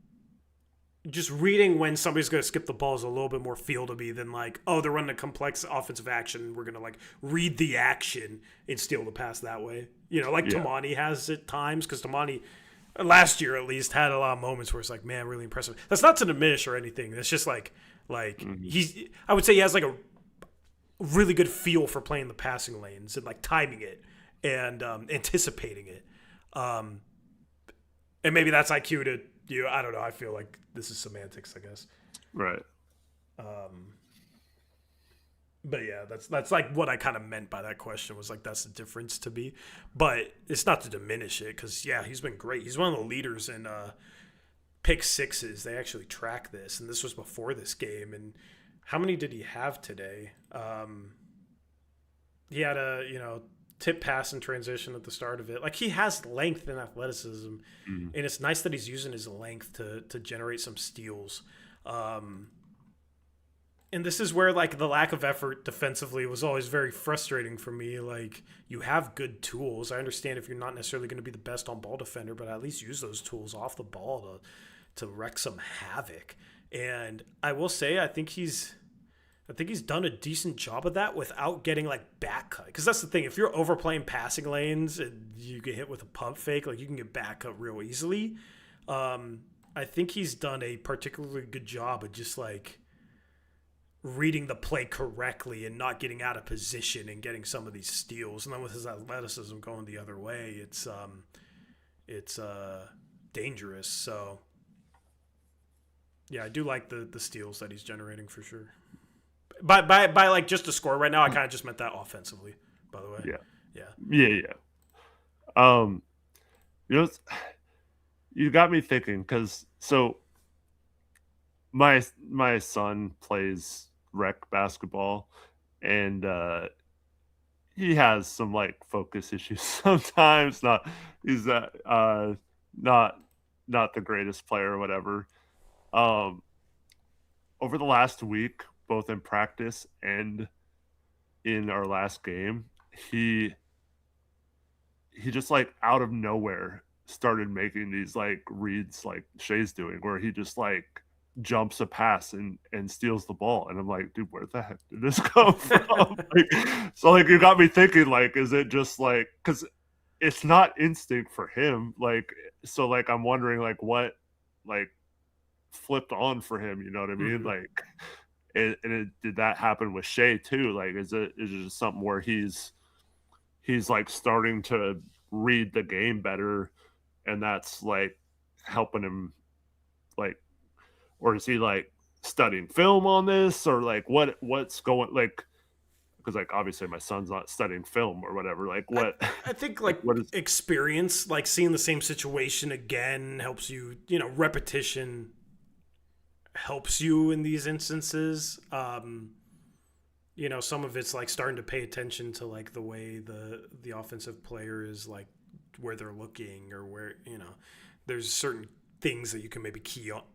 just reading when somebody's going to skip the ball is a little bit more feel to me than like, oh, they're running a complex offensive action. We're going to like read the action and steal the pass that way. Like yeah, Tamani has at times because Tamani last year at least had a lot of moments where it's like, man, really impressive. That's not to diminish or anything. That's just like mhm, I would say he has like a really good feel for playing the passing lanes and like timing it and anticipating it. Um, and maybe that's IQ to you. I don't know. I feel like this is semantics, I guess. right. Um, but yeah, that's like what I kind of meant by that question was like that's the difference to me. But it's not to diminish it because yeah, he's been great. He's one of the leaders in pick sixes. They actually track this, and this was before this game. And how many did he have today? He had a tip pass and transition at the start of it. Like he has length and athleticism, Mhm. and it's nice that he's using his length to generate some steals. Um, and this is where like the lack of effort defensively was always very frustrating for me. Like you have good tools. I understand if you're not necessarily going to be the best on ball defender, but at least use those tools off the ball to wreak some havoc. And I will say I think he's done a decent job of that without getting like back cut. Because that's the thing. If you're overplaying passing lanes and you get hit with a pump fake, like you can get back cut real easily. I think he's done a particularly good job of just like reading the play correctly and not getting out of position and getting some of these steals. And then with his athleticism going the other way, it's dangerous. So yeah, I do like the steals that he's generating for sure. By like just a score right now, I kind of just meant that offensively. By the way, Yeah, yeah, yeah, yeah. Um, you know, you got me thinking because my son plays rec basketball, and he has some like focus issues sometimes. Not he's not not the greatest player or whatever. Um, Over the last week, both in practice and in our last game, he he just like out of nowhere started making these like reads like Shay's doing, where he just like jumps a pass and steals the ball, and I'm like, dude, where the heck did this come from? Like, so like you got me thinking, like, is it just like because it's not instinct for him, like so like I'm wondering like what like flipped on for him, you know what I mean? hmm Like, did that happen with Shay too? Like, is it just something where he's like starting to read the game better, and that's like helping him, like, or is he like studying film on this, or like what's going like? Because like obviously my son's not studying film or whatever. Like I what, I think like like what is? experience, like seeing the same situation again, helps you. Repetition helps you in these instances. Some of it's like starting to pay attention to like the way the offensive player is like where they're looking or where there's certain things that you can maybe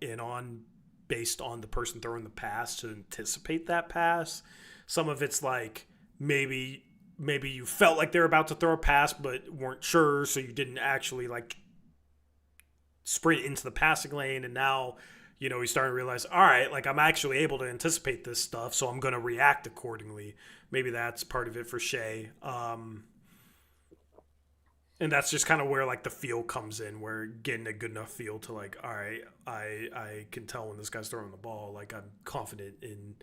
in on based on the person throwing the pass to anticipate that pass. Some of it's like maybe maybe you felt like they were about to throw a pass but weren't sure, so you didn't actually like sprint into the passing lane, and now he's starting to realize, all right, like I'm actually able to anticipate this stuff, so I'm going to react accordingly. Maybe that's part of it for Shea. And that's just kind of where like the feel comes in, where getting a good enough feel to like, all right, I can tell when this guy's throwing the ball. Like I'm confident in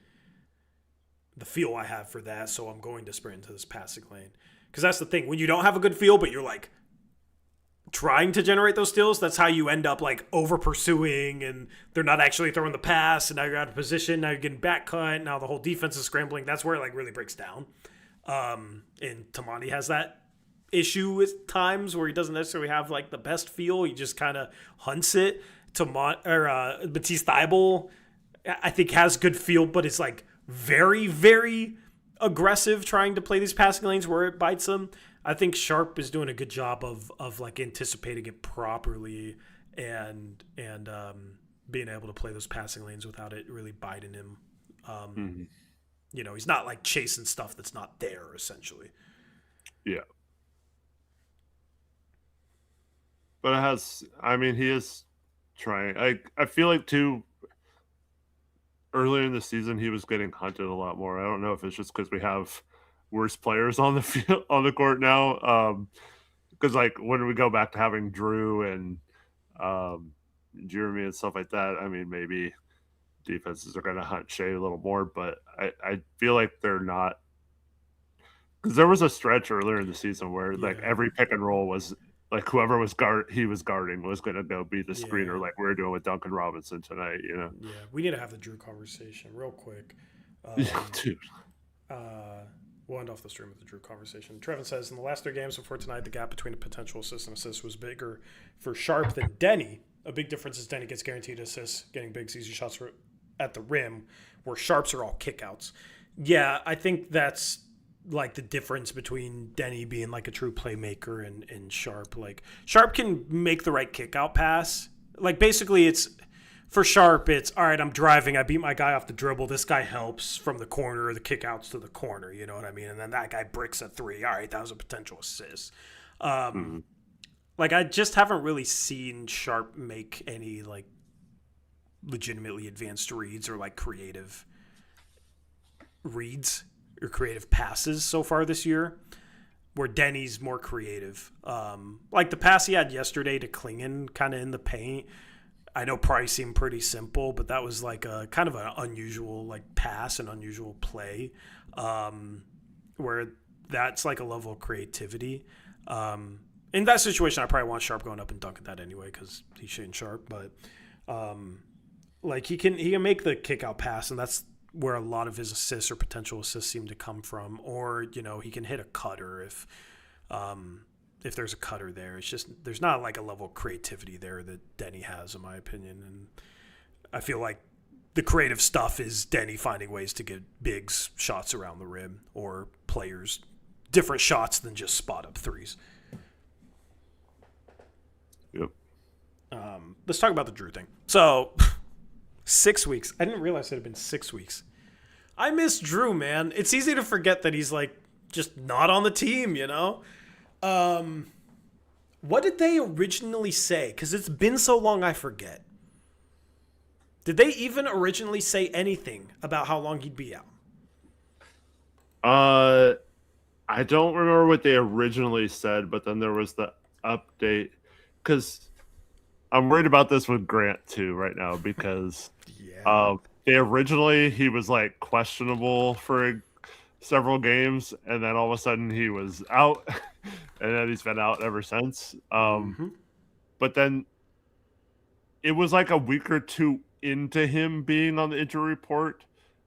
the feel I have for that, so I'm going to sprint into this passing lane. Because that's the thing. When you don't have a good feel, but you're like trying to generate those steals, that's how you end up like over pursuing, and they're not actually throwing the pass, and now you're out of position, now you're getting back cut, now the whole defense is scrambling. That's where it like really breaks down. And Tamani has that issue with times where he doesn't necessarily have like the best feel. He just kind of hunts it. Matisse Thybulle, I think, has good feel, but it's like very, very aggressive trying to play these passing lanes where it bites him. I think Sharpe is doing a good job of like anticipating it properly and being able to play those passing lanes without it really biting him. He's not like chasing stuff that's not there, essentially. Yeah. But he is trying. I feel like too, earlier in the season he was getting hunted a lot more. I don't know if it's just because we have worse players on the field, on the court now. Because like when we go back to having Drew and Jeremy and stuff like that, maybe defenses are going to hunt Shea a little more. But I feel like they're not, because there was a stretch earlier in the season where like every pick and roll was like whoever he was guarding was going to go be the screener, like we're doing with Duncan Robinson tonight, Yeah, we need to have the Drew conversation real quick. Dude. We'll end off the stream with the Drew conversation. Trevin says, in the last 3 games before tonight, the gap between a potential assist and assist was bigger for Sharpe than Denny. A big difference is Denny gets guaranteed assists, getting big, easy shots at the rim, where Sharpe's are all kickouts. Yeah, I think that's like the difference between Denny being like a true playmaker and Sharpe. Like Sharpe can make the right kick out pass. Like basically it's for Sharpe, it's all right, I'm driving, I beat my guy off the dribble, this guy helps from the corner, the kick outs to the corner, you know what I mean? And then that guy bricks a 3. All right, that was a potential assist. Like I just haven't really seen Sharpe make any like legitimately advanced reads or like creative reads or creative passes so far this year, where Denny's more creative. Like the pass he had yesterday to Klingan kind of in the paint, I know probably seemed pretty simple, but that was like a kind of an unusual like pass, an unusual play, where that's like a level of creativity. In that situation, I probably want Sharpe going up and dunking that anyway because he's Shaedon Sharpe, but like he can make the kick out pass, and that's where a lot of his assists or potential assists seem to come from. Or he can hit a cutter if there's a cutter there. It's just there's not like a level of creativity there that Denny has, in my opinion. And I feel like the creative stuff is Denny finding ways to get bigs shots around the rim or players different shots than just spot up threes. Yep. Let's talk about the Drew thing. So 6 weeks. I didn't realize it had been 6 weeks. I miss Drew, man. It's easy to forget that he's like just not on the team, What did they originally say? Because it's been so long, I forget. Did they even originally say anything about how long he'd be out? I don't remember what they originally said, but then there was the update. Because I'm worried about this with Grant too right now, because he was like questionable for several games, and then all of a sudden he was out, and then he's been out ever since. But then it was like a week or two into him being on the injury report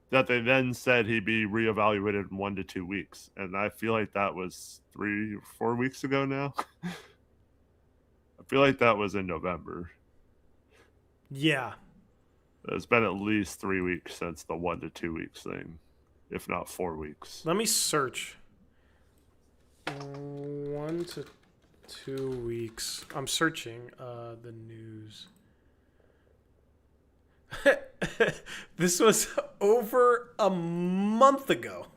that they then said he'd be reevaluated in 1 to 2 weeks, and I feel like that was 3 or 4 weeks ago now. I feel like that was in November. Yeah. It's been at least 3 weeks since the 1 to 2 weeks thing, if not 4 weeks. Let me search. 1 to 2 weeks. I'm searching the news. This was over a month ago.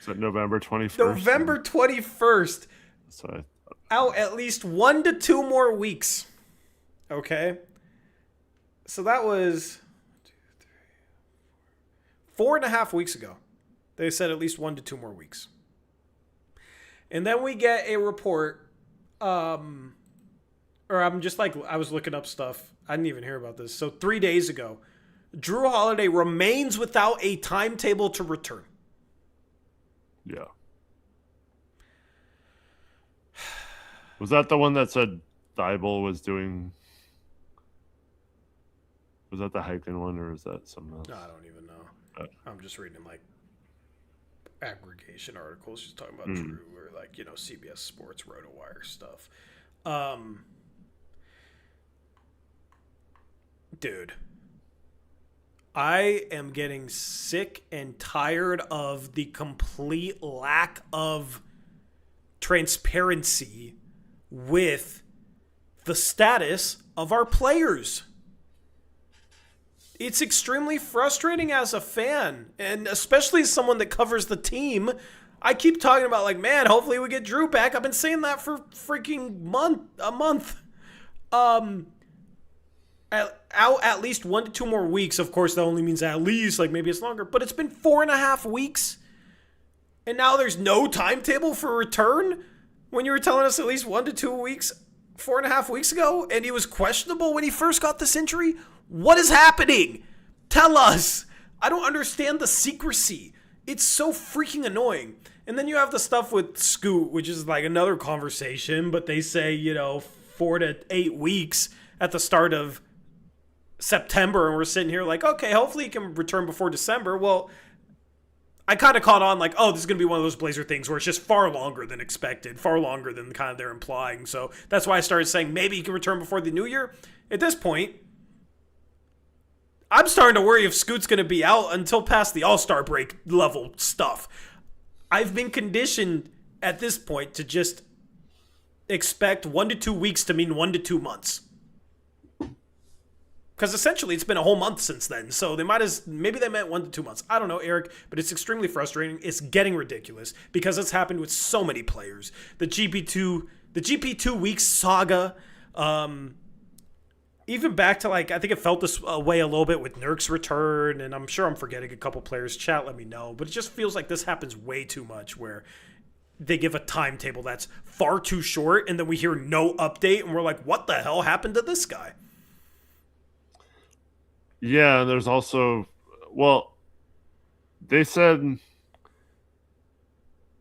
Is it November 21st? November 21st. So Out at least 1 to 2 more weeks. Okay? So that was 4.5 weeks ago. They said at least 1 to 2 more weeks. And then we get a report, or I'm just like, I was looking up stuff. I didn't even hear about this. So 3 days ago, Drew Holiday remains without a timetable to return. Yeah. Was that the one that said Thibault was doing? Was that the hiking one, or is that something else? No, I don't even know. I'm just reading like aggregation articles just talking about Drew, or like, CBS Sports RotoWire stuff. Dude, I am getting sick and tired of the complete lack of transparency with the status of our players. It's extremely frustrating as a fan, and especially as someone that covers the team. I keep talking about, like, man, hopefully we get Drew back. I've been saying that for freaking a month. Out at least 1 to 2 more weeks. Of course, that only means at least, like, maybe it's longer. But it's been 4.5 weeks, and now there's no timetable for return when you were telling us at least 1 to 2 weeks 4.5 weeks ago, and he was questionable when he first got this injury. What is happening? Tell us. I don't understand the secrecy. It's so freaking annoying. And then you have the stuff with Scoot, which is like another conversation, but they say, 4 to 8 weeks at the start of September, and we're sitting here like, okay, hopefully he can return before December. Well, I kind of caught on like, oh, this is going to be one of those Blazer things where it's just far longer than expected, far longer than kind of they're implying. So that's why I started saying maybe he can return before the new year. At this point, I'm starting to worry if Scoot's going to be out until past the All-Star break level stuff. I've been conditioned at this point to just expect 1 to 2 weeks to mean 1 to 2 months. Because essentially it's been a whole month since then. So maybe they meant 1 to 2 months. I don't know, Eric, but it's extremely frustrating. It's getting ridiculous because it's happened with so many players. The GP2 weeks saga, even back to like, I think it felt this way a little bit with Nurk's return, and I'm sure I'm forgetting a couple players. Chat, let me know. But it just feels like this happens way too much where they give a timetable that's far too short, and then we hear no update, and we're like, what the hell happened to this guy? Yeah, and there's also, they said,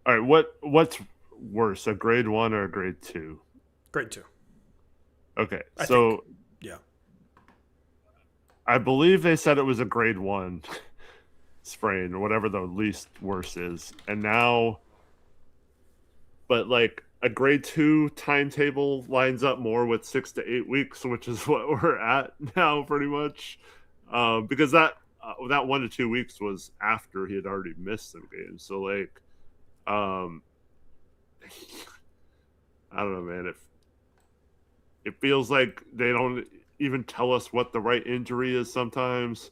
all right, what's worse, a grade 1 or a grade 2? Grade 2. Okay, I think, yeah. I believe they said it was a grade 1 sprain or whatever the least worse is. And now, but like a grade 2 timetable lines up more with 6 to 8 weeks, which is what we're at now pretty much. Because that 1 to 2 weeks was after he had already missed some games. So like, I don't know, man. It feels like they don't even tell us what the right injury is sometimes,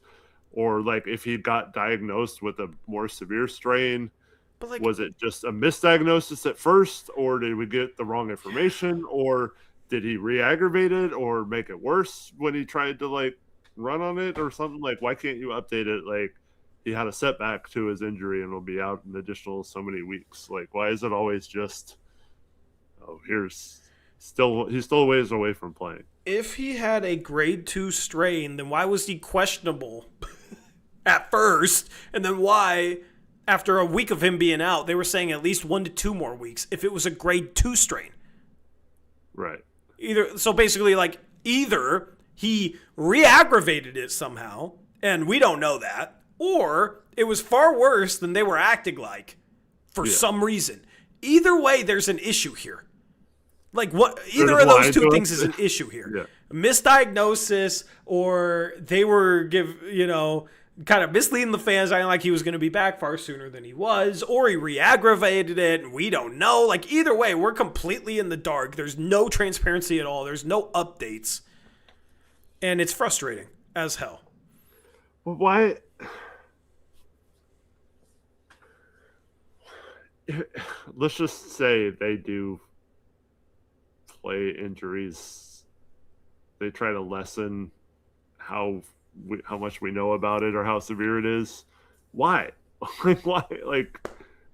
or like if he got diagnosed with a more severe strain, but like, was it just a misdiagnosis at first, or did we get the wrong information, or did he re-aggravate it or make it worse when he tried to like run on it or something? Like, why can't you update it like he had a setback to his injury and will be out an additional so many weeks? Like, why is it always just, he's still a ways away from playing? If he had a grade 2 strain, then why was he questionable at first? And then why, after a week of him being out, they were saying at least 1 to 2 more weeks if it was a grade 2 strain? Right. So basically, like, either he re-aggravated it somehow, and we don't know that, or it was far worse than they were acting like for some reason. Either way, there's an issue here. Like, what? Either of those two things is an issue here. Yeah. Misdiagnosis, or they were kind of misleading the fans, acting like he was going to be back far sooner than he was, or he re-aggravated it, and we don't know. Like, either way, we're completely in the dark. There's no transparency at all. There's no updates. And it's frustrating as hell. Well, why? let's just say they do play injuries. They try to lessen how much we know about it or how severe it is. Why? Like why? Like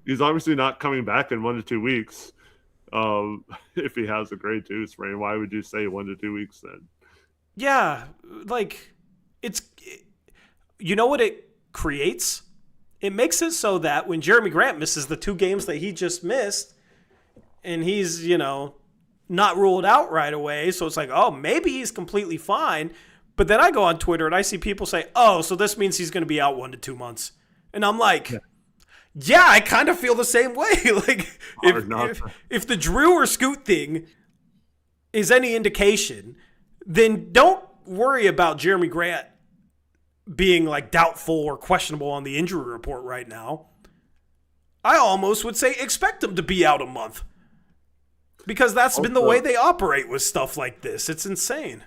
he's obviously not coming back in 1 to 2 weeks. If he has a grade 2 sprain, why would you say 1 to 2 weeks then? Yeah, like you know what it creates? It makes it so that when Jeremy Grant misses the 2 games that he just missed, and he's, not ruled out right away, so it's like, oh, maybe he's completely fine. But then I go on Twitter and I see people say, oh, so this means he's going to be out 1 to 2 months. And I'm like, yeah, I kind of feel the same way. Like, if the Drew or Scoot thing is any indication, then don't worry about Jeremy Grant being like doubtful or questionable on the injury report right now. I almost would say expect him to be out a month. Because that's been the way they operate with stuff like this. It's insane.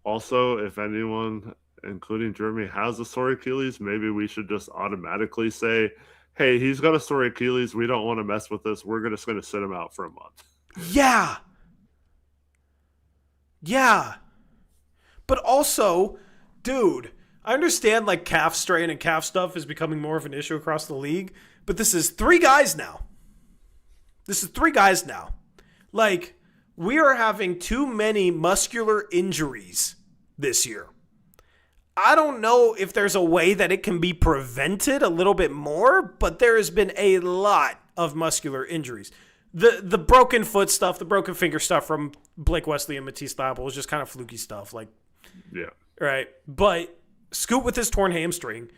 Also, if anyone, including Jeremy, has a sore Achilles, maybe we should just automatically say, hey, he's got a sore Achilles. We don't want to mess with this. We're just going to sit him out for a month. Yeah. Yeah. But also, dude, I understand like calf strain and calf stuff is becoming more of an issue across the league, but this is 3 guys now. Like, we are having too many muscular injuries this year. I don't know if there's a way that it can be prevented a little bit more, but there has been a lot of muscular injuries. The broken foot stuff, the broken finger stuff from Blake Wesley and Matisse Thybulle was just kind of fluky stuff. Like, yeah. Right. But Scoot with his torn hamstring,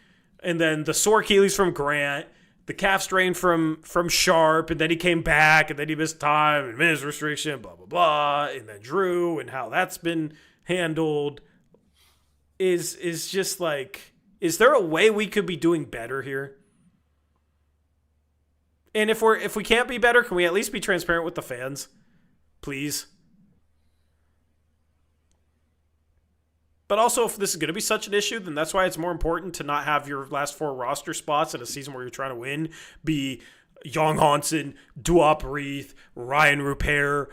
and then the sore Achilles from Grant, the calf strain from Sharpe, and then he came back, and then he missed time, and minutes restriction, blah, blah, blah, and then Drew, and how that's been handled is just like, is there a way we could be doing better here? And if we can't be better, can we at least be transparent with the fans? Please. But also, if this is going to be such an issue, then that's why it's more important to not have your last 4 roster spots in a season where you're trying to win be Young Hansen, Duop Reith, Ryan Rupert,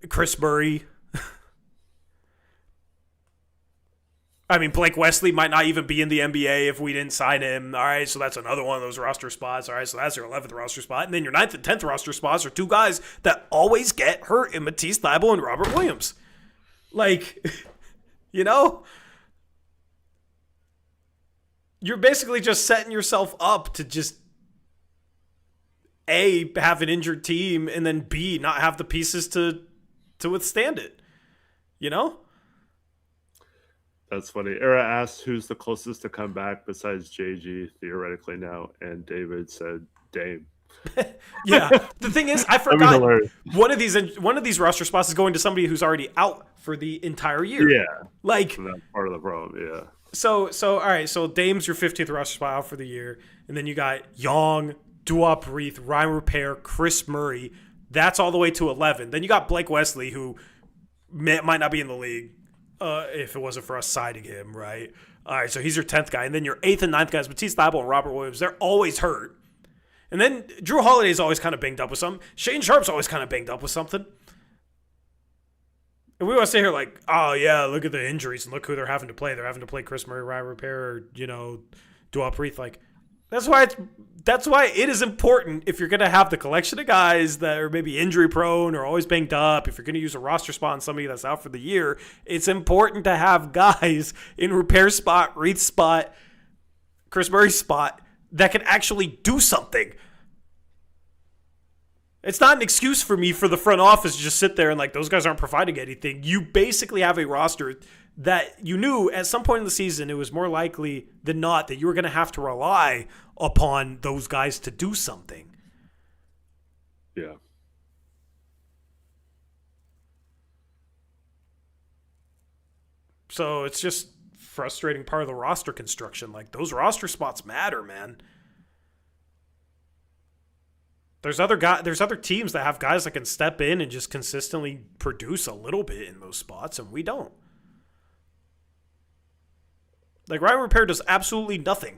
Chris Murray. I mean, Blake Wesley might not even be in the NBA if we didn't sign him. All right, so that's another one of those roster spots. All right, so that's your 11th roster spot. And then your 9th and 10th roster spots are 2 guys that always get hurt in Matisse Thybulle and Robert Williams. Like, you're basically just setting yourself up to just A, have an injured team, and then B, not have the pieces to withstand it. That's funny. Era asked who's the closest to come back besides JG theoretically now, and David said Dame. Yeah. The thing is, I forgot one of these roster spots is going to somebody who's already out for the entire year. Yeah. Like, so that's part of the problem, yeah. So all right, so Dame's your 15th roster spot out for the year, and then you got Young, Duop Reith, Ryan Rupert, Chris Murray. That's all the way to 11. Then you got Blake Wesley, who might not be in the league if it wasn't for us signing him, right? All right, so he's your 10th guy. And then your 8th and 9th guys, Matisse Thybulle and Robert Williams, they're always hurt. And then Drew Holiday's always kind of banged up with something. Shaedon Sharpe's always kind of banged up with something. And we want to say here like, oh, yeah, look at the injuries and look who they're having to play. They're having to play Chris Murray, Ryan Rupert, or, Duop Reith. Like, that's why it is important if you're going to have the collection of guys that are maybe injury prone or always banged up. If you're going to use a roster spot on somebody that's out for the year, it's important to have guys in Rupert's spot, Reith's spot, Chris Murray's spot that can actually do something. It's not an excuse for me for the front office to just sit there and like, those guys aren't providing anything. You basically have a roster that you knew at some point in the season it was more likely than not that you were going to have to rely upon those guys to do something. Yeah. So it's just frustrating part of the roster construction. Like, those roster spots matter, man. There's other teams that have guys that can step in and just consistently produce a little bit in those spots, and we don't. Like, Ryan Rupert does absolutely nothing.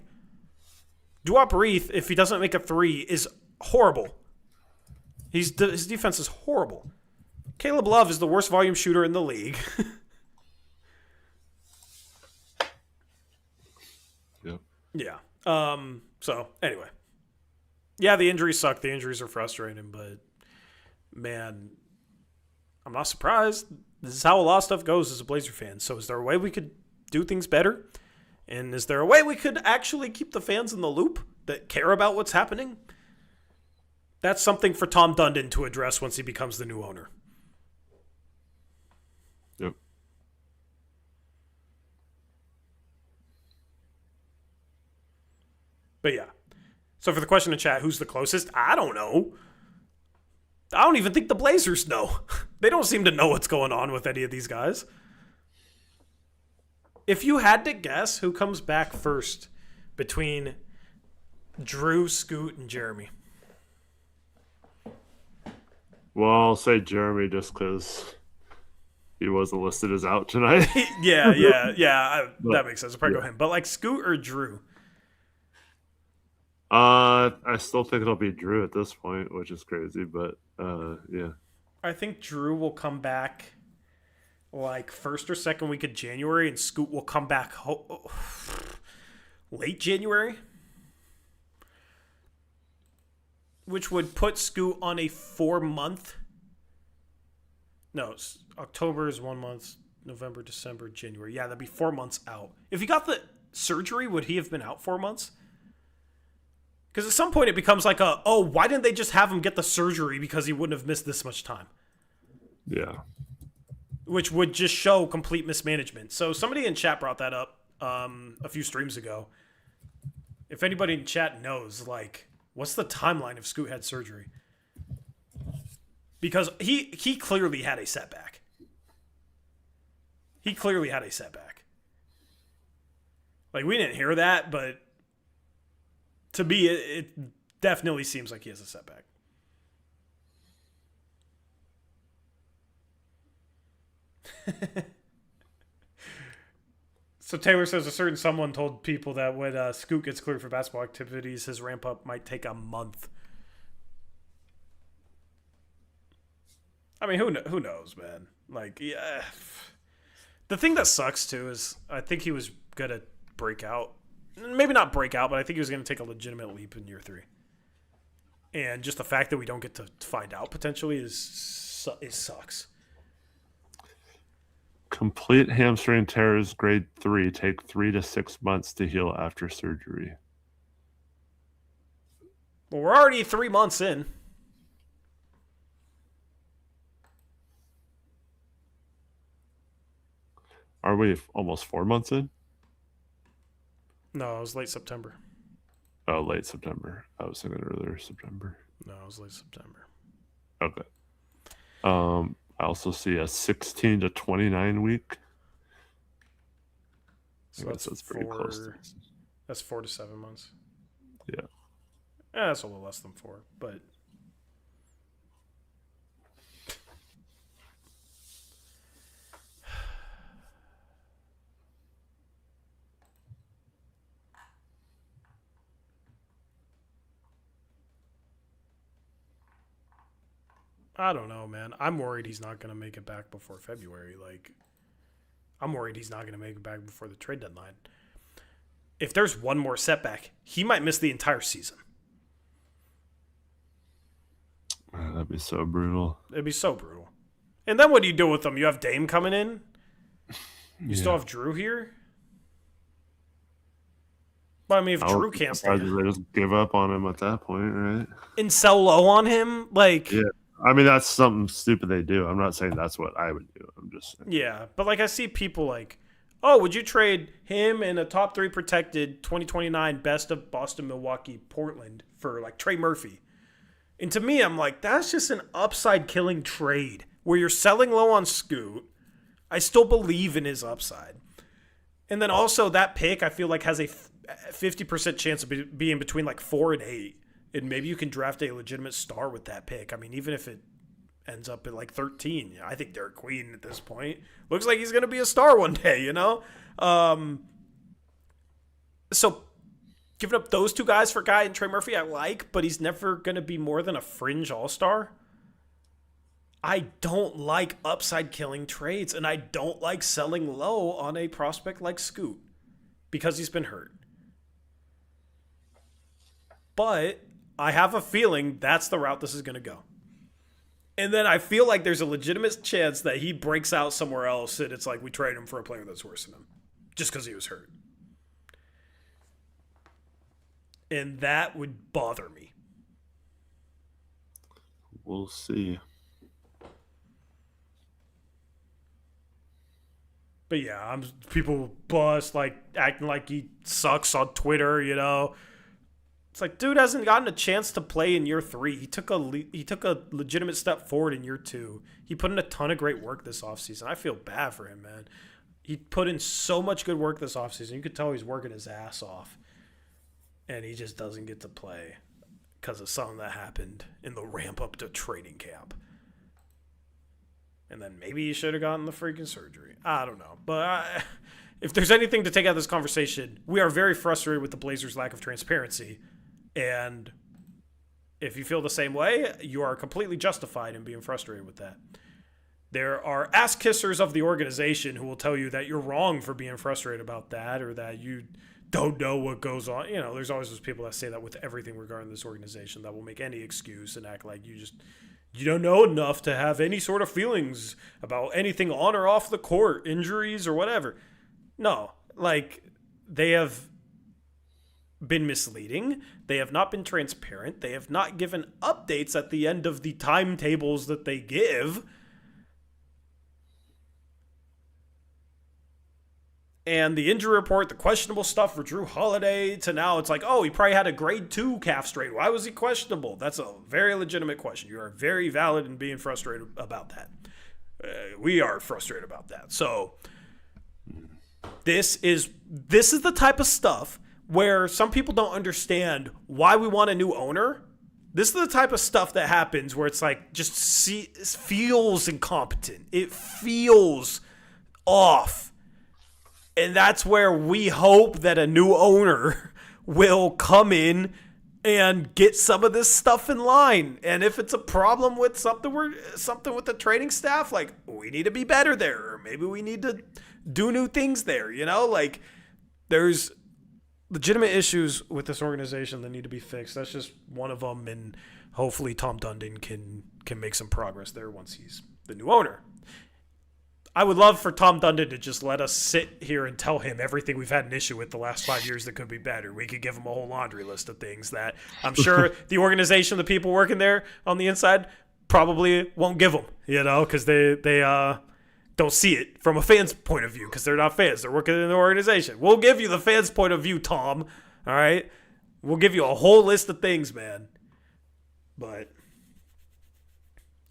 Duop Reith, if he doesn't make a 3, is horrible. His defense is horrible. Caleb Love is the worst volume shooter in the league. Yep. Yeah. So, anyway. Yeah, the injuries suck. The injuries are frustrating, but, man, I'm not surprised. This is how a lot of stuff goes as a Blazer fan. So is there a way we could do things better? And is there a way we could actually keep the fans in the loop that care about what's happening? That's something for Tom Dundon to address once he becomes the new owner. Yep. But yeah. So for the question in chat, who's the closest? I don't know. I don't even think the Blazers know. They don't seem to know what's going on with any of these guys. If you had to guess who comes back first between Drew, Scoot, and Jeremy. Well, I'll say Jeremy just because he wasn't listed as out tonight. Yeah. That makes sense. I'll probably go him. But like Scoot or Drew? I still think it'll be Drew at this point, which is crazy, but yeah. I think Drew will come back like first or second week of January, and Scoot will come back late January, which would put Scoot on a 4-month. No, October is 1 month, November, December, January. Yeah, that'd be 4 months out. If he got the surgery, would he have been out 4 months? Because at some point it becomes like why didn't they just have him get the surgery because he wouldn't have missed this much time? Yeah. Which would just show complete mismanagement. So somebody in chat brought that up a few streams ago. If anybody in chat knows, like, what's the timeline if Scoot had surgery? Because he clearly had a setback. He clearly had a setback. Like, we didn't hear that, but to me, it definitely seems like he has a setback. So Taylor says a certain someone told people that when Scoot gets cleared for basketball activities, his ramp up might take a month. I mean, who knows, man? Like, yeah. The thing that sucks too is I think he was gonna break out. Maybe not break out, but I think he was gonna take a legitimate leap in year 3. And just the fact that we don't get to find out potentially it sucks. Complete hamstring tears grade 3 take 3 to 6 months to heal after surgery. Well, we're already 3 months in. Are we almost 4 months in? No, it was late September. Oh, late September. I was thinking earlier September. No, it was late September. Okay. I also see a 16 to 29 week. So that's pretty close. That's 4 to 7 months. Yeah. That's a little less than 4, but I don't know, man. I'm worried he's not going to make it back before February. Like, I'm worried he's not going to make it back before the trade deadline. If there's one more setback, he might miss the entire season. That'd be so brutal. It'd be so brutal. And then what do you do with them? You have Dame coming in? You still have Drew here? But I mean, if Drew can't stay, they just give up on him at that point, right? And sell low on him, like, yeah. I mean, that's something stupid they do. I'm not saying that's what I would do. I'm just saying. Yeah, but like I see people like, oh, would you trade him and a top 3 protected 2029 best of Boston, Milwaukee, Portland for like Trey Murphy? And to me, I'm like, that's just an upside killing trade where you're selling low on Scoot. I still believe in his upside. And then also that pick, I feel like has a 50% chance of being between like 4 and 8. And maybe you can draft a legitimate star with that pick. I mean, even if it ends up at like 13, I think Derek Queen at this point looks like he's going to be a star one day, you know? So Giving up those two guys for a guy in Trey Murphy I like, but he's never going to be more than a fringe all-star. I don't like upside killing trades, and I don't like selling low on a prospect like Scoot because he's been hurt. But I have a feeling that's the route this is going to go. And then I feel like there's a legitimate chance that he breaks out somewhere else and it's like we trade him for a player that's worse than him just because he was hurt. And that would bother me. We'll see. But yeah, people bust like acting like he sucks on Twitter, you know. It's like dude hasn't gotten a chance to play in year 3. He took a legitimate step forward in year 2. He put in a ton of great work this offseason. I feel bad for him, man. He put in so much good work this offseason. You could tell he's working his ass off. And he just doesn't get to play because of something that happened in the ramp up to training camp. And then maybe he should have gotten the freaking surgery. I don't know. But if there's anything to take out of this conversation, we are very frustrated with the Blazers' lack of transparency. And if you feel the same way, you are completely justified in being frustrated with that. There are ass kissers of the organization who will tell you that you're wrong for being frustrated about that or that you don't know what goes on. You know, there's always those people that say that with everything regarding this organization that will make any excuse and act like you don't know enough to have any sort of feelings about anything on or off the court, injuries or whatever. No, like they have been misleading. They have not been transparent. They have not given updates at the end of the timetables that they give. And the injury report, the questionable stuff for Drew Holiday to now it's like, oh, he probably had a grade 2 calf strain. Why was he questionable? That's a very legitimate question. You are very valid in being frustrated about that. We are frustrated about that. So this is the type of stuff where some people don't understand why we want a new owner. This is the type of stuff that happens where it's like it feels incompetent. It feels off. And that's where we hope that a new owner will come in and get some of this stuff in line. And if it's a problem with something with the training staff, like we need to be better there, or maybe we need to do new things there. You know, like there's legitimate issues with this organization that need to be fixed. That's just one of them, and hopefully Tom Dundon can make some progress there once he's the new owner. I would love for Tom Dundon to just let us sit here and tell him everything we've had an issue with the last 5 years that could be better. We could give him a whole laundry list of things that I'm sure the organization, the people working there on the inside probably won't give them, you know, because they don't see it from a fan's point of view because they're not fans. They're working in the organization. We'll give you the fans' point of view, Tom, all right? We'll give you a whole list of things, man. But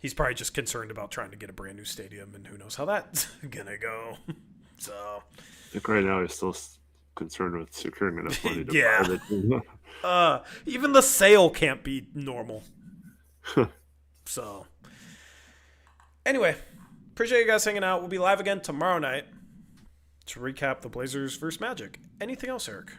he's probably just concerned about trying to get a brand new stadium, and who knows how that's gonna go. So, I think right now he's still concerned with securing enough money to buy the team. Even the sale can't be normal. So, anyway, appreciate you guys hanging out. We'll be live again tomorrow night to recap the Blazers versus Magic. Anything else, Eric?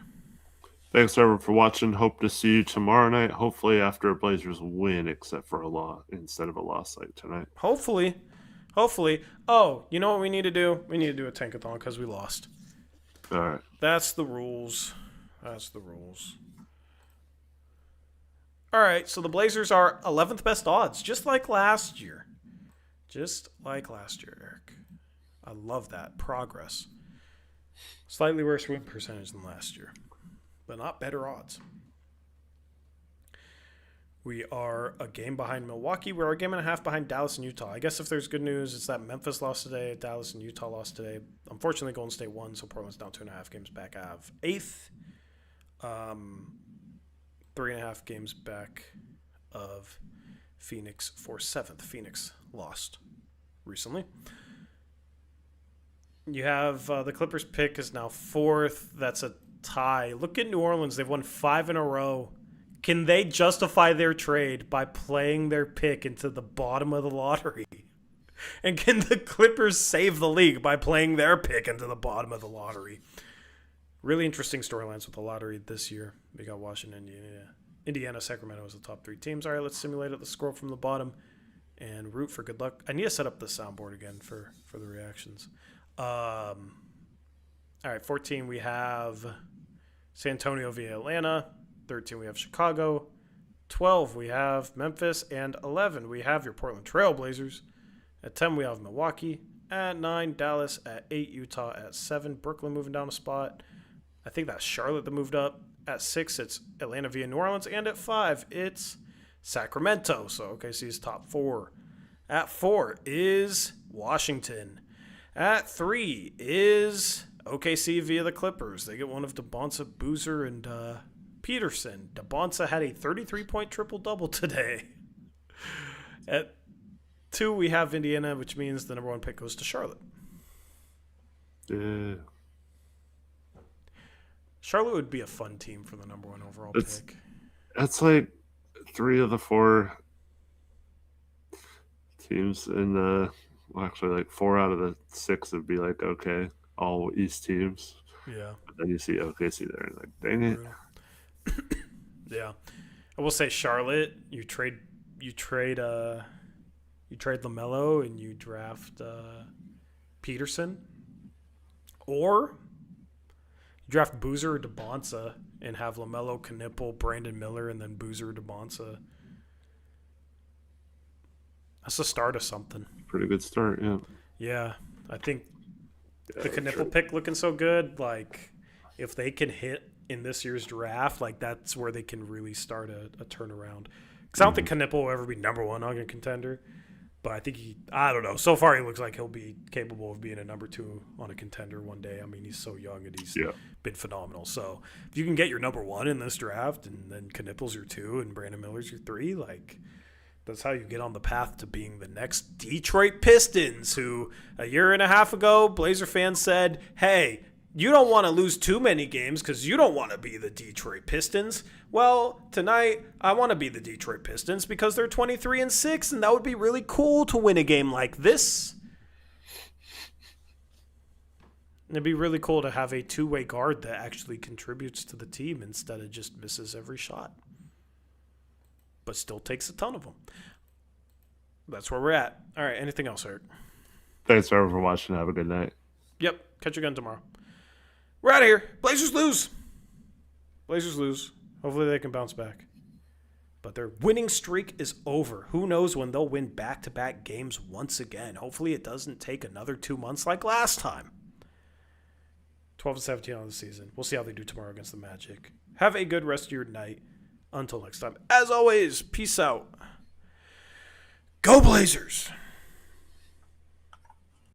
Thanks, everyone, for watching. Hope to see you tomorrow night. Hopefully after a Blazers win, except for a loss instead of a loss like tonight. Hopefully. Oh, you know what we need to do? We need to do a tankathon because we lost. All right. That's the rules. All right, so the Blazers are 11th best odds, just like last year. Eric. I love that. Progress. Slightly worse win percentage than last year, but not better odds. We are a game behind Milwaukee. We're a game and a half behind Dallas and Utah. I guess if there's good news, it's that Memphis lost today, Dallas and Utah lost today. Unfortunately, Golden State won, so Portland's down 2.5 games back. I have 8th. 3.5 games back of Phoenix for 7th. Phoenix lost recently. You have the Clippers pick is now 4th. That's a tie. Look at New Orleans. They've won 5 in a row. Can they justify their trade by playing their pick into the bottom of the lottery? And can the Clippers save the league by playing their pick into the bottom of the lottery? Really interesting storylines with the lottery this year. We got Washington, Indiana, Sacramento as the top 3 teams. All right, let's simulate it. Let's scroll from the bottom and root for good luck. I need to set up the soundboard again for the reactions. All right, 14 we have San Antonio via Atlanta. 13 we have Chicago. 12 we have Memphis. And 11 we have your Portland Trail Blazers. At 10 we have Milwaukee. At 9 Dallas. At 8 Utah. At 7 Brooklyn moving down a spot. I think that's Charlotte that moved up. At 6 it's Atlanta via New Orleans. And at 5 it's Sacramento. So OKC's top 4. At 4 is Washington. At 3 is OKC via the Clippers. They get one of DeBonsa, Boozer, and Peterson. DeBonsa had a 33-point triple-double today. At 2, we have Indiana, which means the number 1 pick goes to Charlotte. Yeah. Charlotte would be a fun team for the number 1 overall pick. That's like 3 of the 4 teams in the... Well, actually, like 4 out of the 6 would be like, okay, all East teams. Yeah. But then you see OKC there, and like, dang it. Yeah. I will say Charlotte, you trade LaMelo and you draft Peterson, or you draft Boozer or DeBonsa and have LaMelo, Knipple, Brandon Miller, and then Boozer or DeBonsa. That's the start of something. Pretty good start, yeah. Yeah, I think the Knipple pick looking so good. Like, if they can hit in this year's draft, like that's where they can really start a turnaround. Because I don't think Knipple will ever be number 1 on a contender, but I think I don't know. So far, he looks like he'll be capable of being a number 2 on a contender one day. I mean, he's so young and he's been phenomenal. So if you can get your number 1 in this draft, and then Knipple's your 2 and Brandon Miller's your 3, like. That's how you get on the path to being the next Detroit Pistons, who a year and a half ago, Blazer fans said, hey, you don't want to lose too many games because you don't want to be the Detroit Pistons. Well, tonight, I want to be the Detroit Pistons because they're 23-6, and that would be really cool to win a game like this. It'd be really cool to have a two-way guard that actually contributes to the team instead of just misses every shot, but still takes a ton of them. That's where we're at. All right, anything else, Eric? Thanks for watching. Have a good night. Yep, catch you again tomorrow. We're out of here. Blazers lose. Blazers lose. Hopefully they can bounce back. But their winning streak is over. Who knows when they'll win back-to-back games once again. Hopefully it doesn't take another 2 months like last time. 12-17 on the season. We'll see how they do tomorrow against the Magic. Have a good rest of your night. Until next time. As always, peace out. Go Blazers!